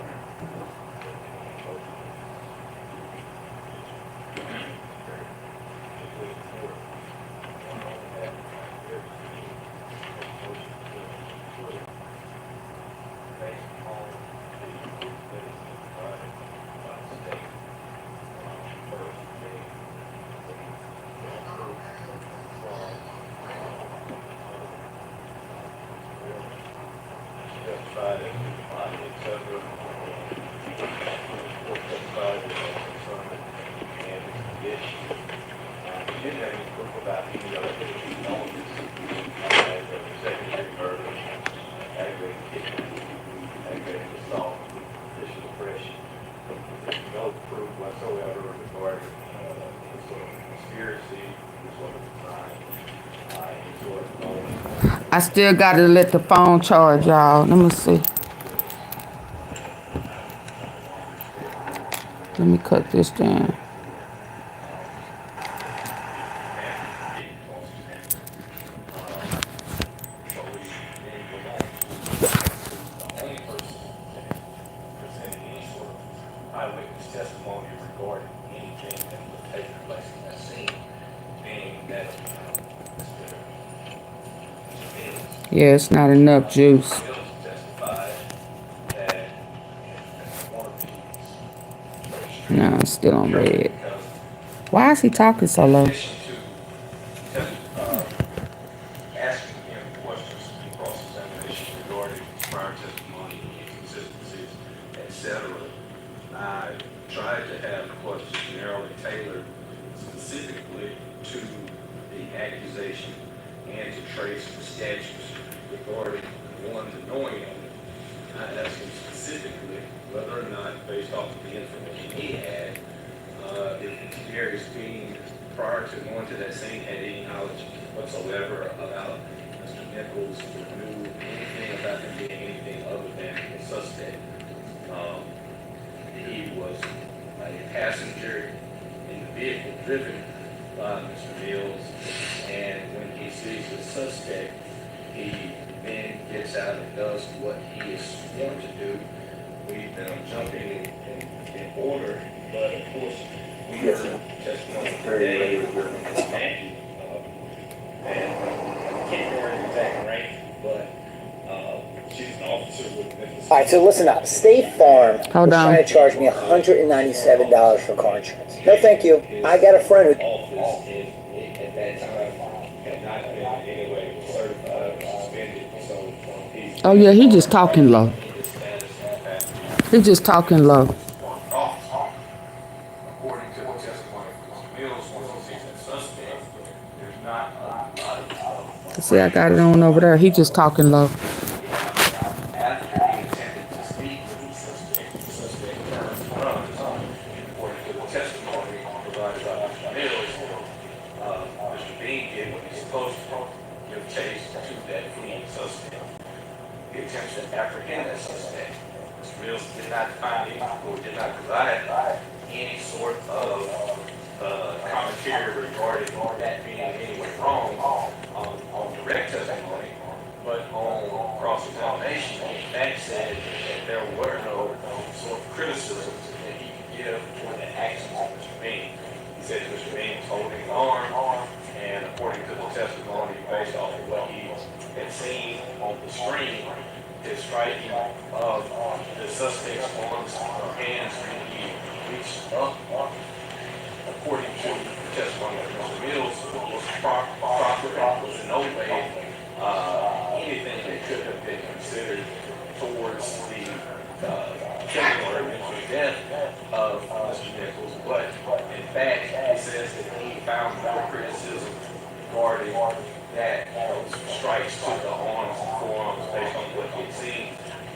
I still gotta let the phone charge, y'all. Let me see. Let me cut this down. Yeah, it's not enough juice. No, it's still on red. Why is he talking so low? Asking him questions in cross-examination regarding prior testimony, inconsistencies, etc. I tried to have questions narrowly tailored specifically to the accusation and to trace the statutes regarding one, the knowing of it. I asked him specifically whether or not, based off of the information he had, if Darius being prior to going to that scene had any knowledge whatsoever about Mr. Nichols, knew anything about him being anything other than a suspect. He was a passenger in the vehicle driven by Mr. Mills, and when he sees the suspect, he then gets out and does what he is sworn to do. We've been jumping in order, but of course, we heard testimony today from Ms. Matthew, and I can't remember the exact rank, but she's an officer with Memphis. All right, so listen up. State Farm Hold was on. trying to charge me $197 for car insurance. No, thank you. I got a friend who. Office at that time had not been in any way certified or suspended, so he's. Oh yeah, he just talking low. He just talking low. According to the testimony from Mr. Mills, once he sees that suspect, there's not a lot of See, I got it on over there. He just talking low. after he attempted to speak with the suspect turned runs. According to the testimony provided by Mr. Mills, Mr. Bean did what he's supposed to, give chase to that fleeing suspect. He attempts to apprehend that suspect. Mr. Mills did not find any, or did not provide any sort of commentary regarding that being in any way wrong on direct testimony, but on cross-examination, Matt said that there were no sort of criticisms that he could give for the actions of Mr. Bean. He said Mr. Bean was holding an arm, and according to the testimony, based off of what he had seen on the screen, his striking of the suspect's arms or hands when he reached up, according to the testimony of Mr. Mills, was proper and was in no way anything that could have been considered towards the killing or eventual death of Mr. Nichols. But in fact, he says that he found no criticism regarding that those strikes to the arms and forearms based on what he had seen,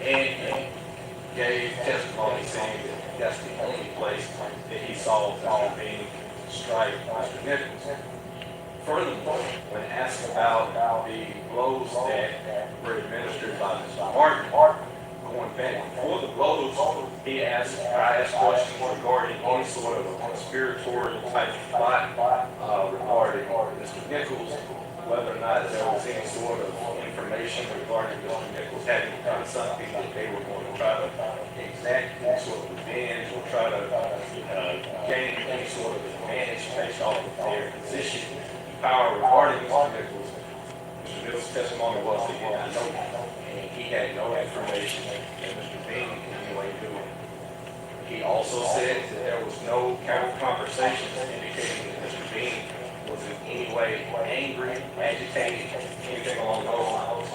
and he gave testimony saying that that's the only place that he saw Mr. Bean strike Mr. Nichols. Furthermore, when asked about the blows that were administered by Mr. Martin, going back before the blows, I asked questions regarding any sort of a conspiratorial type of plot regarding Mr. Nichols, whether or not there was any sort of information regarding Mr. Nichols having done something that they were going to try to exact any sort of revenge or try to gain any sort of advantage based off of their position, power regarding Mr. Nichols. Mr. Nichols' testimony was that he did not know that, and he had no information that Mr. Bean in any way knew it. He also said that there was no kind of conversations indicating that Mr. Bean was in any way angry, agitated, anything along those lines.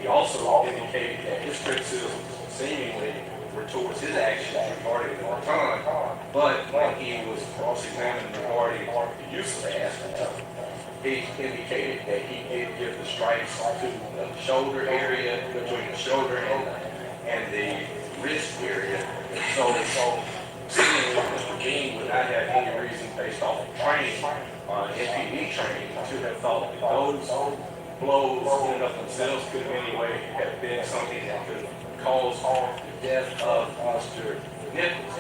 He also indicated that his criticisms seemingly were towards his actions regarding the baton, but when he was cross-examined regarding the use of the baton, he indicated that he did give the strikes to the shoulder area, between the shoulder and the wrist area. So seemingly Mr. Bean would not have any reason based off of training, MPD training, to have thought that those blows in and of themselves could in any way have been something that could cause the death of Mr. Nichols.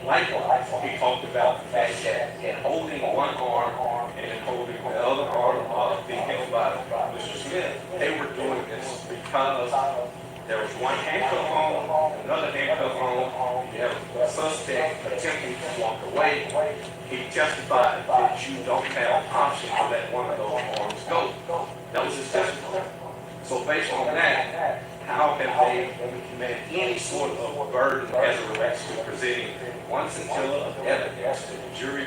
Likewise, he talked about the fact that in holding one arm and in holding the other arm of being held by Mr. Smith, they were doing this because there was one handcuff on, another handcuff on, you have a suspect attempting to walk away. He testified that you don't have an option to let one of those arms go. That was his testimony. So based on that, how have they met any sort of burden as it relates to presenting one scintilla of evidence that the jury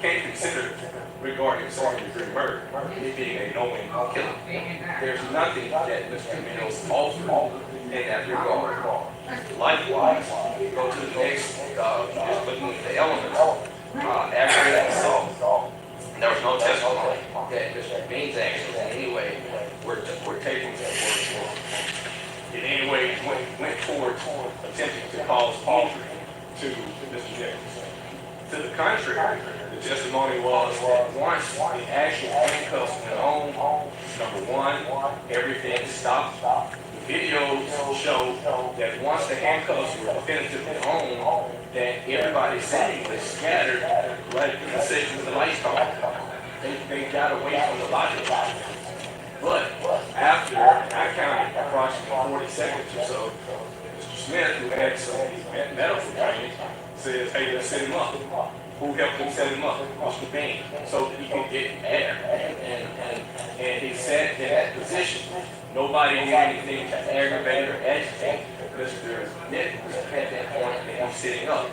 can consider regarding second-degree murder, it being a knowing killing? There's nothing that Mr. Mills offered in that regard. Likewise, go to the next, just looking at the elements. After that assault, there was no testimony that Mr. Bean's actions in any way were taken in any way went towards attempting to cause injury to Mr. Nichols. To the contrary, the testimony was that once the actual handcuffs went on, number one, everything stopped. The videos show that once the handcuffs were definitively on, that everybody seemingly scattered right in the section of the lights on. They got away from the body. But after, I counted approximately 40 seconds or so, Mr. Smith, who had some medical training, says, hey, let's set him up. Who helped him set him up? Mr. Bean, so that he could get air. And he sat in that position. Nobody did anything to aggravate or agitate Mr. Nichols at that point that he's sitting up.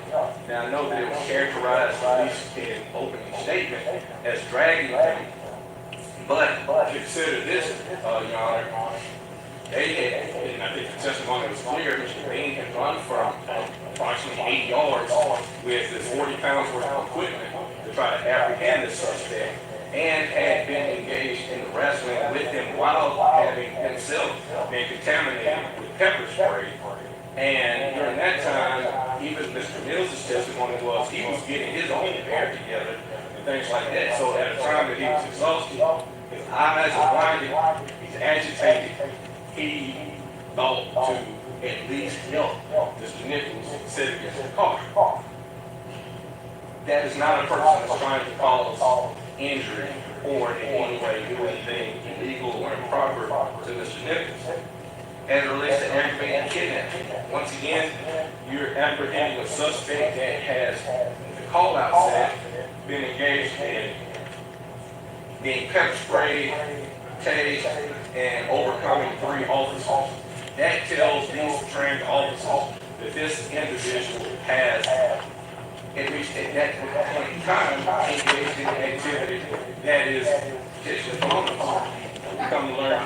Now, I know that it was characterized, at least in opening statement, as dragging him. But consider this, Your Honor, they had, and I think the testimony was clear, Mr. Bean had run from approximately 8 yards with this 40 pounds worth of equipment to try to apprehend this suspect, and had been engaged in wrestling with him while having himself been contaminated with pepper spray. And during that time, even Mr. Mills' testimony was he was getting his own hair together and things like that. So at a time that he was exhausted, his eyes are blinded, he's agitated, he thought to at least help Mr. Nichols sit against the car. That is not a person that's trying to cause injury or in any way do anything illegal or improper to Mr. Nichols. as it relates to aggravated kidnapping. Once again, you're apprehending a suspect that has, the call-out said, been engaged in being pepper sprayed, tased, and overcoming 3 officers. That tells these trained officers that this individual has, at least at that point in time, engaged in an activity that is potentially vulnerable. We come to learn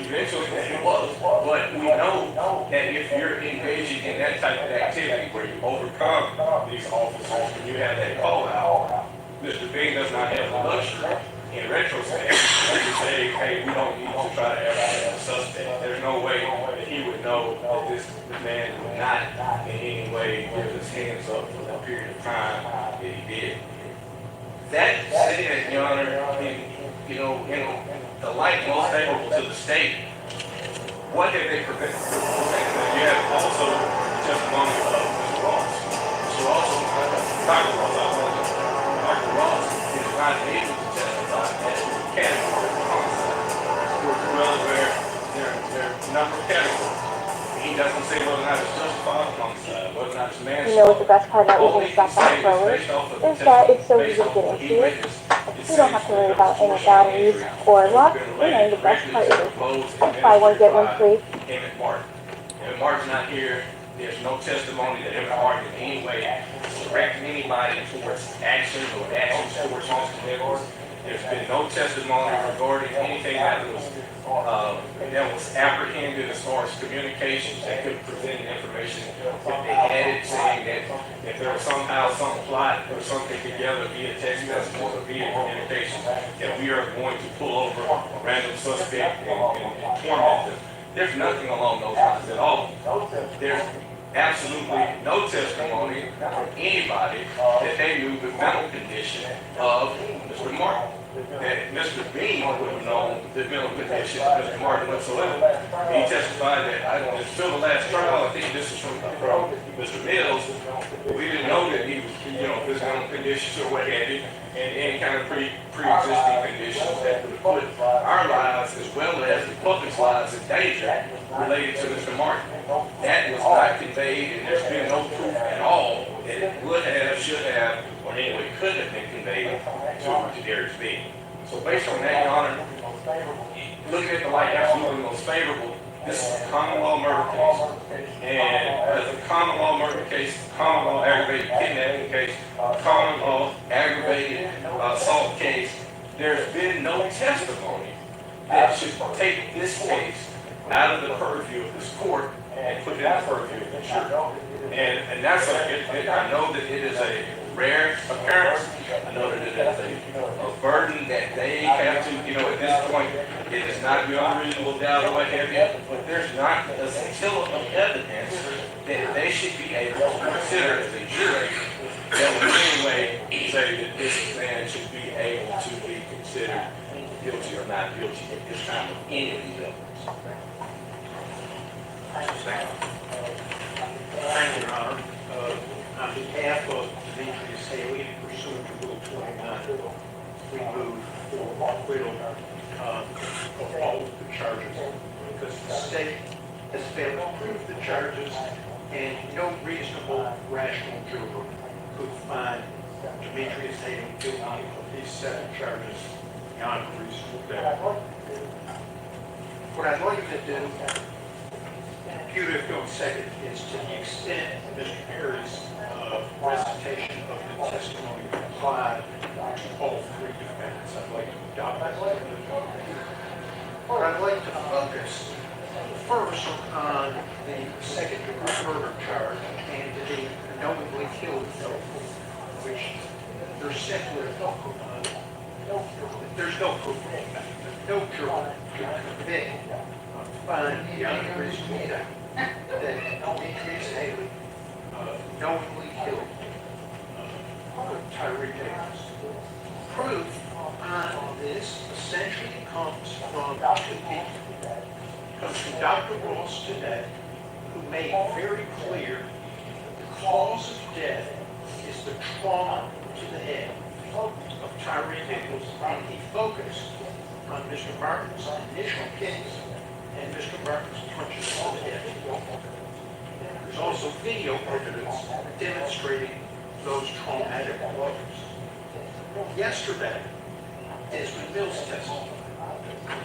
eventually that it was, but we know that if you're engaging in that type of activity where you overcome these officers and you have that call out, Mr. Bing does not have the luxury in retrospect to say, hey, we don't need to try to apprehend a suspect. There's no way that he would know that this man would not in any way give his hands up for the period of time that he did. That said, Your Honor, in the light most favorable to the state, what have they prevented? You have also testimony of Mr. Ross. Mr. Ross, Dr. Ross is not able to testify as to the category of homicide. We're well aware there are a number of categories. He doesn't say whether or not it's justified homicide, whether or not it's manslaughter. You know what the best part about using stop sign forward is that it's so easy to get into it. You don't have to worry about any batteries or luck. The best part is buy one, get one free. Emmett Martin. Emmett Martin's not here. There's no testimony that Emmett Martin in any way directed anybody towards actions or actions towards Mr. Nichols. There's been no testimony regarding anything that was apprehended as far as communications that could present information that they had it, saying that if there was somehow some plot or something together via text messages or via communication, that we are going to pull over a random suspect and torment them. There's nothing along those lines at all. There's absolutely no testimony from anybody that they knew the mental condition of Mr. Martin. That Mr. Bean would have known the mental condition of Mr. Martin whatsoever. He testified that until the last trial, I think this is from Mr. Mills, we didn't know that he was, his mental conditions or what have you, and any kind of pre-existing conditions that would put our lives as well as the public's lives in danger related to Mr. Martin. That was not conveyed, and there's been no proof at all that it would have, should have, or anyway could have been conveyed to Darius B. So based on that, Your Honor, looking at the light absolutely most favorable, this is a common law murder case. And as a common law murder case, common law aggravated kidnapping case, common law aggravated assault case, there's been no testimony that should take this case out of the purview of this court and put it in the purview of the jury. And that's I know that it is a rare occurrence. I know that it is a burden that they have to, at this point, it is not beyond reasonable doubt or what have you, but there's not a scintilla of evidence that they should be able to consider as a jury that would in any way say that this man should be able to be considered guilty or not guilty at this time of any of these evidence. Thank you, Your Honor. On behalf of Demetrius Haley, pursuant to Rule 29, we move for acquittal of all of the charges because the state has failed to prove the charges and no reasonable, rational juror could find Demetrius Haley guilty of these 7 charges beyond a reasonable doubt. What I'd like to do, you have gone second, is to the extent Mr. Perry's recitation of the testimony applied to all 3 defendants. I'd like to adopt that. I'd like to focus first on the second-degree murder charge and the knowingly killed felon, which there's simply there's no proof of that. No juror could convict find beyond a reasonable doubt that Demetrius Haley knowingly killed Tyre Nichols. Proof on this essentially comes from 2 people. Comes from Dr. Ross today, who made very clear the cause of death is the trauma to the head of Tyre Nichols, and he focused on Mr. Martin's initial case and Mr. Martin's punches to the head. There's also video evidence demonstrating those traumatic blows. Yesterday, Desmond Mills testified,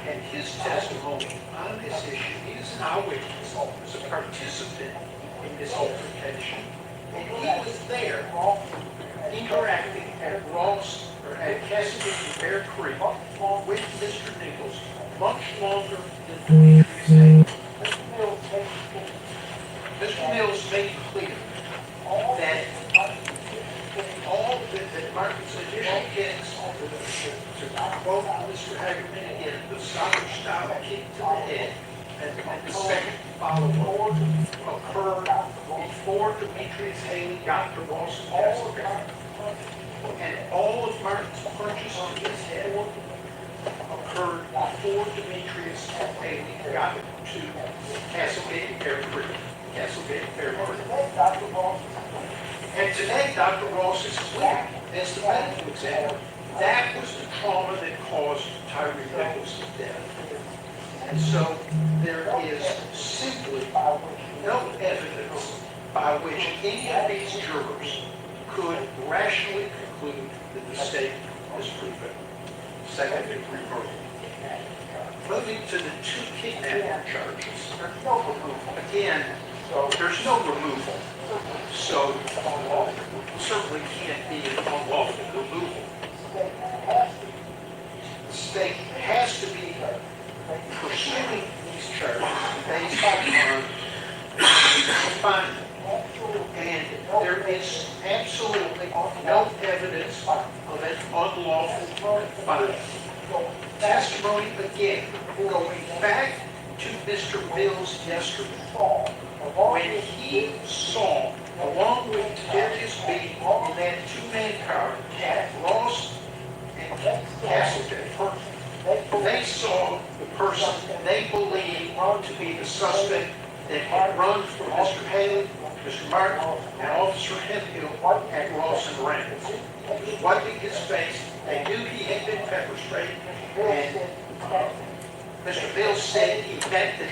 and his testimony on this issue, he is an eyewitness, was a participant in this altercation, and he was there interacting at Ross, or at Cassidy and Bear Creek with Mr. Nichols much longer than Demetrius had. Mr. Mills made clear that all that Martin's initial kicks, to quote Mr. Hagerman again, the soccer style kick to the head, and the second follow-up occurred before Demetrius Haley got to Ross and Castlegate. And all of Martin's punches to his head occurred before Demetrius Haley got to Castlegate and Bear Creek. Castlegate and Bear Creek. And today, Dr. Ross is clear as the medical examiner. That was the trauma that caused Tyre Nichols' death. And so there is simply no evidence by which any of these jurors could rationally conclude that the state was proven second-degree murder. Moving to the two kidnapping charges. Again, there's no removal, so certainly can't be an unlawful removal. The state has to be pursuing these charges based on confinement. And there is absolutely no evidence of an unlawful confinement. Testimony again, going back to Mr. Mills yesterday, when he saw, along with Deputies B in that two-man car, Ross and Castlegate, they saw the person they believed to be the suspect that had run from Mr. Haley, Mr. Martin, and Officer Hemphill at Ross and Randall. He was wiping his face. They knew he had been pepper sprayed, and Mr. Mills said he met them.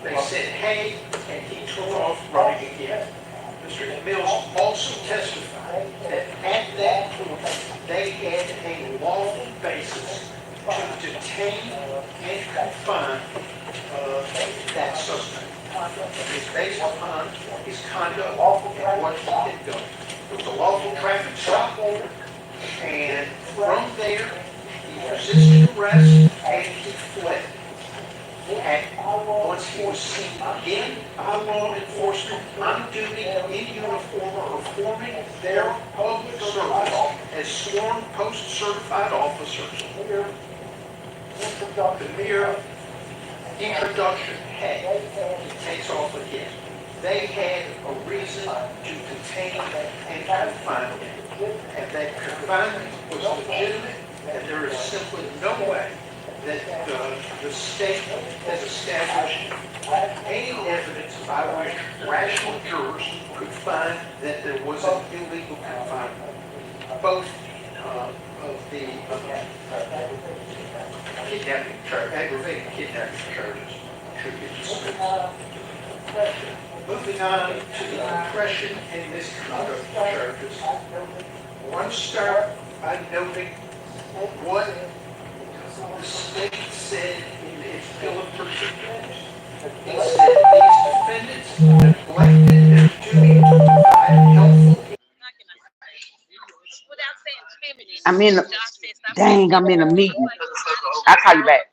They said, hey, and he took off running again. Mr. Mills also testified that at that point, they had a lawful basis to detain and confine that suspect. It's based upon his conduct and what he had done. It was a lawful traffic stop, and from there, he resisted arrest and he fled. And once he was seen again by law enforcement on duty in uniform performing their public service as sworn post-certified officers, the mere introduction, hey, he takes off again. They had a reason to detain and confine him. And that confinement was legitimate, and there is simply no way that the state has established any evidence by which rational jurors could find that there was an illegal confinement. Both of the kidnapping charge, aggravated kidnapping charges should be dismissed. Moving on to the oppression and misconduct charges, I want to start by noting what the state said in its bill of particulars. It said these defendants neglected their duty to provide helpful. I'm in a, dang, I'm in a meeting. I'll call you back.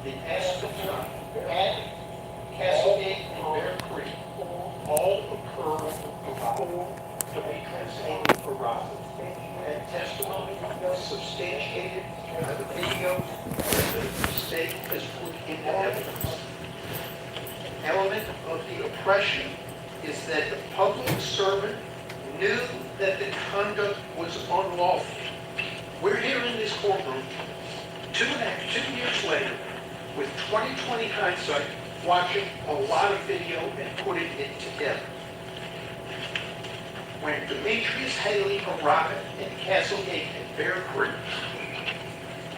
The Aspen at Castlegate and Bear Creek all occurred before Demetrius Haley arrived. And testimony was substantiated by the video that the state has put into evidence. Element of the oppression is that the public servant knew that the conduct was unlawful We're here in this courtroom 2 years later with 20/20 hindsight, watching a lot of video and putting it together. When Demetrius Haley arrived at Castlegate at Bear Creek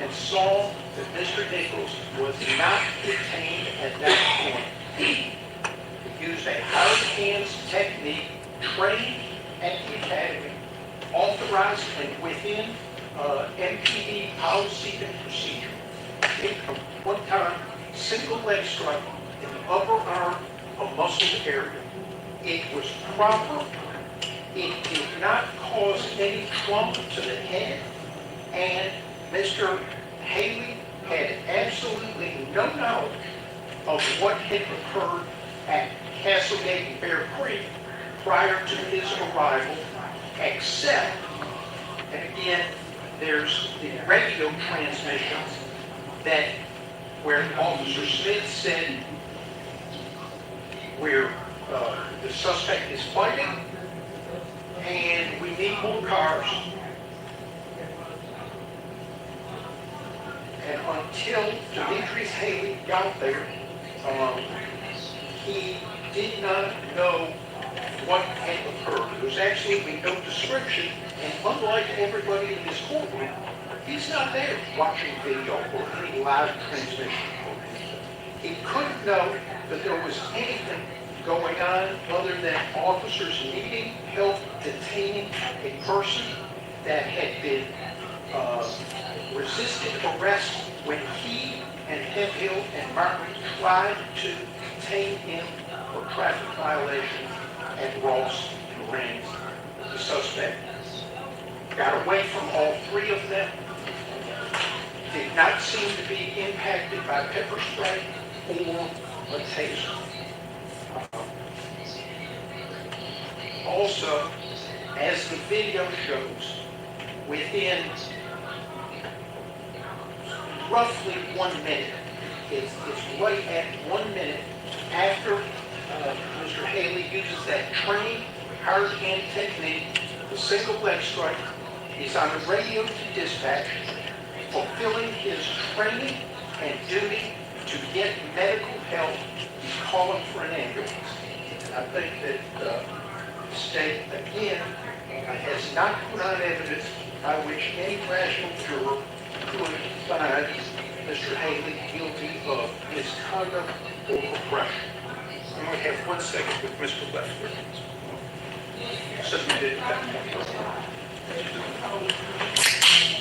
and saw that Mr. Nichols was not detained at that point, he used a hard hands technique trained at the academy, authorized and within MPD policy and procedure. It, one time, single leg strike in the upper arm, a muscle area. It was proper. It did not cause any trauma to the head, and Mr. Haley had absolutely no knowledge of what had occurred at Castlegate and Bear Creek prior to his arrival, except, and again, there's the radio transmissions that where Officer Smith said where the suspect is fighting and we need more cars. And until Demetrius Haley got there, he did not know what had occurred. There was absolutely no description, and unlike everybody in this courtroom, he's not there watching video or any live transmission. He couldn't know that there was anything going on other than officers needing help detaining a person that had been resisted arrest when he and Hemphill and Martin tried to detain him for traffic violations at Ross and Rains. The suspect got away from all three of them, did not seem to be impacted by pepper spray or a taser. Also, as the video shows, within roughly 1 minute, it's right at 1 minute after Mr. Haley uses that trained hard hand technique, the single leg strike. He's on the radio to dispatch, fulfilling his training and duty to get medical help. He's calling for an ambulance. And I think that the state, again, has not put on evidence by which any rational juror could find Mr. Haley guilty of misconduct or oppression. And we have 1 second with Mr. Lester. Submitted at that point.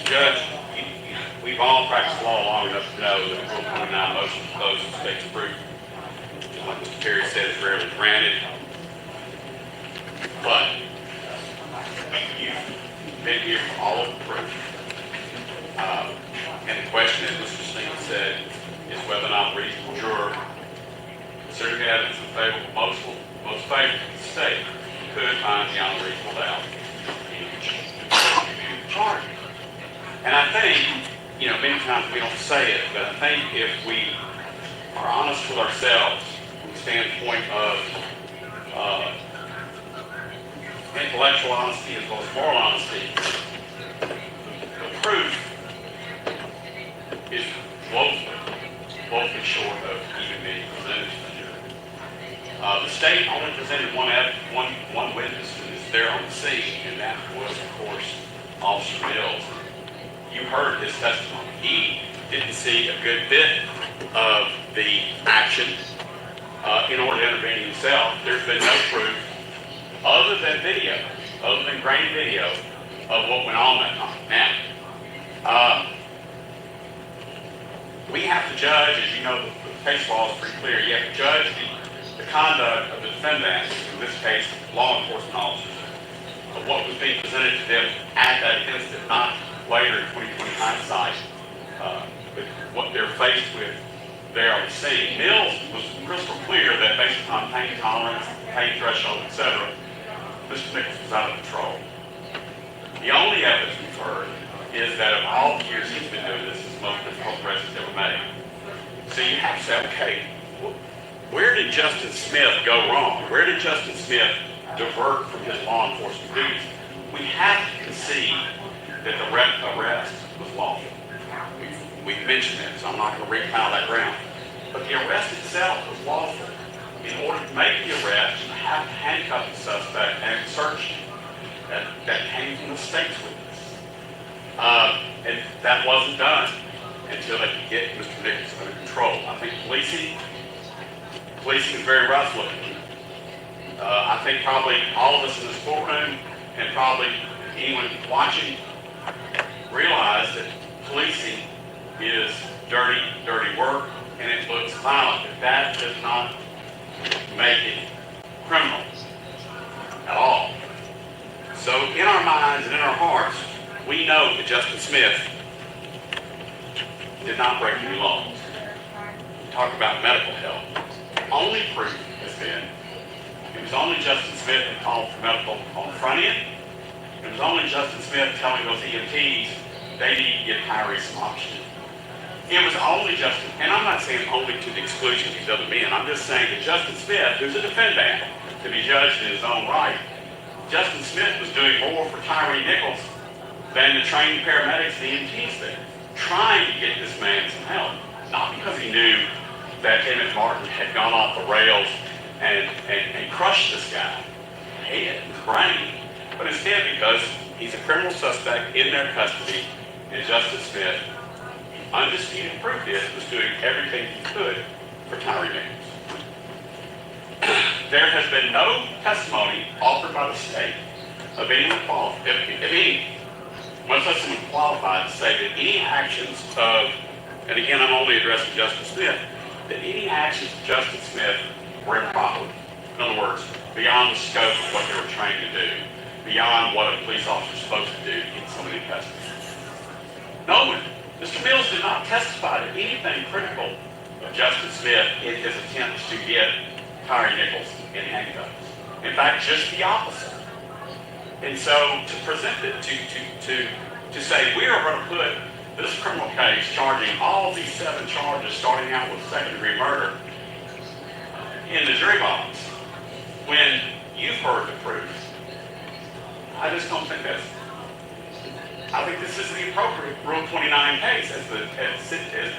Judge, we've all practiced law long enough to know that Rule 29 motion to close the state's proof, like Mr. Terry said, is rarely granted. But you've been here for all of the proof. And the question, as Mr. Sneed said, is whether or not a reasonable juror, considering the evidence in favor of most favorable to the state, could find beyond a reasonable doubt the charge. And I think, many times we don't say it, but I think if we are honest with ourselves from the standpoint of intellectual honesty as well as moral honesty, the proof is woefully short of even being presented to the jury. The state only presented one witness who was there on the scene, and that was, of course, Officer Mills. You heard his testimony. He didn't see a good bit of the action in order to intervene himself. There's been no proof other than video, other than grainy video of what went on that night. Now, we have to judge, as you know, the case law is pretty clear. You have to judge the conduct of the defendant, in this case, law enforcement officers, of what was being presented to them at that instant, not later in 2020 hindsight, with what they're faced with there on the scene. Mills was crystal clear that based upon pain tolerance, pain threshold, etc., Mr. Nichols was out of control. The only evidence we've heard is that of all the years he's been doing this, it's the most difficult arrest he's ever made. So you have to say, okay, where did Justice Smith go wrong? Where did Justice Smith divert from his law enforcement duties? We have to concede that the arrest was lawful. We mentioned that, so I'm not going to repile that ground. But the arrest itself was lawful. In order to make the arrest, you have to handcuff the suspect and search him. That came from the state's witness. And that wasn't done until they could get Mr. Nichols under control. I think policing is very rough looking. I think probably all of us in this courtroom and probably anyone watching realize that policing is dirty, dirty work, and it looks violent. But that does not make it criminal at all. So in our minds and in our hearts, we know that Justin Smith did not break any laws. Talk about medical help. Only proof has been it was only Justin Smith that called for medical on the front end. It was only Justin Smith telling those EMTs they need to give Tyre some oxygen. It was only Justin, and I'm not saying only to the exclusion of these other men. I'm just saying that Justin Smith, who's a defendant, to be judged in his own right, Justin Smith was doing more for Tyre Nichols than the trained paramedics and EMTs there, trying to get this man some help. Not because he knew that Emmett Martin had gone off the rails and crushed this guy, head, his brain, but instead because he's a criminal suspect in their custody, and Justin Smith, undisputed proof is, was doing everything he could for Tyre Nichols. There has been no testimony offered by the state of anyone qualified, qualified to say that any actions of, and again I'm only addressing Justin Smith, that any actions of Justin Smith were improper. In other words, beyond the scope of what they were trained to do, beyond what a police officer is supposed to do in somebody in custody. No one. Mr. Mills did not testify to anything critical of Justin Smith in his attempts to get Tyre Nichols in handcuffs. In fact, just the opposite. And so to present it, to say we are going to put this criminal case charging all these 7 charges, starting out with second-degree murder, in the jury box, when you've heard the proof, I just don't think that's. I think this is the appropriate Rule 29 case as the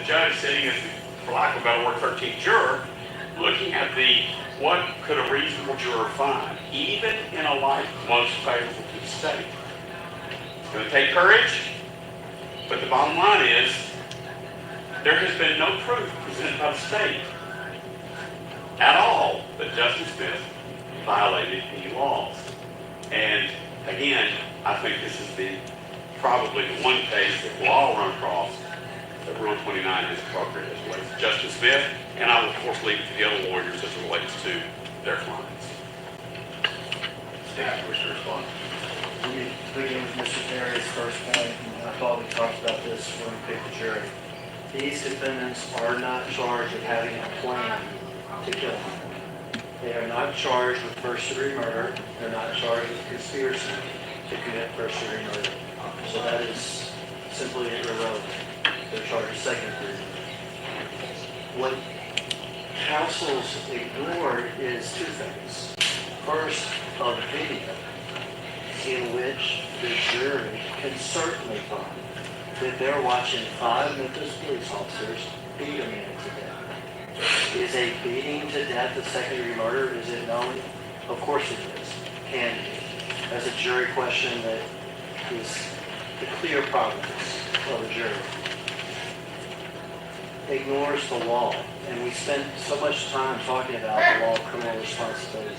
judge sitting as, for lack of a better word, 13th juror, looking at what could a reasonable juror find, even in a light most favorable to the state. It's going to take courage, but the bottom line is there has been no proof presented by the state at all that Justin Smith violated any laws. And again, I think this is probably the one case that we'll all run across that Rule 29 is appropriate as it relates to Justin Smith, and I will of course leave it to the other lawyers as it relates to their clients. Thank you, wish to respond. Let me begin with Mr. Terry's first point, and I thought we talked about this when we picked the jury. These defendants are not charged with having a plan to kill him. They are not charged with first-degree murder. They're not charged with conspiracy to commit first-degree murder. So that is simply irrelevant. They're charged with second-degree murder. What counsels ignored is 2 things. First, a video in which the jury can certainly find that they're watching 5 Memphis police officers beat a man to death. Is a beating to death a second-degree murder? Is it known? Of course it is. Can be. That's a jury question that is the clear province of a jury. Ignores the law. And we spent so much time talking about the law of criminal responsibility.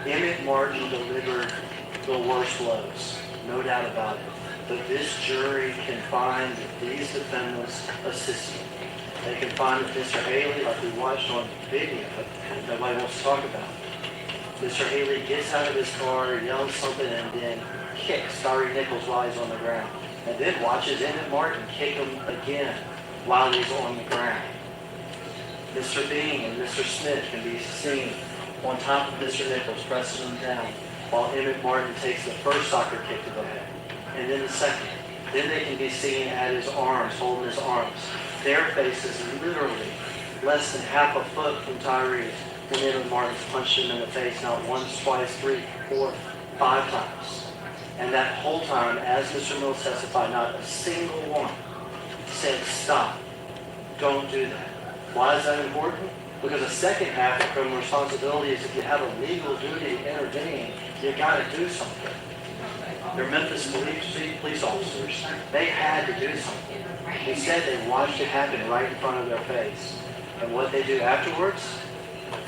Emmett Martin delivered the worst blows, no doubt about it. But this jury can find that these defendants assisted. They can find that Mr. Haley, like we watched on video, but nobody wants to talk about. Mr. Haley gets out of his car, yells something, and then kicks Tyre Nichols while he's on the ground. And then watches Emmett Martin kick him again while he's on the ground. Mr. Bean and Mr. Smith can be seen on top of Mr. Nichols, pressing him down, while Emmett Martin takes the first soccer kick to the head, and then the second. Then they can be seen at his arms, holding his arms. Their face is literally less than half a foot from Tyre's, and Emmett Martin's punched him in the face not once, twice, 3, 4, 5 times. And that whole time, as Mr. Mills testified, not a single one said, stop, don't do that. Why is that important? Because the second half of criminal responsibility is if you have a legal duty to intervene, you got to do something. They're Memphis police officers. They had to do something. They said they watched it happen right in front of their face. And what they do afterwards,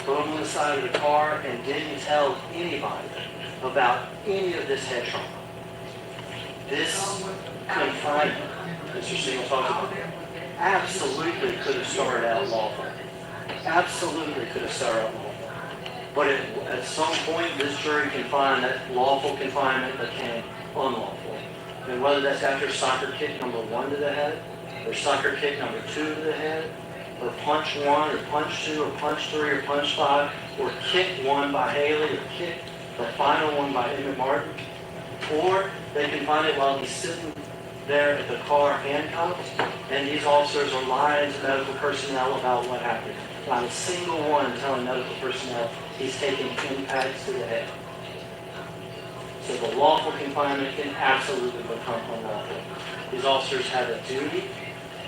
put them on the side of the car and didn't tell anybody about any of this head trauma. This confinement, Mr. Singel talked about, absolutely could have started out lawful. Absolutely could have started out lawful. But at some point, this jury can find that lawful confinement became unlawful. And whether that's after soccer kick number 1 to the head, or soccer kick number 2 to the head, or punch 1, or punch 2, or punch 3, or punch 5, or kick 1 by Haley, or kick the final one by Emmett Martin, or they can find it while he's sitting there at the car handcuffed, and these officers are lying to medical personnel about what happened. Not a single one telling medical personnel he's taking impacts to the head. So the lawful confinement can absolutely become unlawful. These officers have a duty,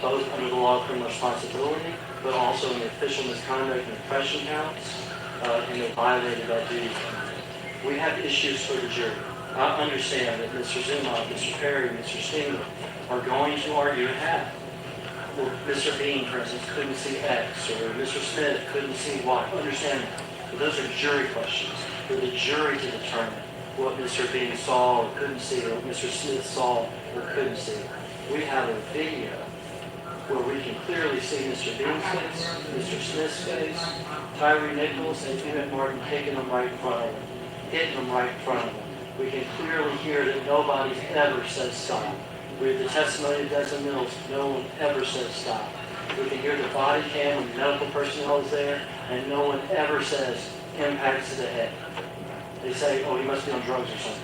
both under the law of criminal responsibility, but also in the official misconduct and oppression counts, and they violated that duty. We have issues for the jury. I understand that Mr. Zuma, Mr. Perry, Mr. Stingler are going to argue it had. Well, Mr. Bean, for instance, couldn't see X, or Mr. Smith couldn't see Y. Understand that. But those are jury questions for the jury to determine what Mr. Bean saw or couldn't see, or what Mr. Smith saw or couldn't see. We have a video where we can clearly see Mr. Bean's face, Mr. Smith's face, Tyre Nichols, and Emmett Martin taking them right in front of them, hitting them right in front of them. We can clearly hear that nobody's ever said stop. We have the testimony of Desmond Mills. No one ever said stop. We can hear the body cam when the medical personnel is there, and no one ever says impacts to the head. They say, oh, he must be on drugs or something.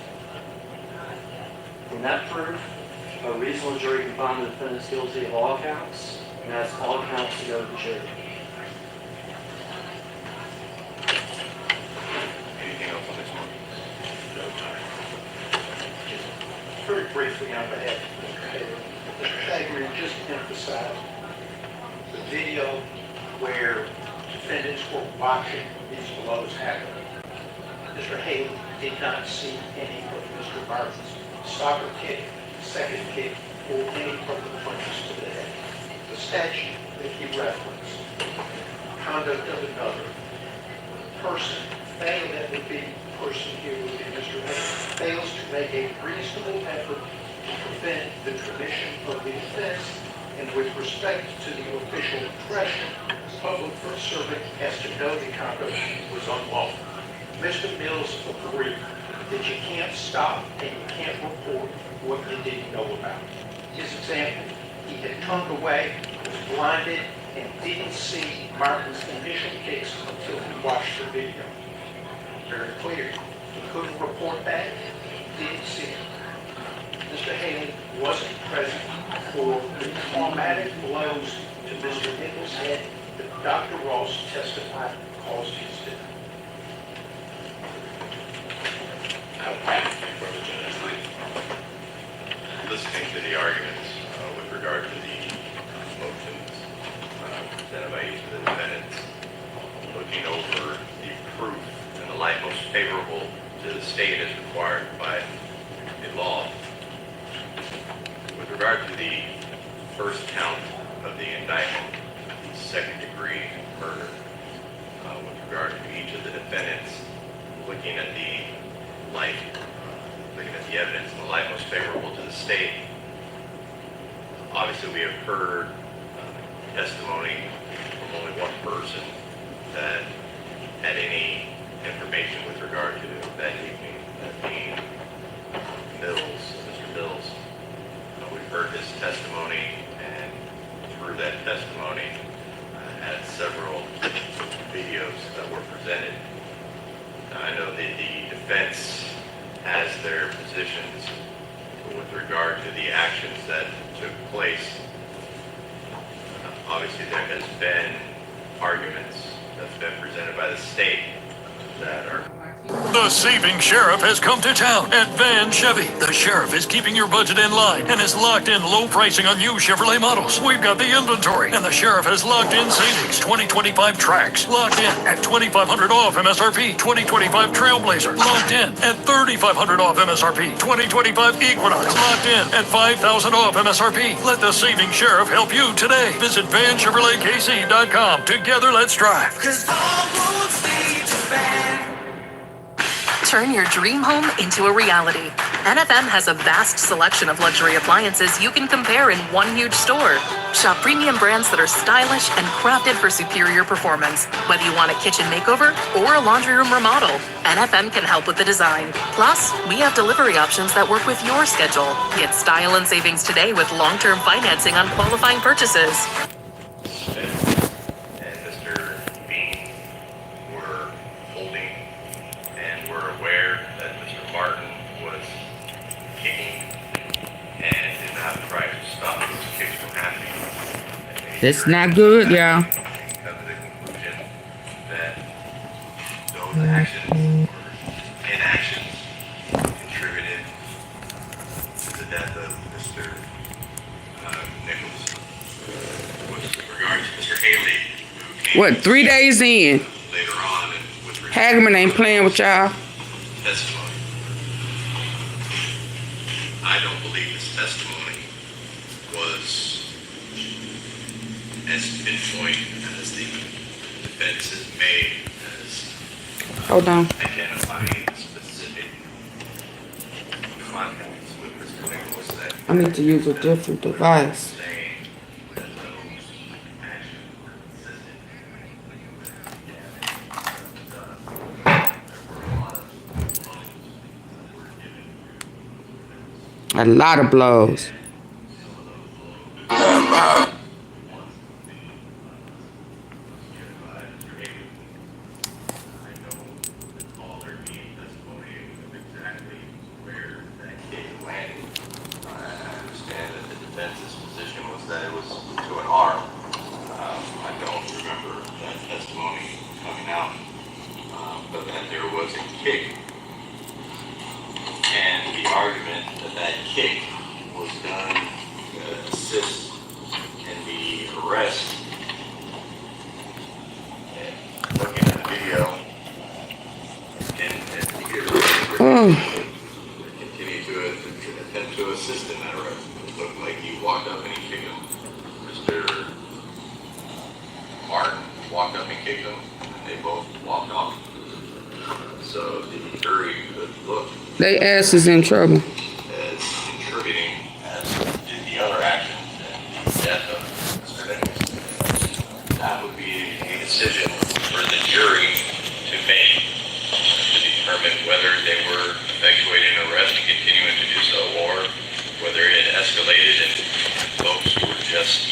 From that proof, a reasonable jury can find the defendant guilty of all counts, and ask all counts to go to the jury. Anything else on this one? No time. Very briefly on behalf of Mr. Thagard, just to emphasize the video where defendants were watching these blows happen. Mr. Haley did not see any of Mr. Martin's soccer kick, second kick, or any of the punches to the head. The statute that he referenced, conduct of another person, that would be the person here would be Mr. Haley, fails to make a reasonable effort to prevent the commission of the offense, and with respect to the official impression, the public servant has to know the conduct was unlawful. Mr. Mills agreed that you can't stop and you can't report what you didn't know about. His example, he had turned away, was blinded, and didn't see Martin's initial kicks until he watched the video. Very clear. He couldn't report that, didn't see it. Mr. Haley wasn't present for the traumatic blows to Mr. Nichols' head that Dr. Ross testified caused his death. Listening to the arguments with regard to the motions presented by each of the defendants, looking over the proof in the light most favorable to the state as required by the law. With regard to the first count of the indictment, the second-degree murder, with regard to each of the defendants, looking at the evidence in the light most favorable to the state. Obviously, we have heard testimony from only one person that had any information with regard to that evening, that being Mills, Mr. Mills. We've heard his testimony, and through that testimony, had several videos that were presented. I know that the defense has their positions with regard to the actions that took place. Obviously, there has been arguments that's been presented by the state that are The saving sheriff has come to town at Van Chevy. The sheriff is keeping your budget in line and has locked in low pricing on new Chevrolet models. We've got the inventory, and the sheriff has locked in savings. 2025 Trax locked in at $2,500 off MSRP. 2025 Trailblazer locked in at $3,500 off MSRP. 2025 Equinox locked in at $5,000 off MSRP. Let the saving sheriff help you today. Visit VanChevroletKC.com. Together, let's drive. Turn your dream home into a reality. NFM has a vast selection of luxury appliances you can compare in one huge store. Shop premium brands that are stylish and crafted for superior performance. Whether you want a kitchen makeover or a laundry room remodel, NFM can help with the design. Plus, we have delivery options that work with your schedule. Get style and savings today with long-term financing on qualifying purchases. And Mr. Bean were holding and were aware that Mr. Martin was kicking and did not try to stop those kicks from happening. That's not good, y'all. Come to the conclusion that those actions or inactions contributed to the death of Mr. Nichols. With regard to Mr. Haley, who came What, 3 days in? later on and with regard Hagman ain't playing with y'all. to testimony, I don't believe this testimony was as pinpoint as the defense has made as Hold on. identifying specific contacts with Mr. Nichols that I need to use a different device. saying that those actions were consistent. A lot of blows. Defense's position was that it was to an arm. I don't remember that testimony coming out, but that there was a kick, and the argument that that kick was done to assist in the arrest. And looking at the video, and continue to attempt to assist in that arrest. It looked like he walked up and he kicked him. Mr. Martin walked up and kicked him, and they both walked off. So the jury could look They ass is in trouble. as contributing as did the other actions and the death of Mr. Nichols. That would be a decision for the jury to make to determine whether they were effectuating an arrest and continuing to do so, or whether it escalated and folks were just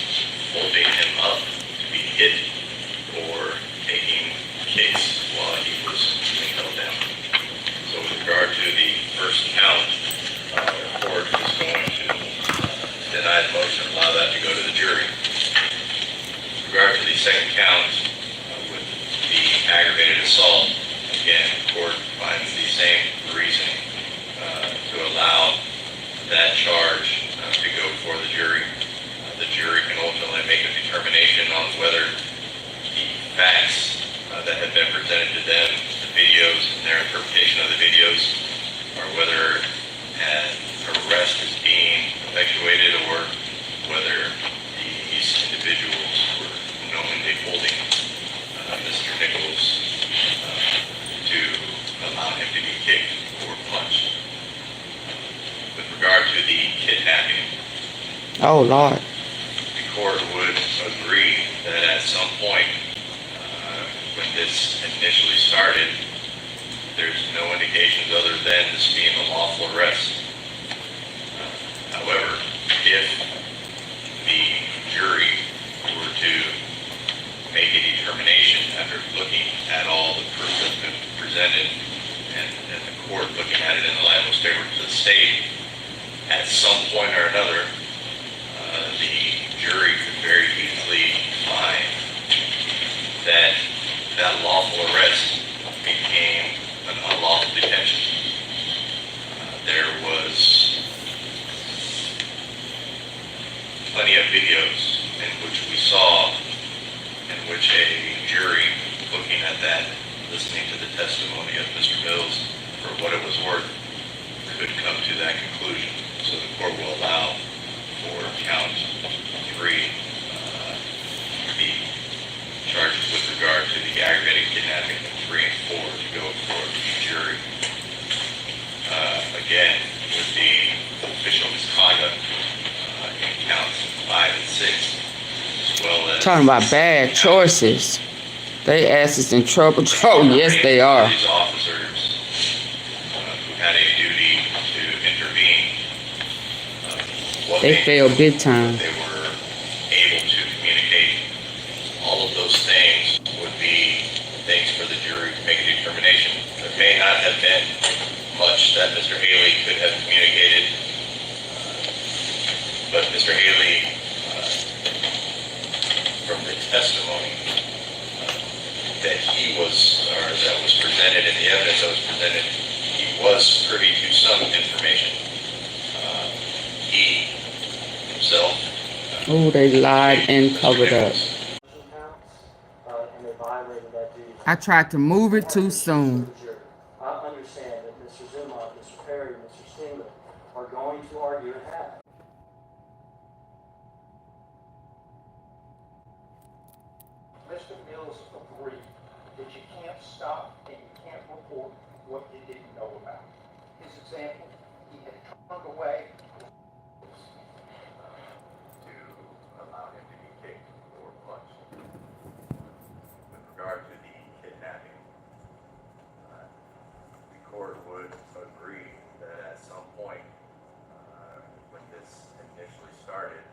holding him up to be hit or taking case while he was being held down. So with regard to the first count, the court is going to deny the motion and allow that to go to the jury. With regard to the second count, with the aggravated assault, again, the court finds the same reasoning to allow that charge to go before the jury. The jury can ultimately make a determination on whether the facts that have been presented to them, the videos and their interpretation of the videos, or whether an arrest is being effectuated or whether these individuals were knowingly holding Mr. Nichols to allow him to be kicked or punched. With regard to the kidnapping, Oh, Lord. the court would agree that at some point when this initially started, there's no indications other than this being a lawful arrest. However, if the jury were to make a determination after looking at all the proof that's been presented and the court looking at it in the light most favorable to the state, at some point or another, the jury could very easily find that that lawful arrest became an unlawful detention. There was plenty of videos in which we saw, in which a jury, looking at that, listening to the testimony of Mr. Mills for what it was worth, could come to that conclusion. So the court will allow for count 3, the charges with regard to the aggravated kidnapping of 3 and 4 to go before the jury. Again, with the official misconduct in counts 5 and 6, as well as Talking about bad choices. They ass is in trouble. Oh, yes, they are. these officers who had a duty to intervene. What They fail big time. they were able to communicate. All of those things would be things for the jury to make a determination. There may not have been much that Mr. Haley could have communicated, but Mr. Haley, from the testimony that he was, or that was presented in the evidence that was presented, he was privy to some information. He himself. Oh, they lied and covered up. And they violated that duty. I tried to move it too soon. I understand that Mr. Zuma, Mr. Perry, Mr. Stingler are going to argue and have. Mr. Mills agreed that you can't stop and you can't report what you didn't know about. His example, he had turned away to allow him to be kicked or punched. With regard to the kidnapping, the court would agree that at some point when this initially started,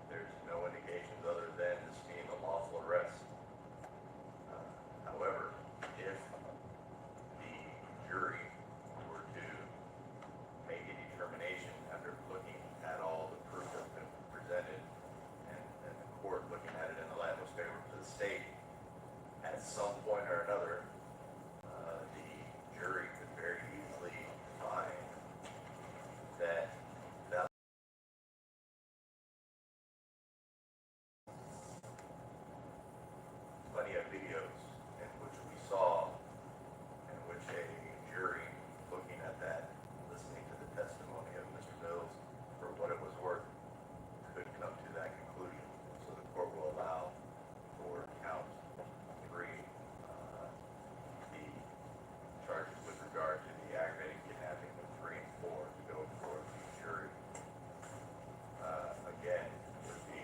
there's no indications other than this being a lawful arrest. However, if the jury were to make a determination after looking at all the proof that's been presented and the court looking at it in the light most favorable to the state, at some point or another, the jury could very easily find that plenty of videos in which we saw, in which a jury, looking at that, listening to the testimony of Mr. Mills for what it was worth, could come to that conclusion. So the court will allow for count 3, the charges with regard to the aggravated kidnapping of 3 and 4 to go before the jury. Again, with the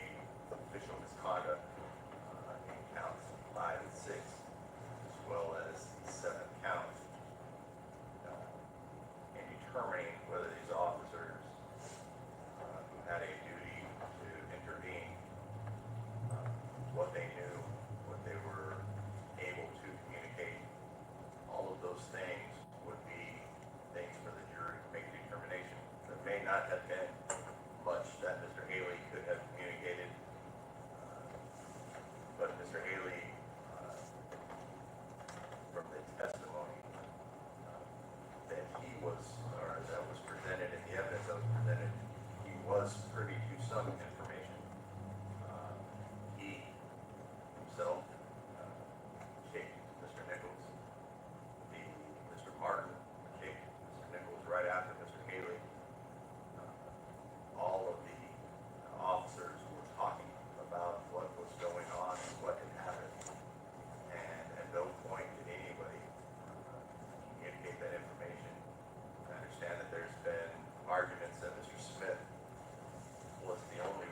official misconduct in counts 5 and 6, as well as the 7th count, in determining whether these officers who had a duty to intervene, what they knew, what they were able to communicate, all of those things would be things for the jury to make a determination. There may not have been much that Mr. Haley could have communicated, but Mr. Haley, from the testimony that he was, or that was presented in the evidence that was presented, he was privy to some information. He himself kicked Mr. Nichols. Mr. Martin kicked Mr. Nichols right after Mr. Haley. All of the officers were talking about what was going on and what had happened. And at no point did anybody communicate that information. I understand that there's been arguments that Mr. Smith was the only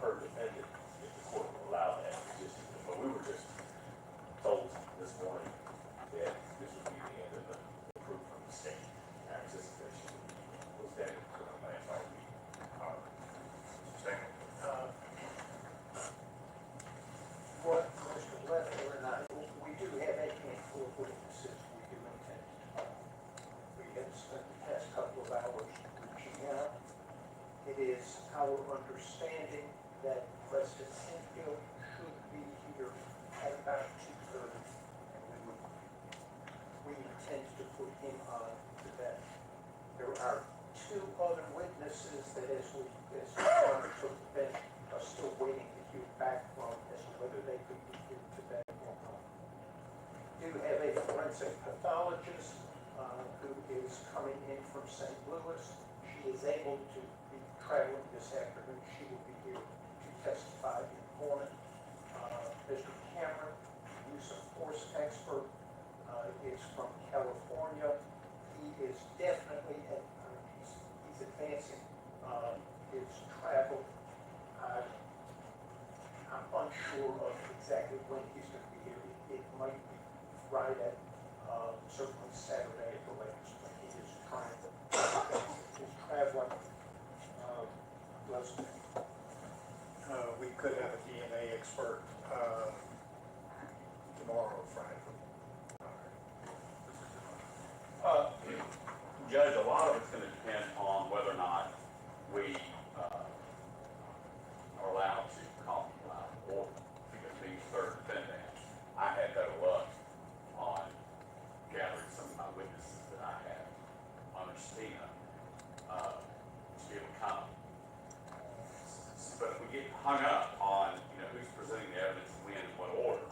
per defendant if the court will allow that position. But we were just told this morning that this would be the end of the proof from the state. Our anticipation was that it was going to last all week. Second. What Mr. Leffler and I, we do have a handful of witnesses we do intend to talk. We have spent the past couple of hours reaching out. It is our understanding that President Enfield should be here at about 2:30, and we intend to put him on to that. There are two other witnesses that as we took the bench are still waiting to hear back from as to whether they could be here today or not. We do have a forensic pathologist who is coming in from St. Louis. She is able to be traveling this afternoon. She will be here to testify in the morning. Mr. Cameron, use of force expert, is from California. He is definitely, he's advancing his travel. I'm unsure of exactly when he's going to be here. It might be Friday, certainly Saturday at the latest, but he is trying to, he's traveling. We could have a DNA expert tomorrow or Friday. Judge, a lot of it's going to depend on whether or not we are allowed to call people out of order. Because being third defendant, I had better luck on gathering some of my witnesses that I have under subpoena to be able to come. But if we get hung up on, who's presenting the evidence and when and what order,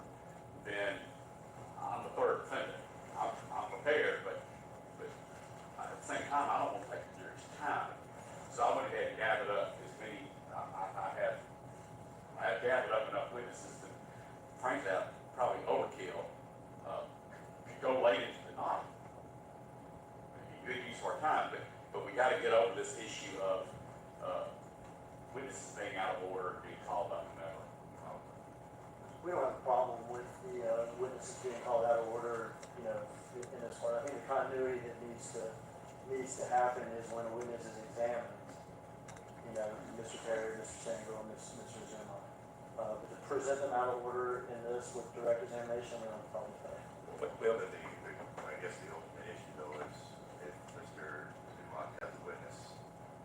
then I'm the third defendant. I'm prepared, but at the same time, I don't want to take the jury's time. So I went ahead and gathered up as many, I have gathered up enough witnesses to, frankly, probably overkill, could go late into the night. Good use of our time, but we got to get over this issue of witnesses being out of order and being called up whomever. We don't have a problem with the witnesses being called out of order, in this part. I think the continuity that needs to happen is when a witness is examined, Mr. Terry, Mr. Sangerville, Mr. Zuma. But to present them out of order in this with direct examination, we don't have a problem with that. Well, but I guess the ultimate issue though is if Mr. Dumont has a witness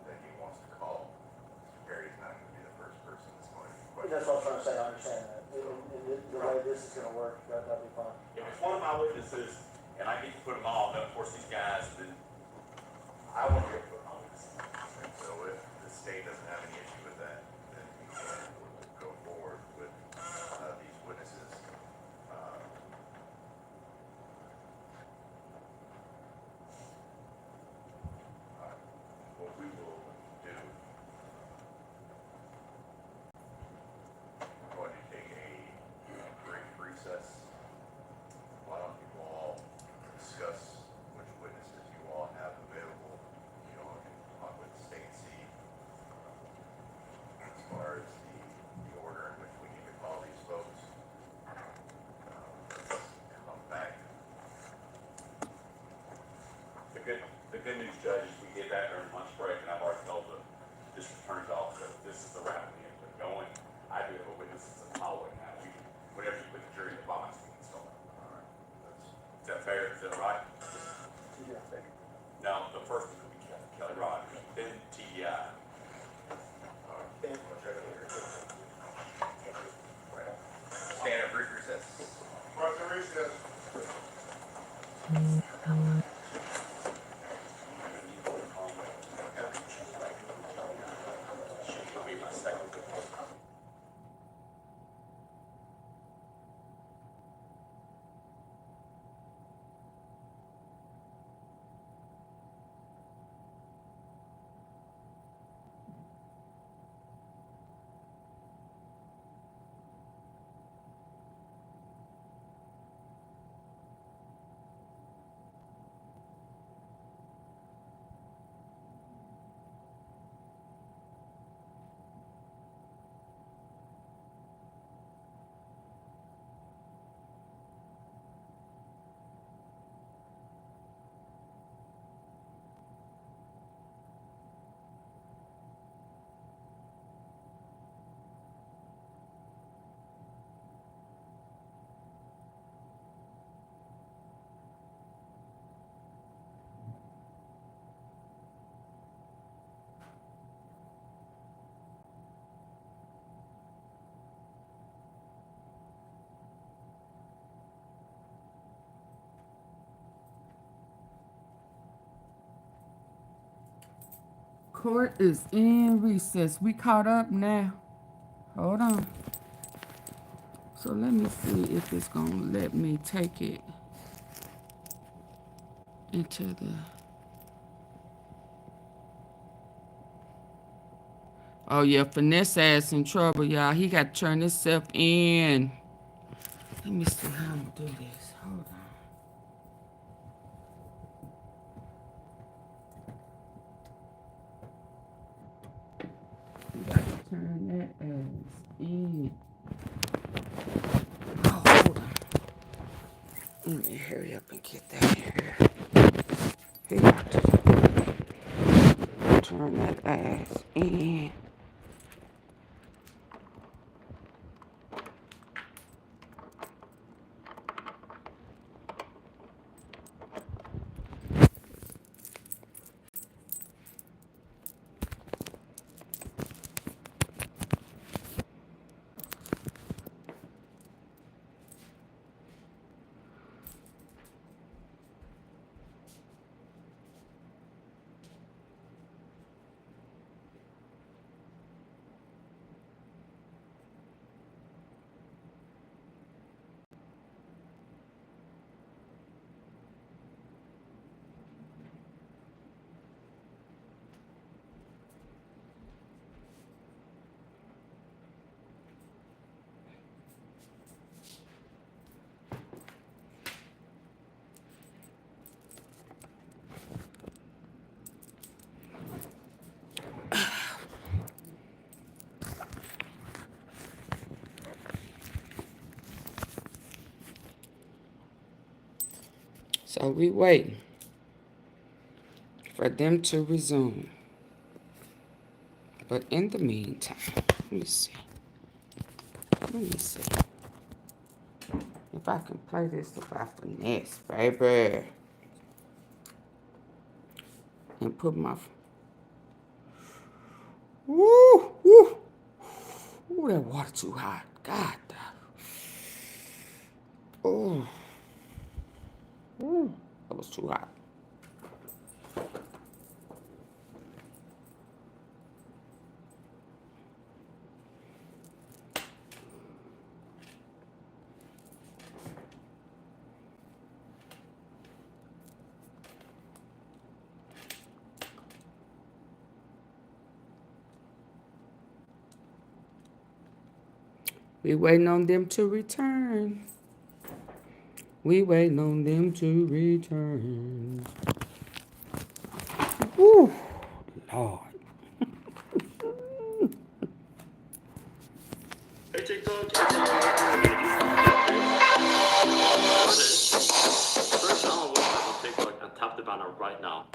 that he wants to call, Mr. Perry's not going to be the first person that's going to question. That's what I'm trying to say. I understand that. The way this is going to work, that'll be fine. If it's one of my witnesses and I get to put them on, then of course these guys, then I want to get put on witnesses. And so if the state doesn't have any issue with that, then we can go forward with these witnesses. What we will do, we're going to take a brief recess. Why don't you all discuss which witnesses you all have available? You all can talk with the state and see as far as the order in which we need to call these folks. Let's come back. The good news, Judge, is we get back during lunch break, and I've already told the district attorney's office that this is the route we have been going. I do have a witness that's in the hallway now. Whenever you put the jury in the box, we can start. All right. Is that fair? Is that right? Yeah. No, the first one will be Kelly Rogers, then TDI. Stand up, brief recess. She'll be my second. Court is in recess. We caught up now. Hold on. So let me see if it's gonna let me take it into the. Oh yeah, Finesse ass in trouble, y'all. He got to turn himself in. Let me see how I'm gonna do this. Hold on. You got to turn that ass in. Oh, hold on. Let me hurry up and get that here. He got to turn that ass in. So we waiting for them to resume. But in the meantime, let me see. Let me see. If I can play this about Finesse, baby. And put my. Woo! Woo! Ooh, that water too hot. God. Oh. Ooh, that was too hot. We waiting on them to return. We waiting on them to return. Woo, Lord. Hey TikTok, it's search on TikTok and tap the banner right now.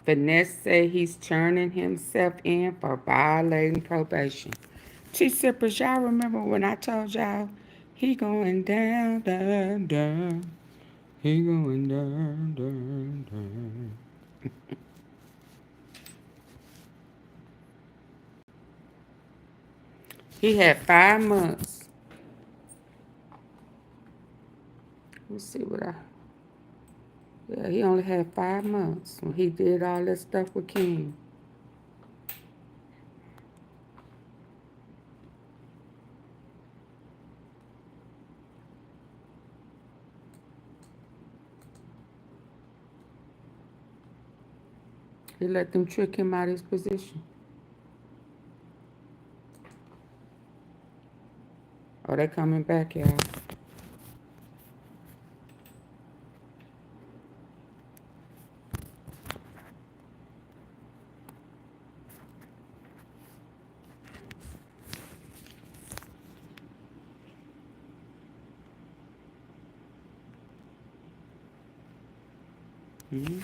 Finesse say he's turning himself in for violating probation. T-Sippers, y'all remember when I told y'all he going down, down, down. He going down, down, down. He had 5 months Let's see what I. Yeah, he only had 5 months when he did all that stuff with King. He let them trick him out of his position. Oh, they coming back, y'all. Mm-hmm.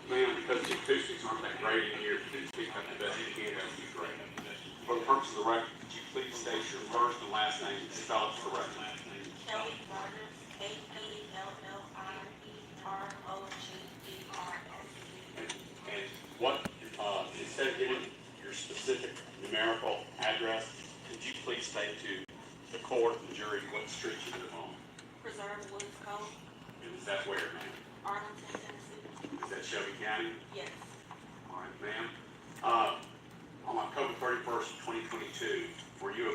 Ma'am, because the acoustics aren't that great in here, please speak up the best you can, that would be great. For the purpose of the record, could you please state your first and last name and spell it correctly? Kelly Rogers, KELLYROGERS. And what, instead of giving your specific numerical address, could you please state to the court and the jury what street you live on? Preserve Woods Cove, And is that where, ma'am? Arlington, Tennessee. Is that Shelby County? Yes. All right, ma'am. On October 31st, 2022, were you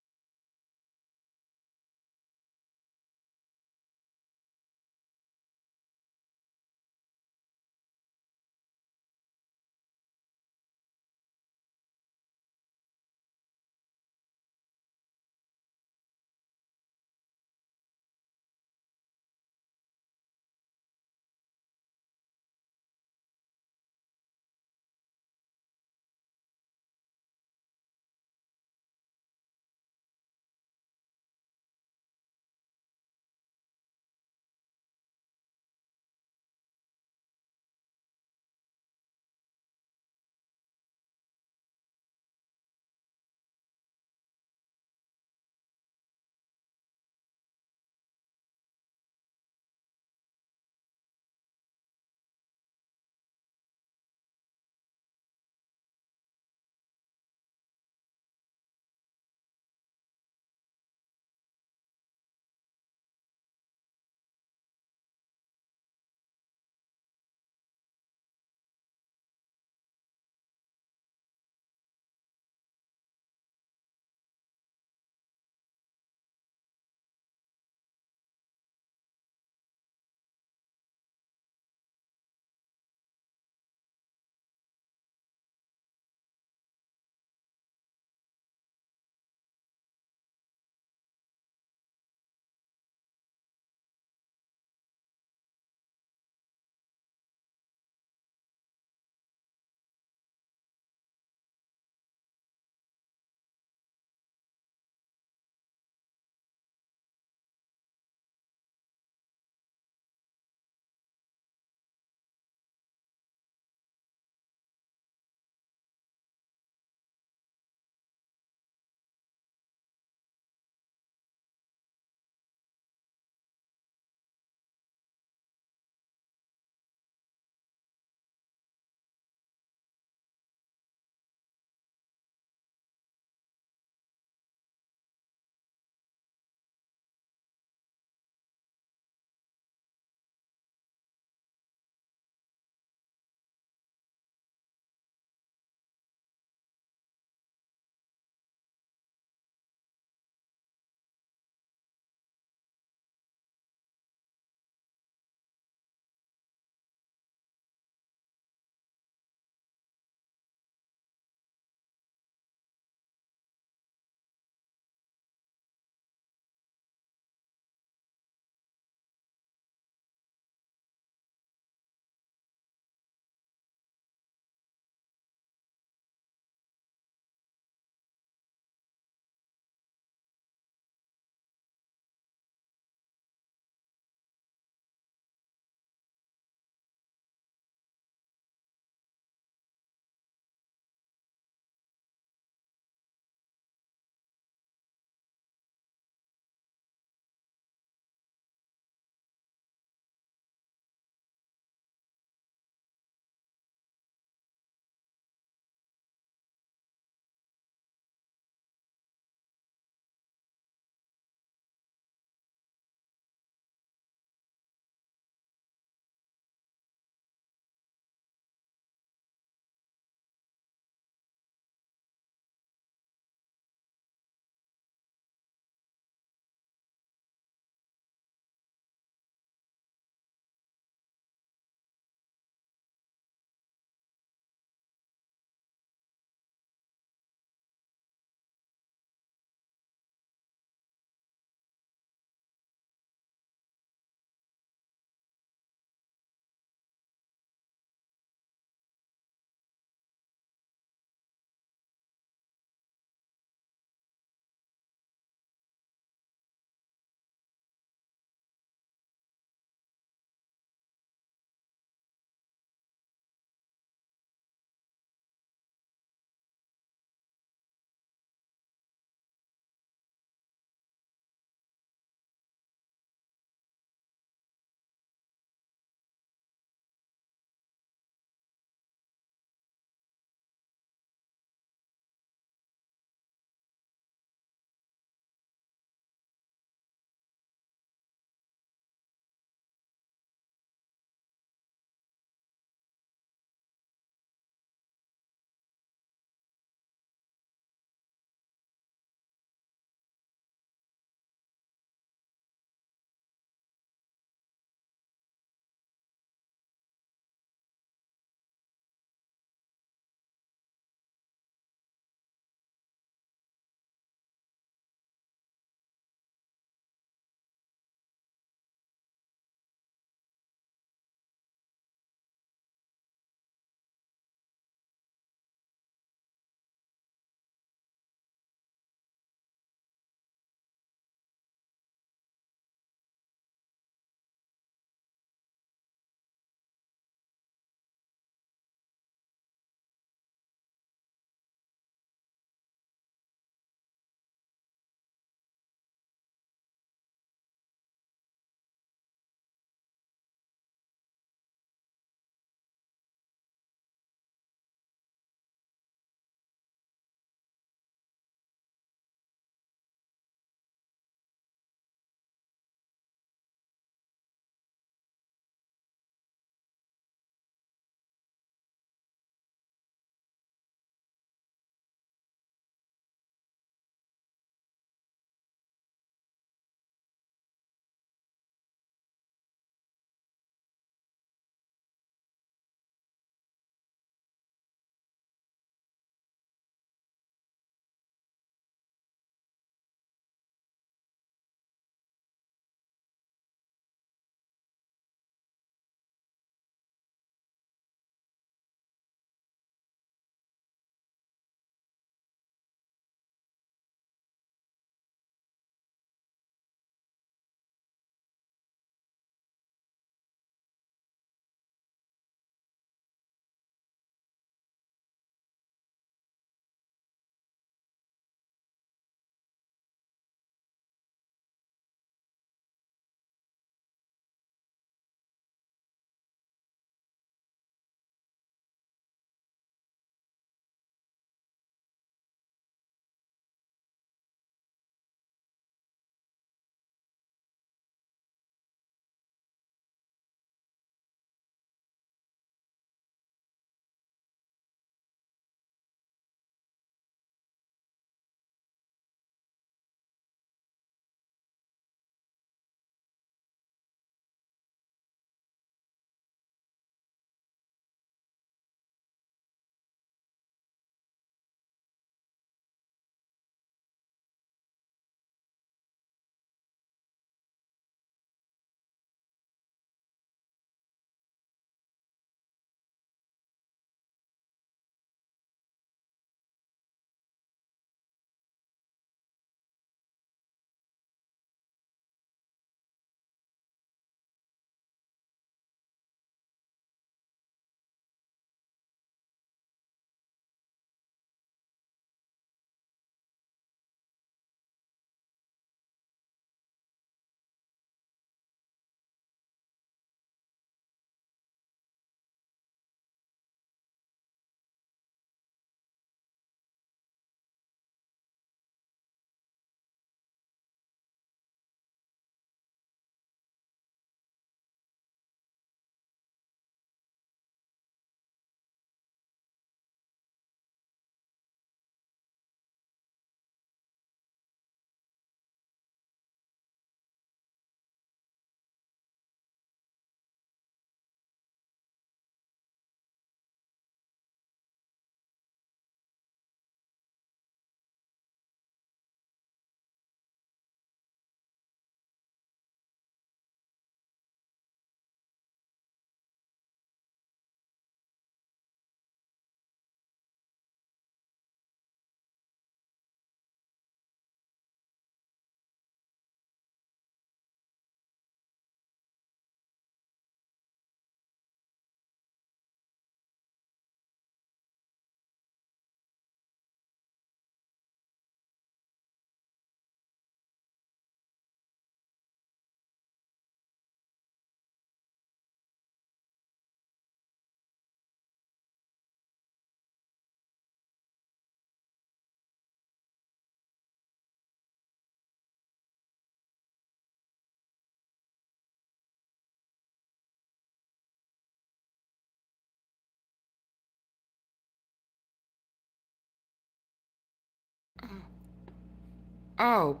Oh,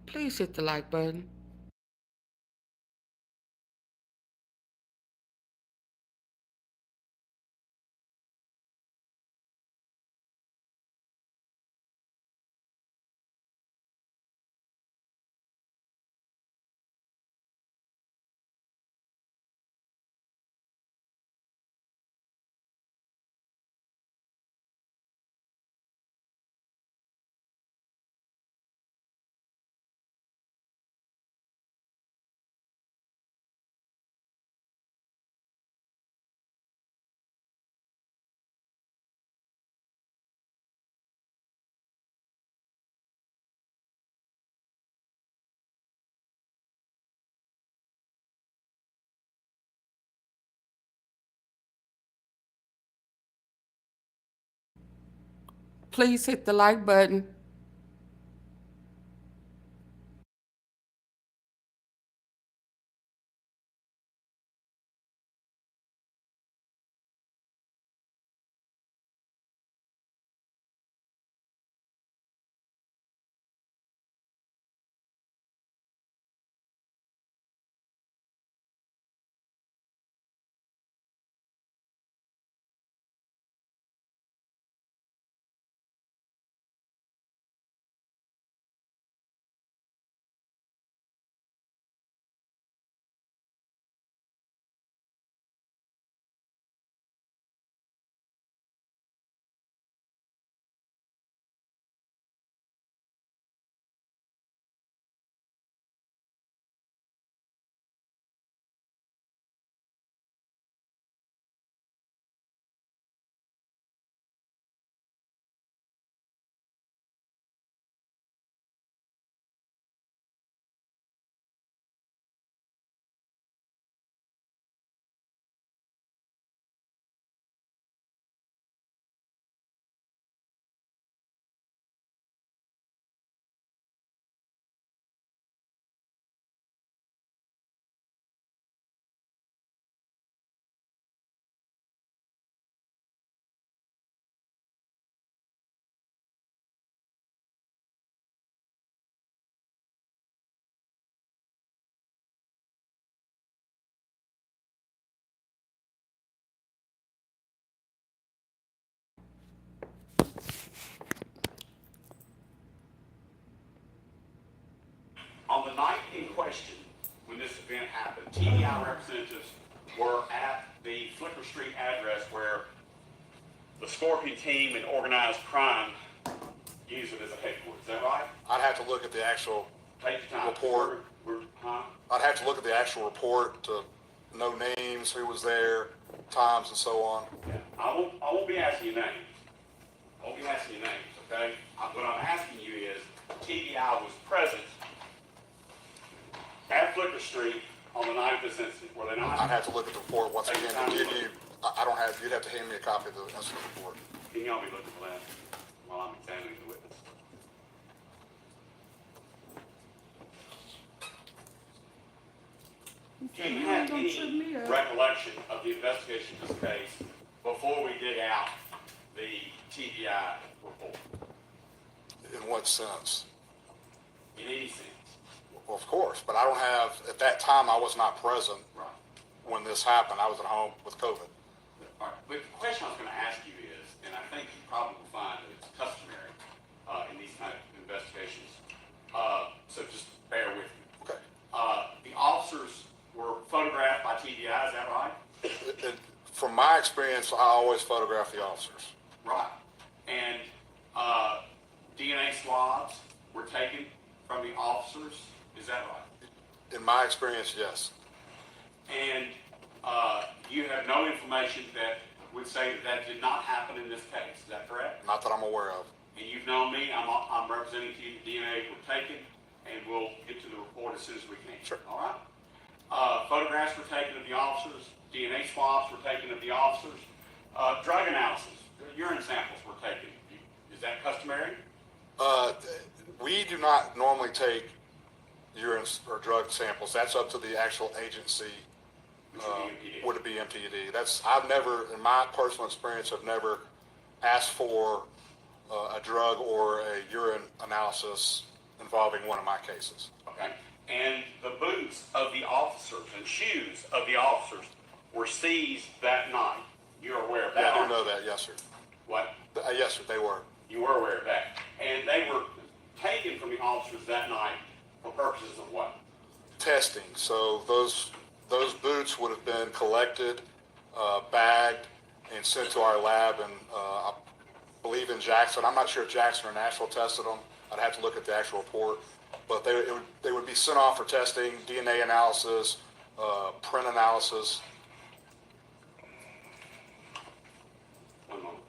please hit the like button. Please hit the like button. On the night in question, when this event happened, TDI representatives were at the Flicker Street address where the Scorpion team and organized crime use it as a headquarters. Is that right? I'd have to look at the actual report. I'd have to look at the actual report to know names, who was there, times, and so on. Yeah. I won't be asking you names. I won't be asking you names, okay? What I'm asking you is, TDI was present at Flicker Street on the night of this incident, were they not? I'd have to look at the report once again to give you, I don't have, you'd have to hand me a copy of the incident report. Can y'all be looking for that while I'm examining the witness? Do you have any recollection of the investigation of this case before we dig out the TDI report? In what sense? In any sense? Well, of course, but I don't have, at that time, I was not present when this happened. I was at home with COVID. All right, but the question I was going to ask you is, and I think you probably will find that it's customary in these kind of investigations, so just bear with me. Okay. The officers were photographed by TDI, is that right? From my experience, I always photograph the officers. Right. And DNA swabs were taken from the officers, is that right? In my experience, yes. And you have no information that would say that that did not happen in this case, is that correct? Not that I'm aware of. And you've known me, I'm representing to you, DNA were taken, and we'll get to the report as soon as we can. Sure. All right? Photographs were taken of the officers, DNA swabs were taken of the officers, drug analysis, urine samples were taken. Is that customary? We do not normally take urine or drug samples. That's up to the actual agency. Would it be MTD? I've never, in my personal experience, I've never asked for a drug or a urine analysis involving one of my cases. Okay. And the boots of the officers and shoes of the officers were seized that night. You're aware of that? Yeah, I do aren't you? know that, yes, sir. What? Yes, sir, they were. You were aware of that. And they were taken from the officers that night for purposes of what? Testing. So those boots would have been collected, bagged, and sent to our lab, and I believe in Jackson. I'm not sure if Jackson or Nashville tested them. I'd have to look at the actual report. But they would be sent off for testing, DNA analysis, print analysis. One moment.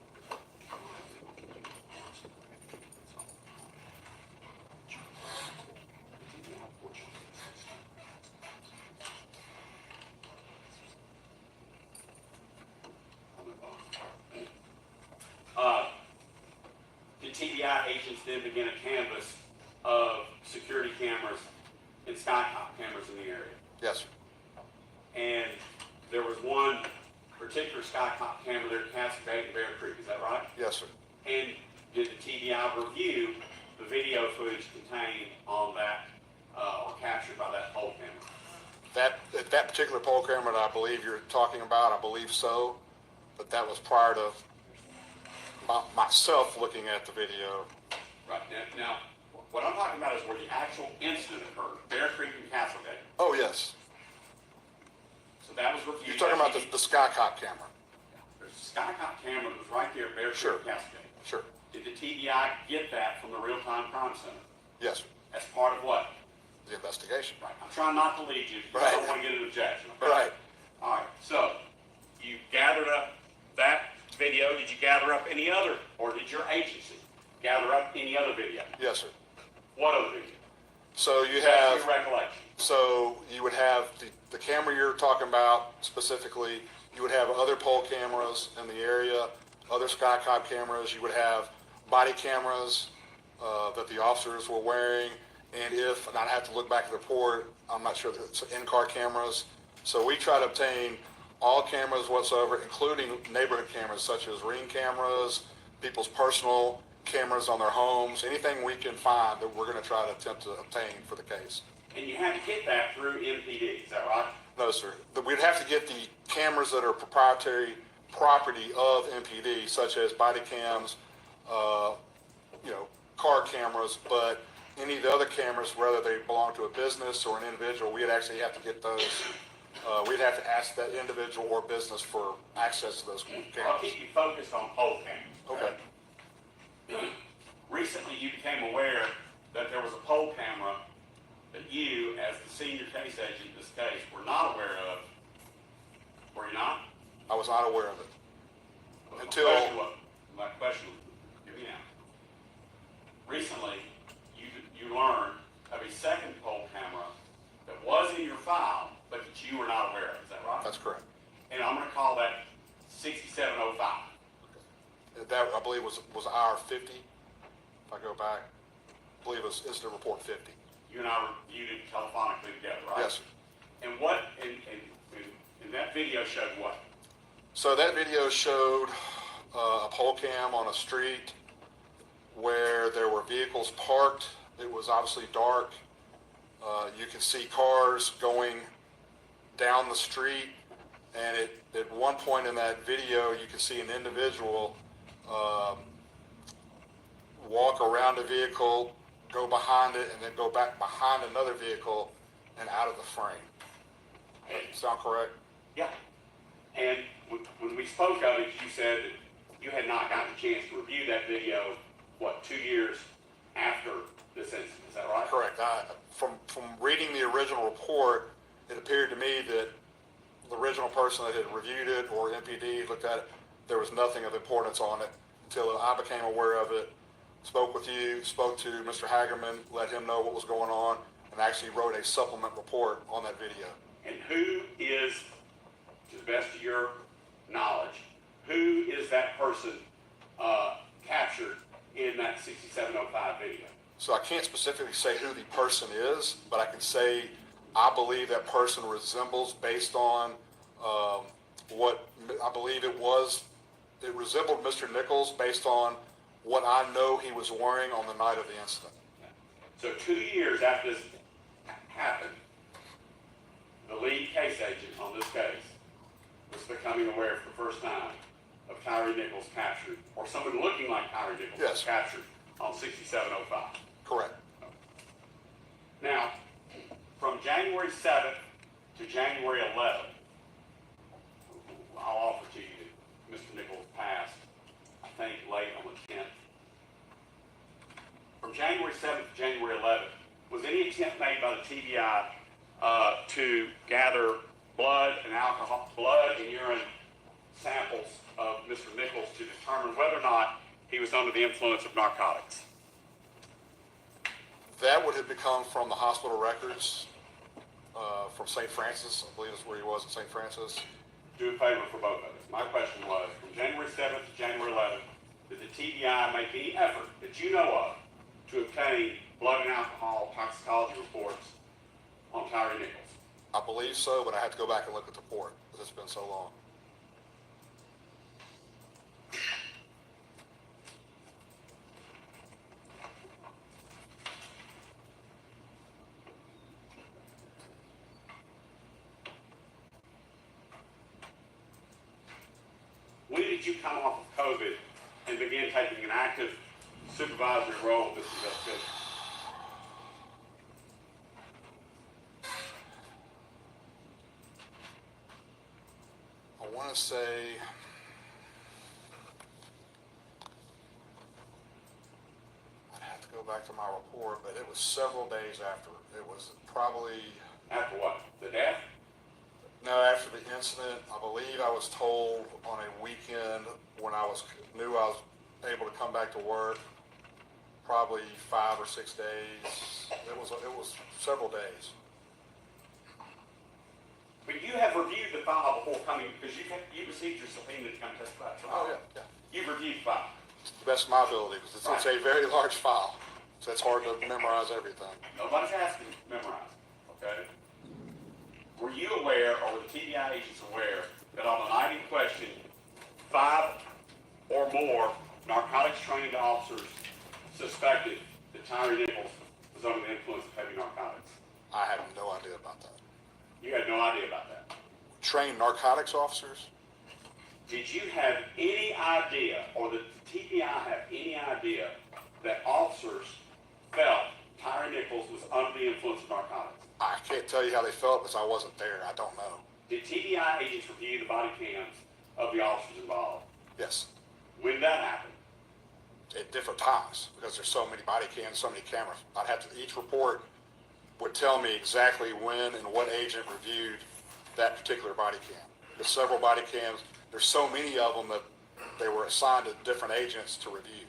The TBI agents then began a canvass of security cameras and skycop cameras in the area. Yes, sir. And there was one particular skycop camera there at Cascade and Bear Creek, is that right? Yes, sir. And did the TBI review the video footage contained on that, or captured by that pole camera? That particular poll camera that I believe you're talking about, I believe so, but that was prior to myself looking at the video. Right, now, what I'm talking about is where the actual incident occurred, Bear Creek and Castlegate. Oh, yes. So that was reviewed. You're talking about the Skycop camera? There's a Skycop camera that was right there at Bear Creek Sure. and Castlegate. Sure. Did the TBI get that from the Real-Time Crime Center? Yes, sir. As part of what? The investigation. Right, I'm trying not to lead you, because I don't want to get an objection. Okay? Right. All right, so you gathered up that video. Did you gather up any other, or did your agency gather up any other video? Yes, sir. What other video? So you That's have, your recollection. so you would have the camera you're talking about specifically, you would have other poll cameras in the area, other Skycop cameras, you would have body cameras that the officers were wearing, and I'd have to look back at the report, I'm not sure that it's in-car cameras. So we try to obtain all cameras whatsoever, including neighborhood cameras such as Ring cameras, people's personal cameras on their homes, anything we can find that we're going to try to attempt to obtain for the case. And you had to get that through MPD, is that right? No, sir. We'd have to get the cameras that are proprietary property of MPD, such as body cams, car cameras, but any of the other cameras, whether they belong to a business or an individual, we'd actually have to get those. We'd have to ask that individual or business for access to those cameras. I'll keep you focused on poll cameras. Okay. Recently, you became aware that there was a poll camera that you, as the senior case agent in this case, were not aware of. Were you not? I was not aware of it. Until... My question was, hear me now. Recently, you learned of a second poll camera that was in your file, but that you were not aware of. Is that right? That's correct. And I'm going to call that 6705. That, I believe, was our 50. If I go back, I believe it's the report 50. You and I reviewed it telephonically together, right? Yes, sir. And what, and that video showed what? So that video showed a pole cam on a street where there were vehicles parked. It was obviously dark. You can see cars going down the street, and at one point in that video, you can see an individual walk around the vehicle, go behind it, and then go back behind another vehicle and out of the frame. Sound correct? Yeah. And when we spoke of it, you said that you had not gotten a chance to review that video, 2 years after this incident, is that right? Correct. From reading the original report, it appeared to me that the original person that had reviewed it or MPD looked at it, there was nothing of importance on it until I became aware of it, spoke with you, spoke to Mr. Hagerman, let him know what was going on, and actually wrote a supplement report on that video. And who is, to the best of your knowledge, who is that person captured in that 6705 video? So I can't specifically say who the person is, but I can say I believe that person resembles, based on what I believe it was, it resembled Mr. Nichols based on what I know he was wearing on the night of the incident. So 2 years after this happened, the lead case agent on this case was becoming aware for the first time of Tyre Nichols captured, or someone looking like Tyre Nichols was captured on 6705. Correct. Now, from January 7th to January 11th, I'll offer to you that Mr. Nichols passed, I think, late on the 10th. From January 7th to January 11th, was any attempt made by the TBI to gather blood and urine samples of Mr. Nichols to determine whether or not he was under the influence of narcotics? That would have become from the hospital records from St. Francis. I believe is where he was in St. Francis. Do a favor for both of us. My question was, from January 7th to January 11th, did the TBI make any effort that you know of to obtain blood and alcohol toxicology reports on Tyre Nichols? I believe so, but I have to go back and look at the report because it's been so long. When did you come off of COVID and begin taking an active supervisory role in this investigation? I want to say I'd have to go back to my report, but it was several days after. It was probably after what? The death? No, after the incident. I believe I was told on a weekend when I knew I was able to come back to work. Probably 5 or 6 days. It was several days. But you have reviewed the file before coming, because you received your subpoena to come testify. Oh, yeah. You've reviewed the file. To the best of my ability, because it's a very large file, so it's hard to memorize everything. Nobody's asking you to memorize, okay? Were you aware, or were the TBI agents aware, that on the night in question, 5 or more narcotics-trained officers suspected that Tyre Nichols was under the influence of heavy narcotics? I had no idea about that. You had no idea about that? Trained narcotics officers? Did you have any idea, or did the TBI have any idea, that officers felt Tyre Nichols was under the influence of narcotics? I can't tell you how they felt because I wasn't there. I don't know. Did TBI agents review the body cams of the officers involved? Yes. When did that happen? At different times, because there's so many body cams, so many cameras. Each report would tell me exactly when and what agent reviewed that particular body cam. There's several body cams. There's so many of them that they were assigned to different agents to review.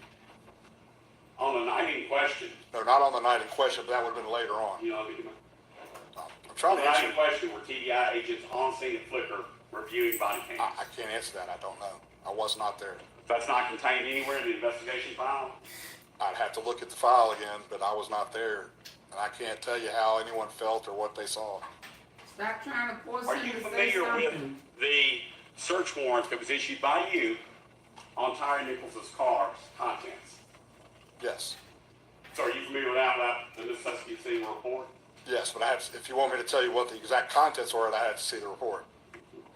On the night in question? No, not on the night in question, but that would have been later on. You know, I'm trying to the night answer. in question, were TBI agents on scene at Flickr reviewing body cams? I can't answer that. I don't know. I was not there. That's not contained anywhere in the investigation file? I'd have to look at the file again, but I was not there. And I can't tell you how anyone felt or what they saw. Stop trying to force Are him you to say familiar with something. the search warrant that was issued by you on Tyre Nichols' car's contents? Yes. So are you familiar with that without the necessity of seeing the report? Yes, but if you want me to tell you what the exact contents were, I had to see the report.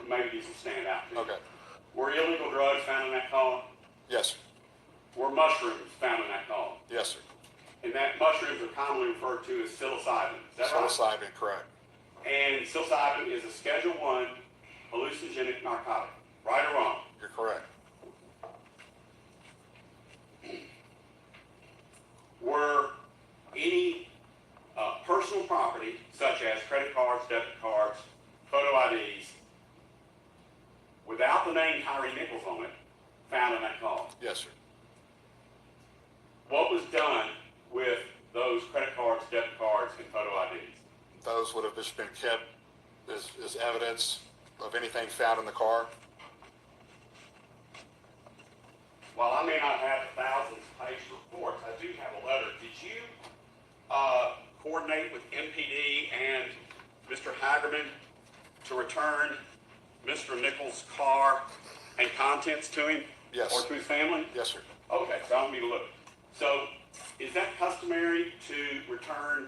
Maybe these will stand out to you. Okay. Were illegal drugs found in that car? Yes, sir. Were mushrooms found in that car? Yes, sir. And that mushrooms are commonly referred to as psilocybin. Is that right? Psilocybin, correct. And psilocybin is a Schedule I hallucinogenic narcotic. Right or wrong? You're correct. Were any personal property, such as credit cards, debit cards, photo IDs, without the name Tyre Nichols on it, found in that car? Yes, sir. What was done with those credit cards, debit cards, and photo IDs? Those would have just been kept as evidence of anything found in the car. While I may not have the thousands-page reports, I do have a letter. Did you coordinate with MPD and Mr. Hagerman to return Mr. Nichols' car and contents to him? Yes. Or to his family? Yes, sir. Okay, so I don't need to look. So is that customary to return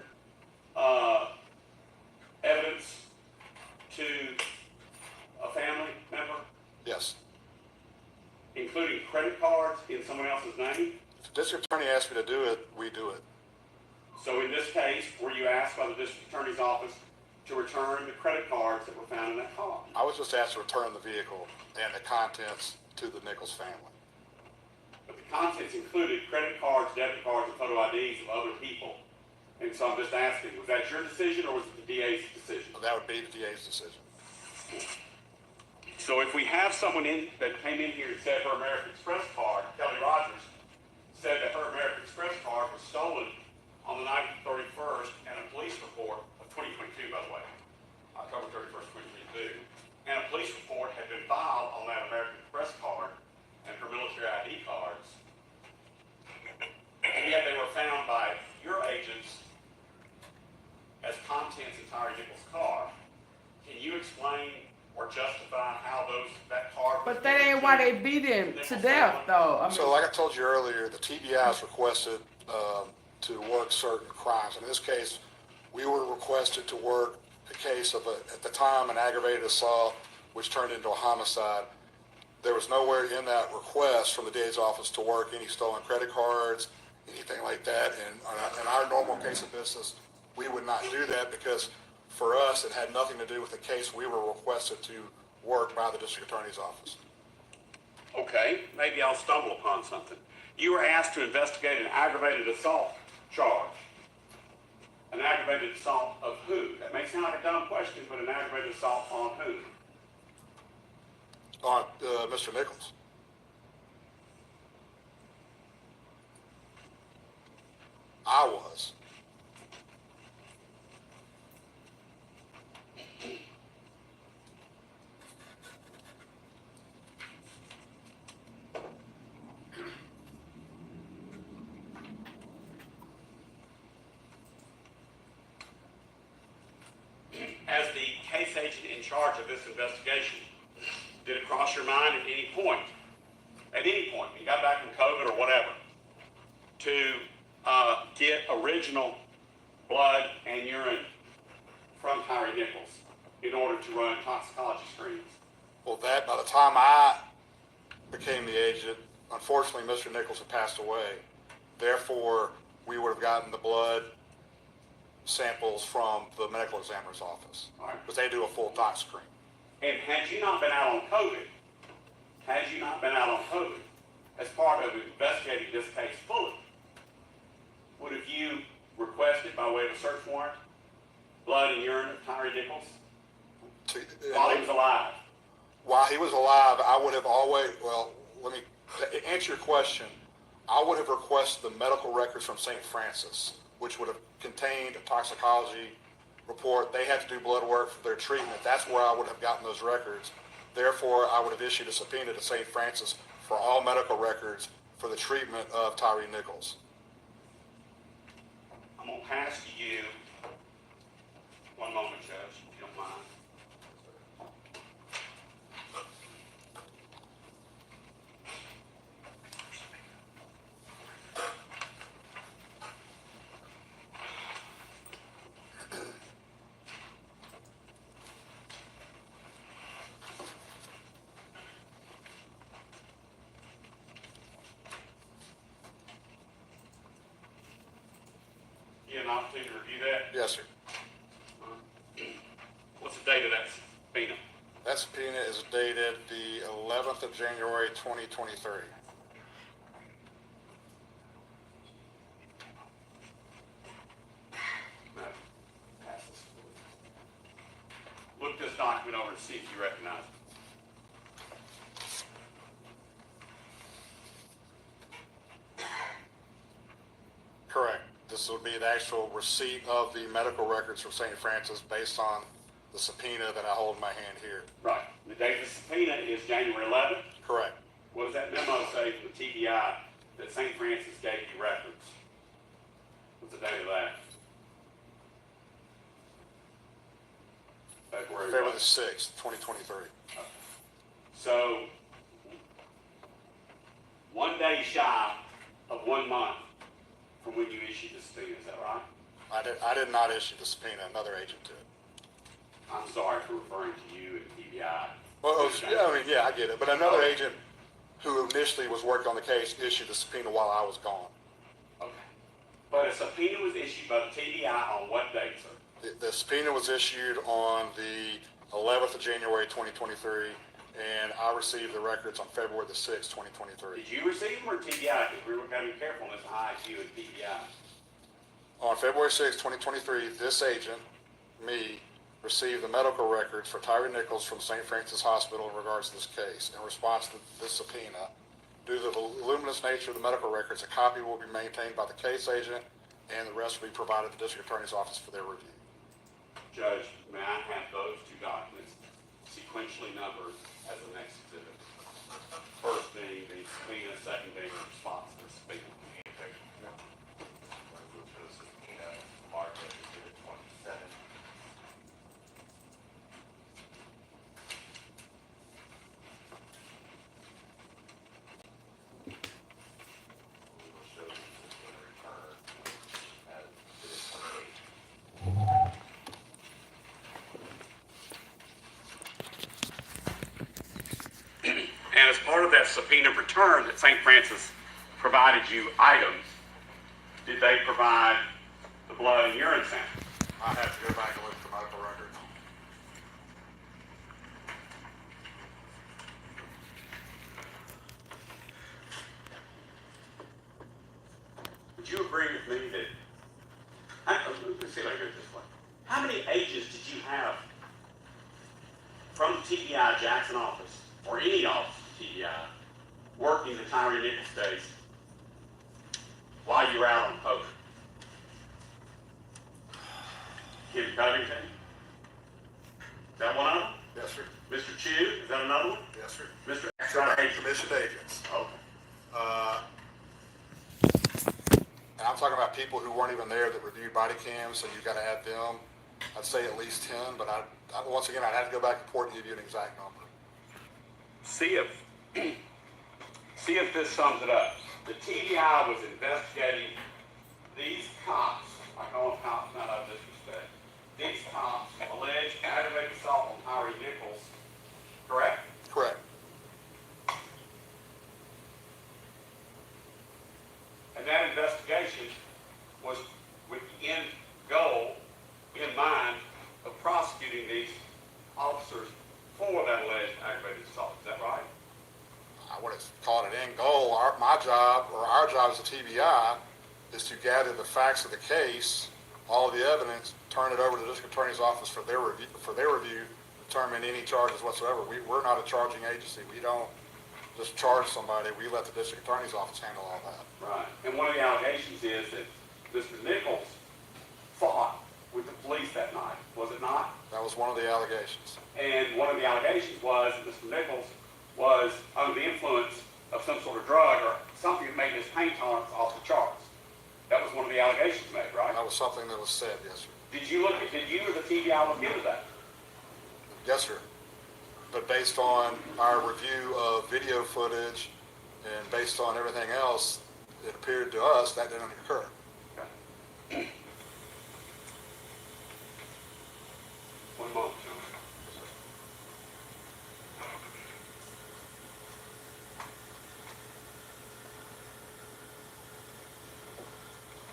evidence to a family member, Yes. including credit cards in someone else's name? If the district attorney asks me to do it, we do it. So in this case, were you asked by the district attorney's office to return the credit cards that were found in that car? I was just asked to return the vehicle and the contents to the Nichols family. But the contents included credit cards, debit cards, and photo IDs of other people. And so I'm just asking, was that your decision or was it the DA's decision? That would be the DA's decision. So if we have someone that came in here and said her American Express card, Kelly Rogers, said that her American Express card was stolen on the night of the 31st, and a police report of 2022, by the way, October 31st, 2022, and a police report had been filed on that American Express card and her military ID cards, and yet they were found by your agents as contents in Tyre Nichols' car. Can you explain or justify how that card was But that ain't why they beat him to death, though. I mean, So like I told you earlier, the TBI is requested to work certain crimes. In this case, we were requested to work a case of, at the time, an aggravated assault, which turned into a homicide. There was nowhere in that request from the DA's office to work any stolen credit cards, anything like that. And in our normal case of business, we would not do that because for us, it had nothing to do with the case we were requested to work by the district attorney's office. Okay, maybe I'll stumble upon something. You were asked to investigate an aggravated assault charge. An aggravated assault of who? That may sound like a dumb question, but an aggravated assault on who? On Mr. Nichols. I was. As the case agent in charge of this investigation, did it cross your mind at any point, you got back from COVID or whatever, to get original blood and urine from Tyre Nichols in order to run toxicology screens? Well, that, by the time I became the agent, unfortunately, Mr. Nichols had passed away. Therefore, we would have gotten the blood samples from the medical examiner's office. Because they do a full tox screen. And had you not been out on COVID, as part of investigating this case fully, would have you requested, by way of a search warrant, blood and urine of Tyre Nichols while he was alive? While he was alive, I would have always, well, let me answer your question. I would have requested the medical records from St. Francis, which would have contained a toxicology report. They had to do blood work for their treatment. That's where I would have gotten those records. Therefore, I would have issued a subpoena to St. Francis for all medical records for the treatment of Tyre Nichols. I'm going to pass to you, one moment, Judge, if you don't mind. You had an opportunity to review that? Yes, sir. What's the date of that subpoena? That subpoena is dated the 11th of January, 2023. No. Pass this. Look this document over and see if you recognize it. Correct. This would be the actual receipt of the medical records from St. Francis based on the subpoena that I hold in my hand here. Right. The date of the subpoena is January 11th. Correct. What does that memo say from the TBI that St. Francis gave you records? What's the date of that? February the 6th, 2023. So, 1 day shy of 1 month from when you issued the subpoena, is that right? I did not issue the subpoena, another agent did. I'm sorry for referring to you and TBI. Well, yeah, I get it, but another agent who initially was working on the case issued the subpoena while I was gone. Okay. But a subpoena was issued by the TBI on what date, sir? The subpoena was issued on the 11th of January, 2023, and I received the records on February the 6th, 2023. Did you receive them or TBI? Because we were going to be careful in this ISU and TBI. On February 6th, 2023, this agent, me, received the medical records for Tyre Nichols from St. Francis Hospital in regards to this case. In response to this subpoena, due to the voluminous nature of the medical records, a copy will be maintained by the case agent, and the rest will be provided to the District Attorney's Office for their review. Judge, may I have those two documents sequentially numbered as the next exhibit? First being the subpoena, second being the response to the subpoena. And as part of that subpoena return that St. Francis provided you items, did they provide the blood and urine sample? I have to go back and look at the medical records. Would you agree with me that, let me see if I can get it this way. How many agents did you have from the TBI Jackson office, or any office of TBI, working the Tyre Nichols case while you were out on post? Kim Covington? Is that one of them? Yes, sir. Mr. Chu, is that another one? Yes, sir. Mr. Commissioned agents. Okay. And I'm talking about people who weren't even there that reviewed body cams, so you've got to add them. I'd say at least 10, but once again, I'd have to go back and report and give you an exact number. See if this sums it up. The TBI was investigating these cops, I call them cops, not out of disrespect, these cops alleged aggravated assault on Tyre Nichols, correct? Correct. And that investigation was with the end goal in mind of prosecuting these officers for that alleged aggravated assault. Is that right? I wouldn't call it an end goal. My job, or our job as a TBI, is to gather the facts of the case, all of the evidence, turn it over to the District Attorney's Office for their review, determine any charges whatsoever. We're not a charging agency. We don't just charge somebody. We let the District Attorney's Office handle all that. Right. And one of the allegations is that Mr. Nichols fought with the police that night, was it not? That was one of the allegations. And one of the allegations was that Mr. Nichols was under the influence of some sort of drug or something that made his pain tolerance off the charts. That was one of the allegations made, right? That was something that was said, yes, sir. Did you or the TBI look into that? Yes, sir. But based on our review of video footage and based on everything else, it appeared to us that didn't occur. Okay. One moment,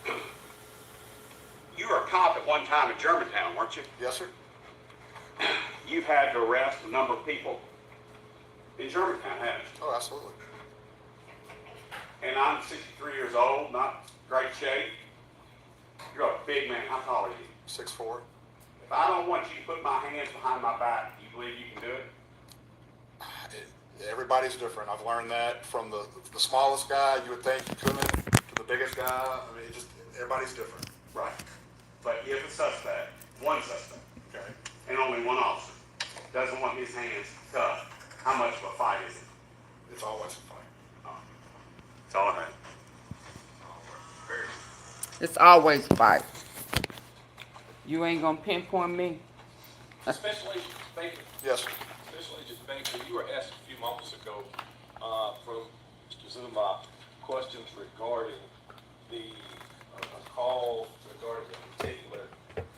John. You were a cop at one time in Germantown, weren't you? Yes, sir. You've had to arrest a number of people in Germantown, haven't you? Oh, absolutely. And I'm 63 years old, not great shape. You're a big man. How tall are you? 6'4". If I don't want you to put my hands behind my back, do you believe you can do it? Everybody's different. I've learned that from the smallest guy you would think you couldn't, to the biggest guy. I mean, everybody's different. Right. But if a suspect, one suspect, Okay. and only one officer, doesn't want his hands cut, how much of a fight is it? It's always a fight. That's all I have. It's always fight. You ain't gonna pinpoint me? Special Agent Baker. Yes, sir. Special Agent Baker, you were asked a few moments ago from Mr. Zuma questions regarding the call regarding a particular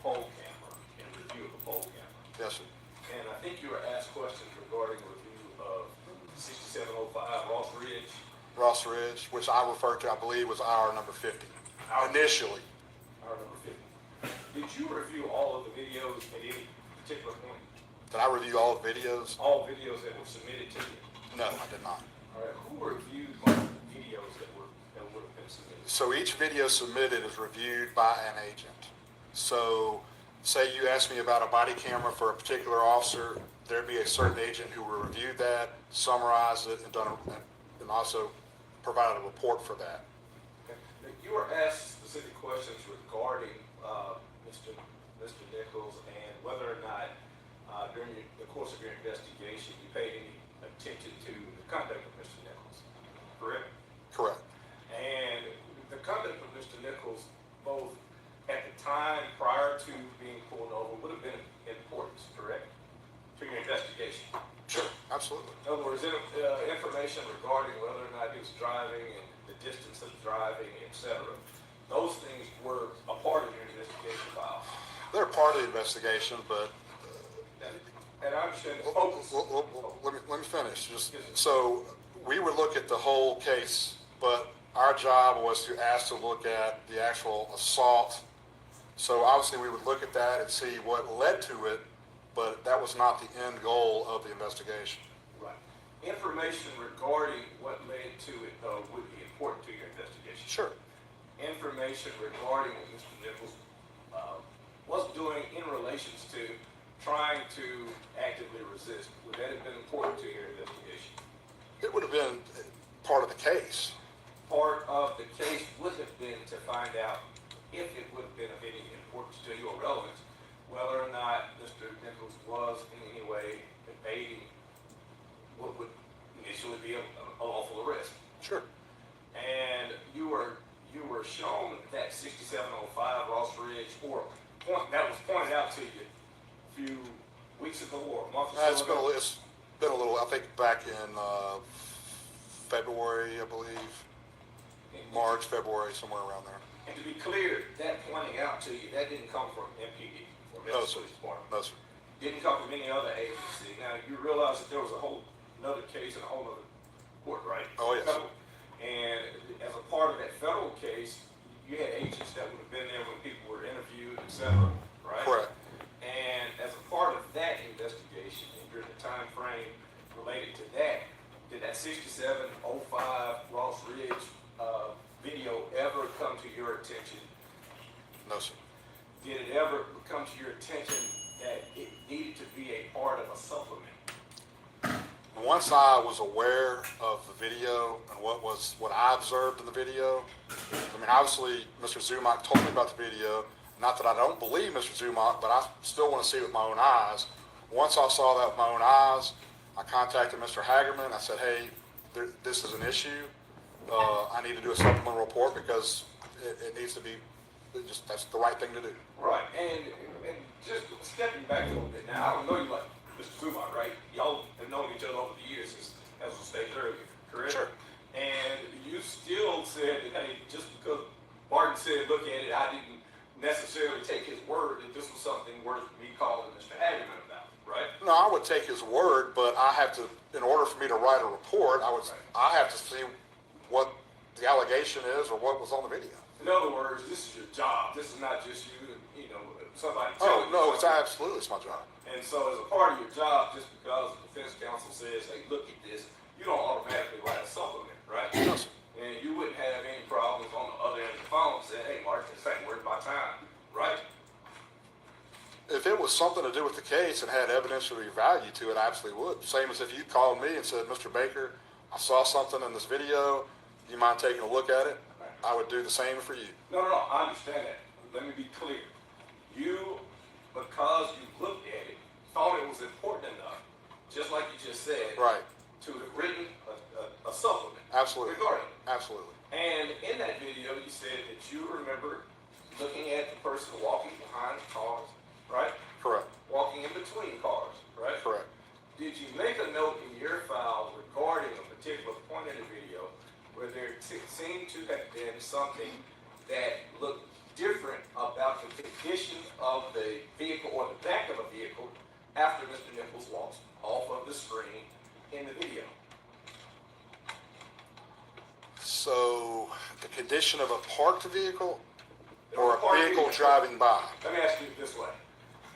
poll camera and review of the poll camera. Yes, sir. And I think you were asked questions regarding review of 6705 Ross Ridge, which I referred to, I believe, was our number 50, initially. our number 50. Did you review all of the videos at any particular point? Did I review all the videos? All videos that were submitted to you? No, I did not. All right, who reviewed the videos that would have been submitted? So each video submitted is reviewed by an agent. So say you asked me about a body camera for a particular officer, there'd be a certain agent who will review that, summarize it, and also provide a report for that. Okay. You were asked specific questions regarding Mr. Nichols and whether or not during the course of your investigation you paid any attention to the conduct of Mr. Nichols, correct? Correct. And the conduct of Mr. Nichols, both at the time prior to being pulled over, would have been important, correct? To your investigation. Sure, absolutely. In other words, information regarding whether or not he was driving and the distance of driving, etc. Those things were a part of your investigation file. They're part of the investigation, but And I understand the focus. let me finish. So we would look at the whole case, but our job was to ask to look at the actual assault. So obviously we would look at that and see what led to it, but that was not the end goal of the investigation. Right. Information regarding what led to it, though, would be important to your investigation. Sure. Information regarding what Mr. Nichols was doing in relations to trying to actively resist, would that have been important to your investigation? It would have been part of the case. Part of the case would have been to find out if it would have been of any importance to you or relevance, whether or not Mr. Nichols was in any way evading what would initially be a lawful arrest. Sure. And you were shown that 6705 Ross Ridge, or that was pointed out to you a few weeks ago or a month or so ago. It's been a little, I think back in February, I believe. March, February, somewhere around there. And to be clear, that pointing out to you, that didn't come from MPD or No, Memphis sir. Police Department. No, sir. Didn't come from any other agency. Now, you realize that there was a whole another case in a whole other court, right? Oh, yes. Federal. And as a part of that federal case, you had agents that would have been there when people were interviewed, et cetera, right? Correct. And as a part of that investigation, and during the time frame related to that, did that 6705 Ross Ridge video ever come to your attention? No, sir. Did it ever come to your attention that it needed to be a part of a supplement? Once I was aware of the video and what I observed in the video, I mean, obviously, Mr. Zumock told me about the video. Not that I don't believe Mr. Zumock, but I still want to see it with my own eyes. Once I saw that with my own eyes, I contacted Mr. Hagerman. I said, hey, this is an issue. I need to do a supplemental report because it needs to be, that's the right thing to do. Right, and just stepping back a little bit now, I don't know you like Mr. Zumock, right? Y'all have known each other over the years, as was stated earlier, correct? Sure. And you still said that, hey, just because Barton said, look at it, I didn't necessarily take his word that this was something worth me calling Mr. Hagerman about, right? No, I would take his word, but I have to, in order for me to write a report, I have to see what the allegation is or what was on the video. In other words, this is your job. This is not just you, somebody Oh, telling you no, it's something. absolutely, it's my job. And so as a part of your job, just because the defense counsel says, hey, look at this, you don't automatically write a supplement, right? No, sir. And you wouldn't have any problems on the other end of the phone saying, hey, Mark, this ain't worth my time, right? If it was something to do with the case and had evidentiary value to it, I absolutely would. Same as if you called me and said, Mr. Baker, I saw something in this video. Do you mind taking a look at it? I would do the same for you. No, I understand that. Let me be clear. You, because you looked at it, thought it was important enough, just like you just said, right, to have written a supplement. Absolutely. Regarding it. Absolutely. And in that video, you said that you remember looking at the person walking behind the cars, right? Correct. Walking in between cars, right? Correct. Did you make a note in your file regarding a particular point in the video where there seemed to have been something that looked after Mr. Nichols walks off of the screen in the video. So the condition of a parked vehicle or a Parked vehicle vehicle. driving by? Let me ask you this way.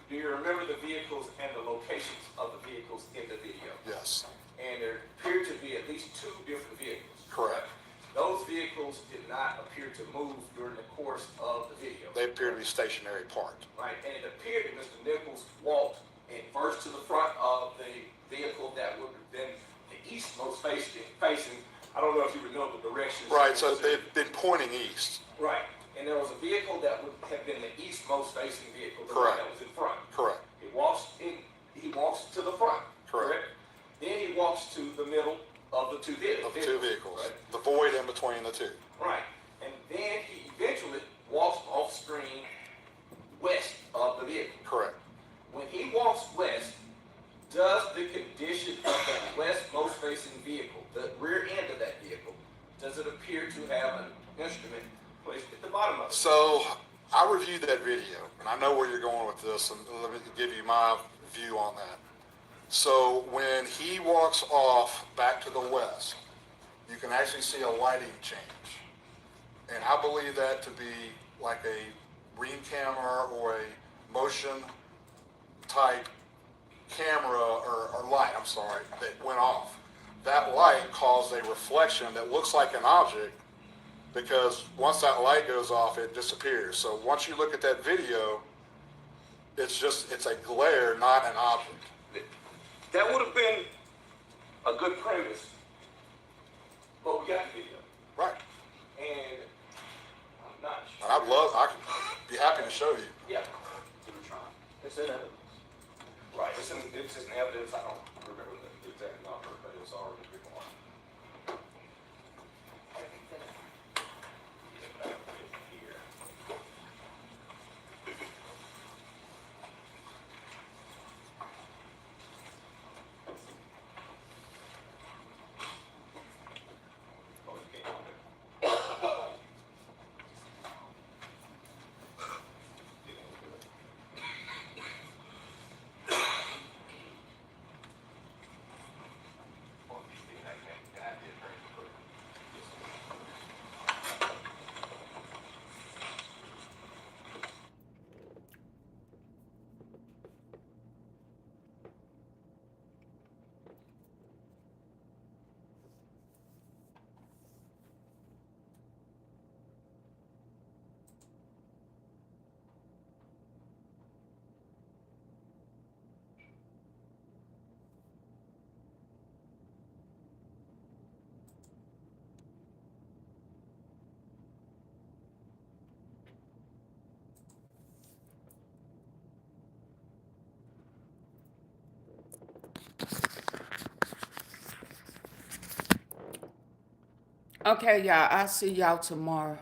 Do you remember the vehicles and the locations of the vehicles in the video? Yes. And there appeared to be at least two different vehicles. Correct. Those vehicles did not appear to move during the course of the video. They appear to be stationary parked. Right, and it appeared that Mr. Nichols walked in first to the front of the vehicle that would have been the eastmost facing. I don't know if you would know the directions. Right, so they've been pointing east. Right, and there was a vehicle that would have been the eastmost facing vehicle, the Correct. one that was in front. Correct. He walks to the front. Correct. Then he walks to the middle of the two vehicles. Of the two vehicles. Right. The void in between the two. Right. And then he eventually walks off screen west of the vehicle. Correct. When he walks west, does the condition of that westmost facing vehicle, the rear end of that vehicle, does it appear to have an instrument placed at the bottom of it? So I reviewed that video, and I know where you're going with this, and let me give you my view on that. So when he walks off back to the west, you can actually see a lighting change. And I believe that to be like a ring camera or a motion type camera or light, I'm sorry, that went off. That light caused a reflection that looks like an object, because once that light goes off, it disappears. So once you look at that video, it's a glare, not an object. That would have been a good premise, but we got the video. Right. And I'm not sure. And I could be happy to show you. Yeah. It's in evidence. Right, it's in evidence. I don't remember the exact number, but it's already been on. Here. Okay, y'all. I'll see y'all tomorrow.